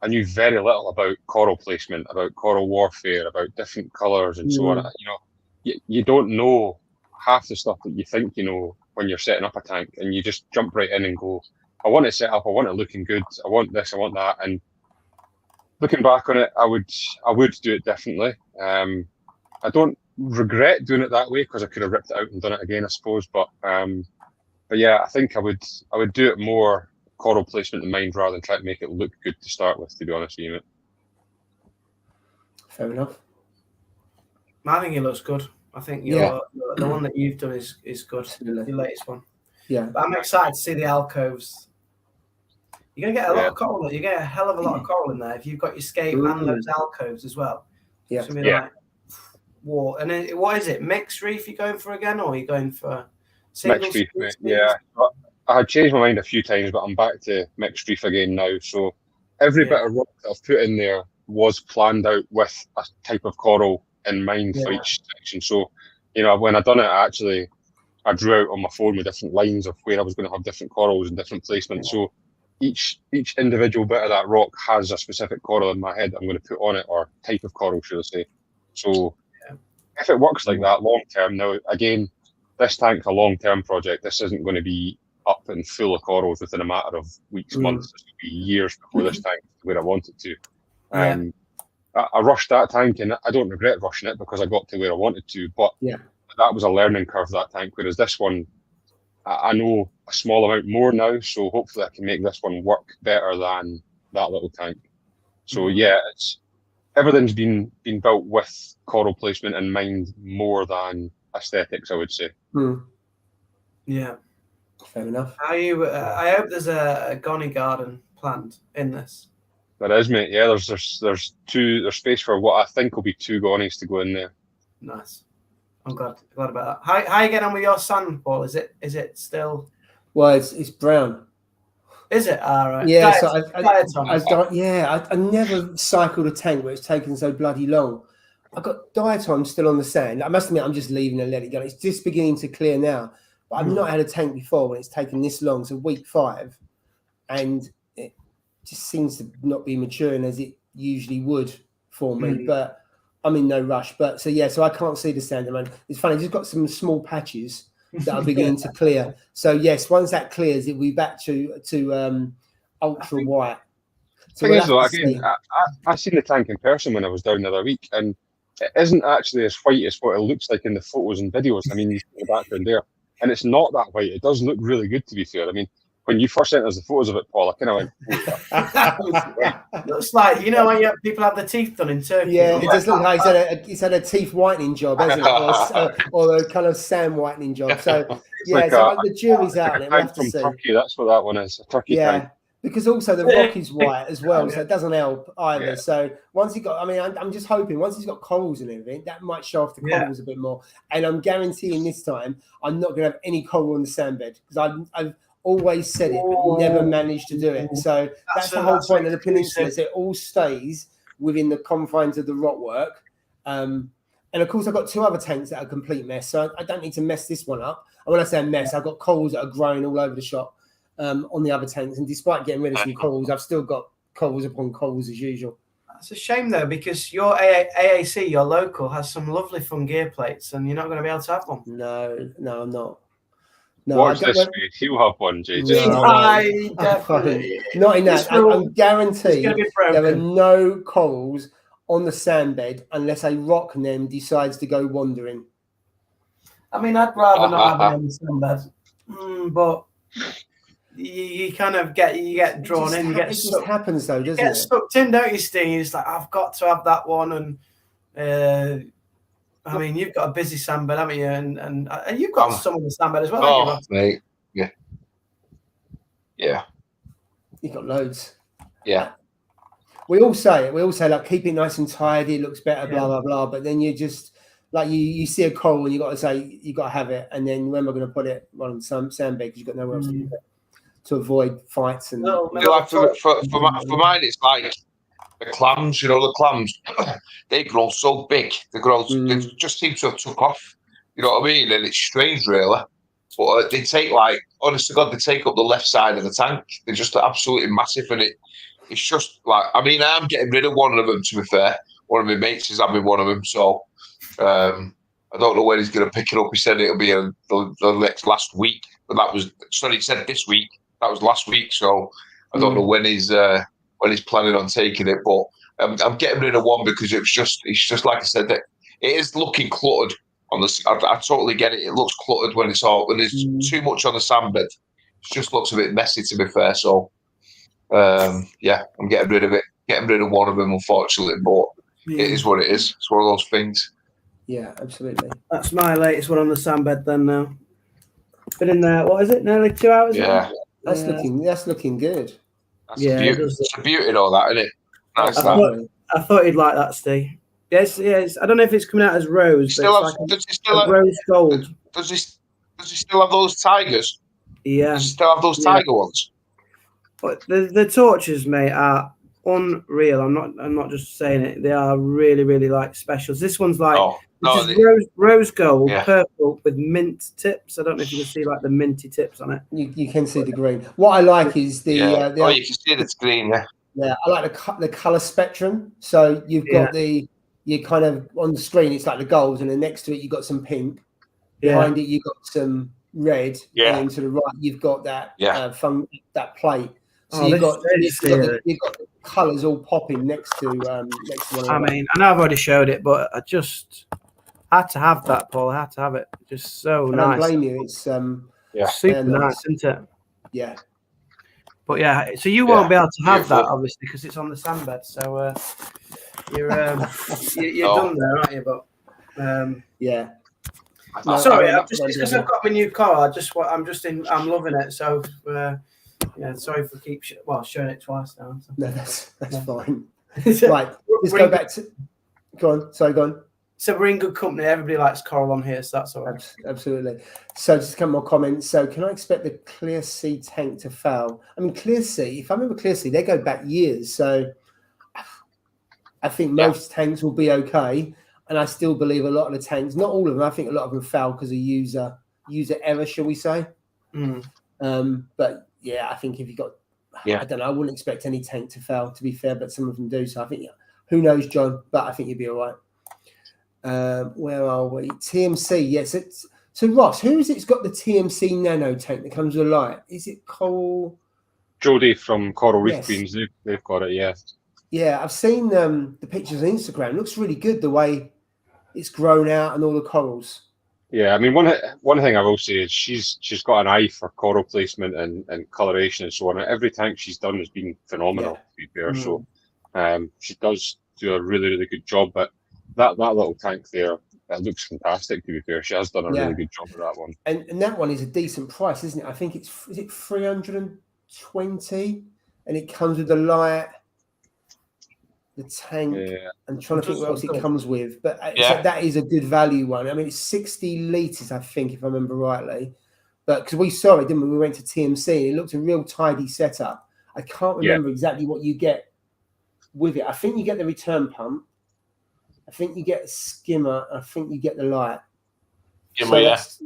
I knew very little about coral placement, about coral warfare, about different colours and so on. You know, you don't know half the stuff that you think you know when you're setting up a tank, and you just jump right in and go, I want it set up, I want it looking good, I want this, I want that. And looking back on it, I would do it differently. I don't regret doing it that way because I could have ripped it out and done it again, I suppose. But yeah, I think I would do it more coral placement in mind rather than try to make it look good to start with, to be honest with you.
Fair enough.
I think it looks good. I think the one that you've done is good. The latest one. Yeah. But I'm excited to see the alcoves. You're gonna get a lot of coral. You get a hell of a lot of coral in there if you've got your scape and those alcoves as well. Yeah. So like, whoa. And then what is it? Mixed reef you're going for again, or are you going for
mixed reef? Yeah. I had changed my mind a few times, but I'm back to mixed reef again now. So every bit of rock that I've put in there was planned out with a type of coral in mind for each section. So, you know, when I done it, I drew out on my phone with different lines of where I was going to have different corals and different placements. So each individual bit of that rock has a specific coral in my head that I'm going to put on it, or type of coral, should I say. So if it works like that long term, now again, this tank's a long term project. This isn't going to be up and full of corals within a matter of weeks, months. It's going to be years before this tank is where I want it to. I rushed that tank, and I don't regret rushing it because I got to where I wanted to. But that was a learning curve, that tank. Whereas this one, I know a small amount more now, so hopefully I can make this one work better than that little tank. So everything's been built with coral placement in mind more than aesthetics, I would say.
Yeah,
fair enough.
I hope there's a Gonny garden planned in this.
There is, mate. Yeah, there's space for what I think will be 2 Gonnies to go in there.
Nice. I'm glad about that. How are you getting on with your sand, Paul? Is it still?
Well, it's brown.
Is it? All right.
Yeah, I never cycled a tank where it's taken so bloody long. I've got diatom still on the sand. I must admit, I'm just leaving and let it go. It's just beginning to clear now. But I've not had a tank before when it's taken this long. So week 5, and it just seems to not be maturing as it usually would for me. But I'm in no rush. But so I can't see the sand. It's funny. I've just got some small patches that are beginning to clear. So yes, once that clears, it'll be back to ultra white. So
I seen the tank in person when I was down the other week, and it isn't actually as white as what it looks like in the photos and videos. I mean, you see the background there, and it's not that white. It does look really good, to be fair. I mean, when you first sent us the photos of it, Paul, I kind of went,
looks like, you know, when people have their teeth done in Turkey.
Yeah, it does look like he's had a teeth whitening job, hasn't it? Or a kind of sand whitening job. So, the jury's out on it. We'll have to see.
Turkey, that's what that one is, a turkey tank.
Because also the rock is white as well, so it doesn't help either. Yeah. So once I'm just hoping once he's got corals and everything, that might show off the corals a bit more. And I'm guaranteeing this time I'm not going to have any coral on the sandbed because I've always said it, but never managed to do it. So that's the whole point of the peninsula. Is it all stays within the confines of the rock work. And of course, I've got 2 other tanks that are a complete mess, so I don't need to mess this one up. And when I say a mess, I've got corals that are growing all over the shop. On the other tanks, and despite getting rid of some corals, I've still got corals upon corals as usual.
It's a shame though, because your AAC, your local, has some lovely fungear plates, and you're not going to be able to have one.
No, I'm not. No,
watch this space. He'll have one, JJ.
Definitely.
Not in that. I'm guaranteed there are no corals on the sandbed unless a rock nymph decides to go wandering.
I mean, I'd rather not have it on the sandbed, but. You kind of get drawn in.
It just happens though, doesn't it?
You get sucked in, don't you, Steve? It's like, I've got to have that one. And I mean, you've got a busy sandbed, haven't you? And you've got some on the sandbed as well.
Oh, mate, yeah.
You've got loads.
Yeah.
We all say like keep it nice and tidy. It looks better, blah blah blah. But then you just like you see a coral and you got to say you got to have it. And then when we're going to put it on some sandbed because you've got nowhere else to put it. To avoid fights and
for mine, it's like the clams. You know, the clams they grow so big. They just seem to have took off. You know what I mean? And it's strange, really. But they take honest to God, they take up the left side of the tank. They're just absolutely massive, and it's just like I'm getting rid of one of them. To be fair, one of my mates is having one of them, so I don't know when he's going to pick it up. He said it'll be the next last week, but he said this week. That was last week, so I don't know when he's planning on taking it. But I'm getting rid of one because it's just like I said, that it is looking cluttered on the. I totally get it. It looks cluttered when there's too much on the sandbed. It just looks a bit messy, to be fair. So I'm getting rid of it. Getting rid of one of them, unfortunately, but it is what it is. It's one of those things.
Yeah, absolutely.
That's my latest one on the sandbed. Then now, been in there. What is it? Nearly 2 hours.
Yeah.
That's looking good.
That's a beauty. It's a beauty, all that, isn't it? Nice.
I thought he'd like that, Steve. Yes. I don't know if it's coming out as rose, but
does he still have
rose gold.
Does he still have those tigers?
Yeah.
Does he still have those tiger ones?
But the torches, mate, are unreal. I'm not just saying it. They are really, really like specials. This one's like rose gold, purple with mint tips. I don't know if you can see like the minty tips on it.
You can see the green. What I like is you can
see the green.
Yeah, I like the color spectrum. So you've got you kind of on the screen. It's like the gold, and then next to it you've got some pink. Behind it you've got some red.
Yeah.
And to the right you've got that that plate. So you've got the colours all popping next to one another.
I mean, I know I've already showed it, but I just had to have that, Paul. I had to have it. Just so nice.
I don't blame you. It's
super nice, isn't it?
Yeah.
But so you won't be able to have that, obviously, because it's on the sandbed. So you're done there, aren't you? But sorry, just because I've got my new car. I'm loving it. So sorry for showing it twice now. So.
No, that's fine. Right, let's go back to. Go on. Sorry, go on.
So we're in good company. Everybody likes coral on here, so that's all right.
Absolutely. So just a couple more comments. So can I expect the Clear Sea tank to fail? I mean, Clear Sea, if I remember Clear Sea, they go back years. So I think most tanks will be okay. And I still believe a lot of the tanks, not all of them, I think a lot of them fail because of user error, shall we say. But yeah, I think if you got, I don't know, I wouldn't expect any tank to fail, to be fair, but some of them do. So I think, who knows, John, but I think you'll be all right. Where are we? TMC, yes. So Ross, who is it's got the TMC nano tank that comes with a light? Is it Coral?
Jody from Coral Reef Beans, they've got it, yeah. Yeah,
I've seen the pictures on Instagram. It looks really good the way it's grown out and all the corals.
Yeah, I mean, one thing I will say is she's got an eye for coral placement and coloration and so on. Every tank she's done has been phenomenal, to be fair. So she does do a really, really good job. But that little tank there, that looks fantastic, to be fair. She has done a really good job with that one.
And that one is a decent price, isn't it? I think is it 320, and it comes with the light, the tank. I'm trying to think what else it comes with, but so that is a good value one. I mean, it's 60 litres, I think, if I remember rightly. But because we saw it, didn't we? We went to TMC, and it looked a real tidy setup. I can't remember exactly what you get with it. I think you get the return pump. I think you get a skimmer. I think you get the light. Most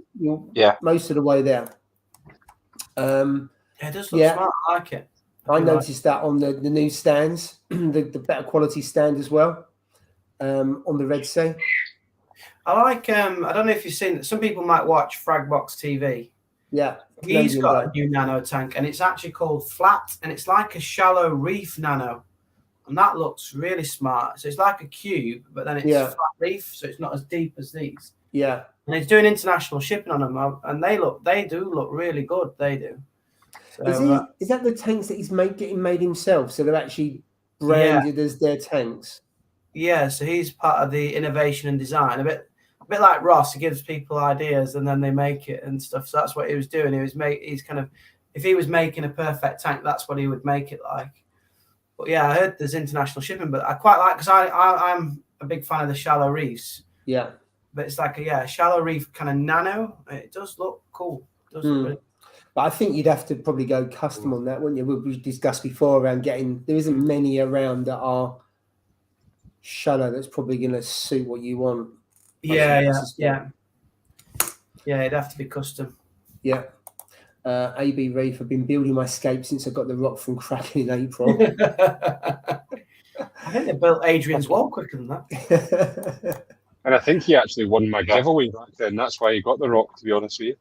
of the way there.
It does look smart. I like it.
I noticed that on the new stands, the better quality stand as well, on the Red Sea.
I like, I don't know if you've seen it. Some people might watch Fragbox TV.
Yeah.
He's got a new nano tank, and it's actually called Flat, and it's like a shallow reef nano. And that looks really smart. So it's like a cube, but then it's flat reef, so it's not as deep as these.
Yeah.
And he's doing international shipping on them, and they do look really good. They do. So,
is that the tanks that he's getting made himself? So they're actually branded as their tanks?
Yeah, so he's part of the innovation and design. A bit like Ross, he gives people ideas and then they make it and stuff. So that's what he was doing. He's kind of, if he was making a perfect tank, that's what he would make it like. But yeah, I heard there's international shipping, but I quite like, because I'm a big fan of the shallow reefs.
Yeah.
But it's like a shallow reef kind of nano. It does look cool. It does look really.
But I think you'd have to probably go custom on that, wouldn't you? We discussed before around there isn't many around that are shallow that's probably going to suit what you want.
Yeah, it'd have to be custom.
Yeah. AB Reef, I've been building my scape since I got the rock from cracking in April.
I think they built Adrian's wall quicker than that.
And I think he actually won my giveaway back then. That's why he got the rock, to be honest with you.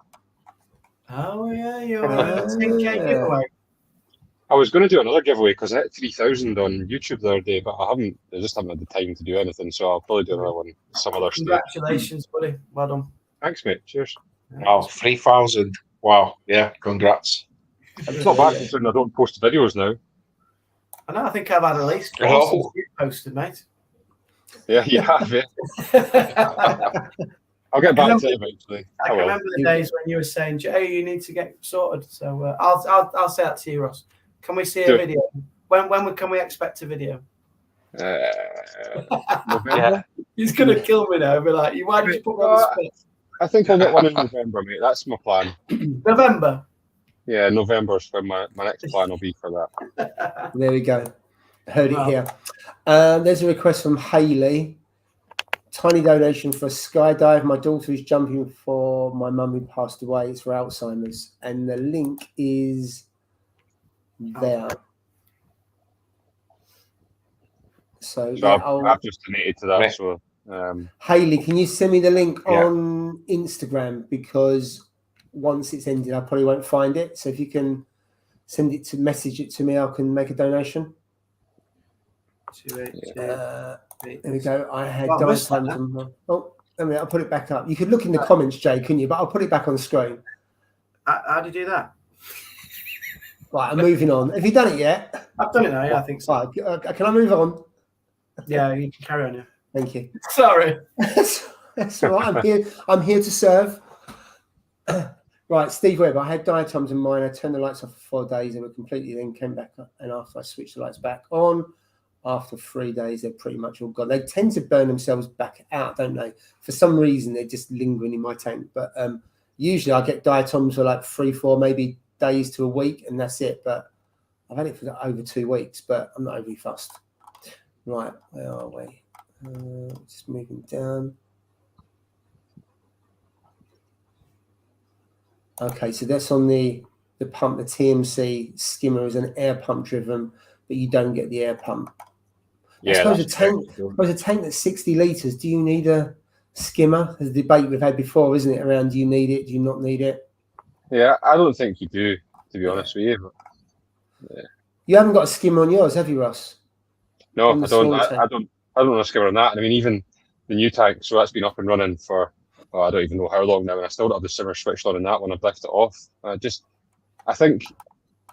Oh, yeah, you're a 10K giveaway.
I was going to do another giveaway because I hit 3,000 on YouTube the other day, but I just haven't had the time to do anything, so I'll probably do another one some other stage.
Congratulations, buddy. Well done.
Thanks, mate. Cheers.
Wow, 3,000. Wow. Yeah, congrats.
It's not bad considering I don't post videos now.
I know, I think I've had at least four since you posted, mate.
Yeah, you have it. I'll get back to it eventually.
I can remember the days when you were saying, Jay, you need to get sorted. So I'll say that to you, Ross. Can we see a video? When can we expect a video? He's gonna kill me now. Be like, why did you put me on the spot?
I think I'll get one in November, mate. That's my plan.
November?
Yeah, November is when my next plan will be for that.
There we go. Heard it here. There's a request from Hayley. Tiny donation for a skydive. My daughter is jumping for my mum who passed away. It's for Alzheimer's. And the link is there. So
I've just donated to that. So,
Hayley, can you send me the link on Instagram? Because once it's ended, I probably won't find it. So if you can message it to me, I can make a donation. There we go. I had dive times. I'll put it back up. You could look in the comments, Jay, couldn't you? But I'll put it back on the screen.
How do you do that?
Right, I'm moving on. Have you done it yet?
I've done it now. Yeah, I think so.
Right, can I move on?
Yeah, you can carry on. Yeah.
Thank you.
Sorry.
That's all right. I'm here to serve. Right, Steve Webb. I had diatoms in mine. I turned the lights off for 4 days. They were completely then came back up. And after I switched the lights back on, after 3 days, they're pretty much all gone. They tend to burn themselves back out, don't they? For some reason, they're just lingering in my tank. But usually I get diatoms for like 3-4 maybe days to a week, and that's it. But I've had it for over 2 weeks, but I'm not overly fussed. Right, where are we? Just moving down. Okay, so that's on the pump. The TMC skimmer is an air pump driven, but you don't get the air pump.
Yeah,
I suppose a tank that's 60 litres, do you need a skimmer? There's a debate we've had before, isn't it, around do you need it, do you not need it?
Yeah, I don't think you do, to be honest with you. But, yeah.
You haven't got a skimmer on yours, have you, Ross?
No, I don't. I don't have a skimmer on that. And I mean, even the new tank, so that's been up and running for I don't even know how long now, and I still don't have the simmer switched on in that one. I've left it off. I think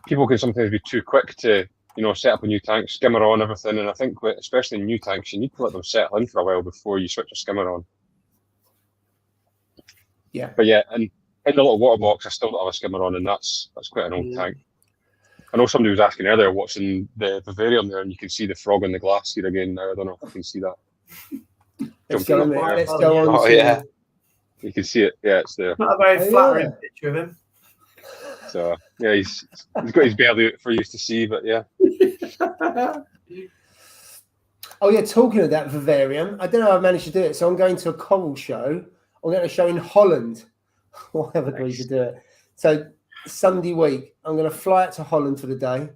people can sometimes be too quick to, set up a new tank, skimmer on everything, and I think especially in new tanks, you need to let them settle in for a while before you switch a skimmer on.
Yeah.
But yeah, and in the little water box, I still don't have a skimmer on, and that's quite an old tank. I know somebody was asking earlier what's in the vivarium there, and you can see the frog in the glass here again now. I don't know if you can see that.
Let's go on.
Oh, yeah.
You can see it. Yeah, it's there.
Not a very flattering picture of him.
So yeah, he's got his belly out for you to see, but yeah.
Oh yeah, talking of that vivarium, I don't know how I've managed to do it. So I'm going to a coral show. I'm going to a show in Holland. I have agreed to do it. So Sunday week, I'm going to fly out to Holland for the day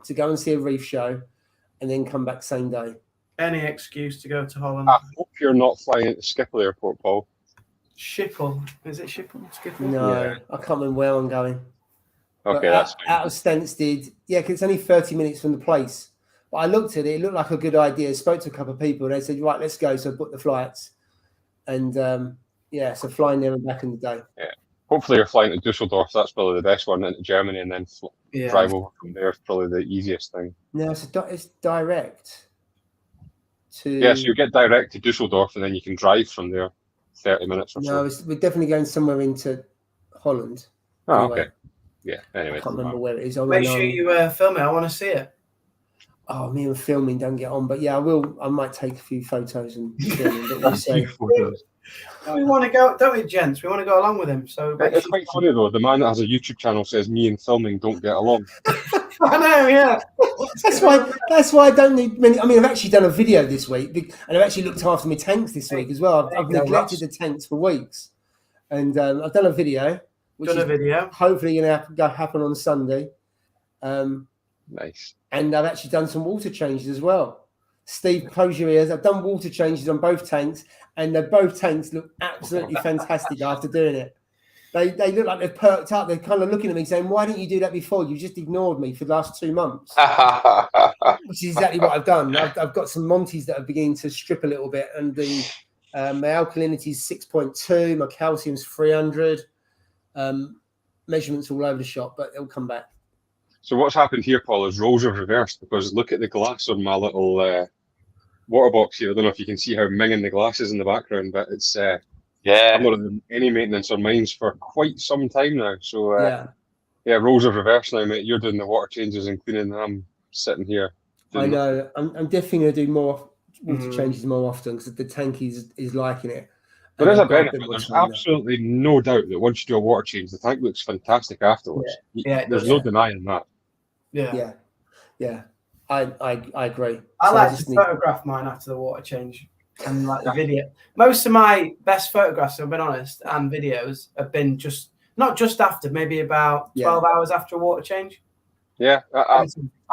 to go and see a reef show, and then come back same day.
Any excuse to go to Holland.
I hope you're not flying at the Schiphol Airport, Paul.
Schiphol. Is it Schiphol? Schiphol?
No,
Yeah.
I can't remember where I'm going.
Okay,
but
that's fine.
out of Stansted. Yeah, because it's only 30 minutes from the place. But I looked at it. It looked like a good idea. Spoke to a couple of people, and they said, right, let's go. So I booked the flights. And, so flying there and back in the day.
Yeah. Hopefully you're flying to Dusseldorf. That's probably the best one, into Germany, and then drive over from there is probably the easiest thing.
No, it's direct.
Yeah, so you get direct to Dusseldorf, and then you can drive from there 30 minutes or so.
No, we're definitely going somewhere into Holland.
Oh,
anyway.
okay. Yeah, anyway.
I can't remember where it is.
Make sure you film it. I want to see it.
Oh, me and filming don't get on, but yeah, I will. I might take a few photos and film, but we'll see.
We want to go, don't we, gents? We want to go along with him. So
it's quite funny though. The man that has a YouTube channel says me and filming don't get along.
I know, yeah.
That's why I don't need many. I mean, I've actually done a video this week, and I've actually looked after my tanks this week as well. I've neglected the tanks for weeks, and I've done a video. Hopefully going to happen on Sunday.
Nice.
And I've actually done some water changes as well. Steve, close your ears. I've done water changes on both tanks, and both tanks look absolutely fantastic after doing it. They look like they've perked up. They're kind of looking at me saying, why didn't you do that before? You just ignored me for the last 2 months. Which is exactly what I've done. I've got some Monties that are beginning to strip a little bit, and my alkalinity is 6.2, my calcium's 300. Measurements all over the shop, but they'll come back.
So what's happened here, Paul, is roles are reversed, because look at the glass on my little water box here. I don't know if you can see how minging the glass is in the background, but it's I've not done any maintenance on mine for quite some time now. So roles are reversed now, mate. You're doing the water changes and cleaning, and I'm sitting here.
I know. I'm definitely going to do more water changes more often, because the tank is liking it.
There is a benefit. There's absolutely no doubt that once you do a water change, the tank looks fantastic afterwards. There's no denying that.
Yeah.
I agree.
I like to photograph mine after the water change, and like the video. Most of my best photographs, if I've been honest, and videos have been not just after, maybe about 12 hours after a water change.
Yeah, I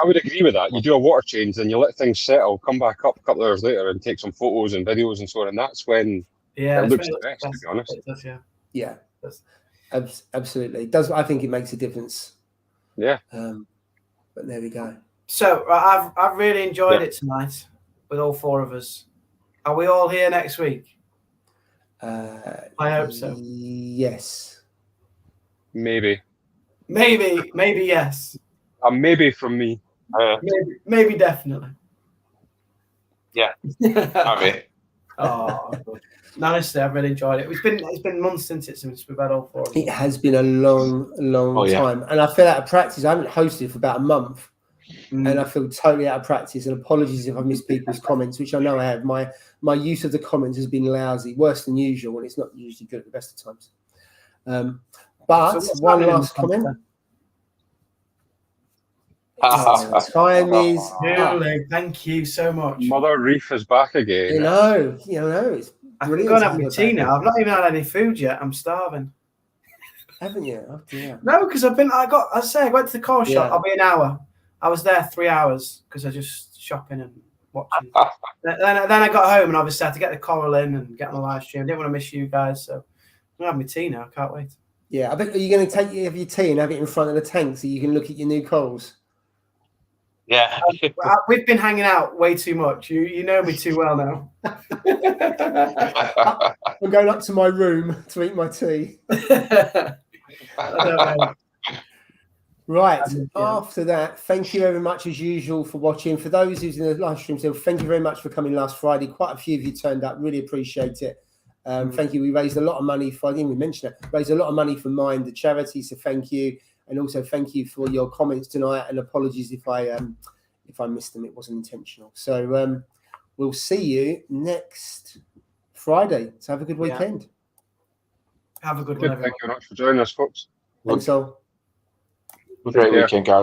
would agree with that. You do a water change, then you let things settle, come back up a couple of hours later and take some photos and videos and so on, and that's when it looks the best, to be honest.
Yeah, absolutely. It does. I think it makes a difference.
Yeah.
But there we go.
So I've really enjoyed it tonight with all four of us. Are we all here next week? I hope so.
Yes.
Maybe
yes.
Maybe from me.
Maybe definitely.
Yeah. Maybe.
Oh, good. No, honestly, I've really enjoyed it. It's been months since we've had all four of us.
It has been a long time, and I feel out of practice. I haven't hosted for about a month, and I feel totally out of practice. And apologies if I've missed people's comments, which I know I have. My use of the comments has been lousy, worse than usual, and it's not usually good at the best of times. But so one last comment. Time is up.
Thank you so much.
Mother Reef is back again.
You know, it's brilliant.
I'm going to have my tea now. I've not even had any food yet. I'm starving.
Haven't you? Oh dear.
No, because I went to the car shop. I'll be an hour. I was there 3 hours because I just shopping and watching. then I got home and obviously I had to get the coral in and get on the live stream. I didn't want to miss you guys, so I'm gonna have my tea now. I can't wait. Yeah, I bet are you going to take your tea and have it in front of the tank so you can look at your new corals?
Yeah,
we've been hanging out way too much. You know me too well now.
I'm going up to my room to eat my tea. Right. After that, thank you very much as usual for watching. For those who's in the live stream still, thank you very much for coming last Friday. Quite a few of you turned up. Really appreciate it. Thank you. We raised a lot of money for, I think we mentioned it, raised a lot of money for Mind, the charity. So thank you. And also thank you for your comments tonight. And apologies if I missed them. It wasn't intentional. So we'll see you next Friday. So have a good weekend.
Have a good one.
Thank you very much for joining us, folks.
Thanks all.
Great weekend, guys.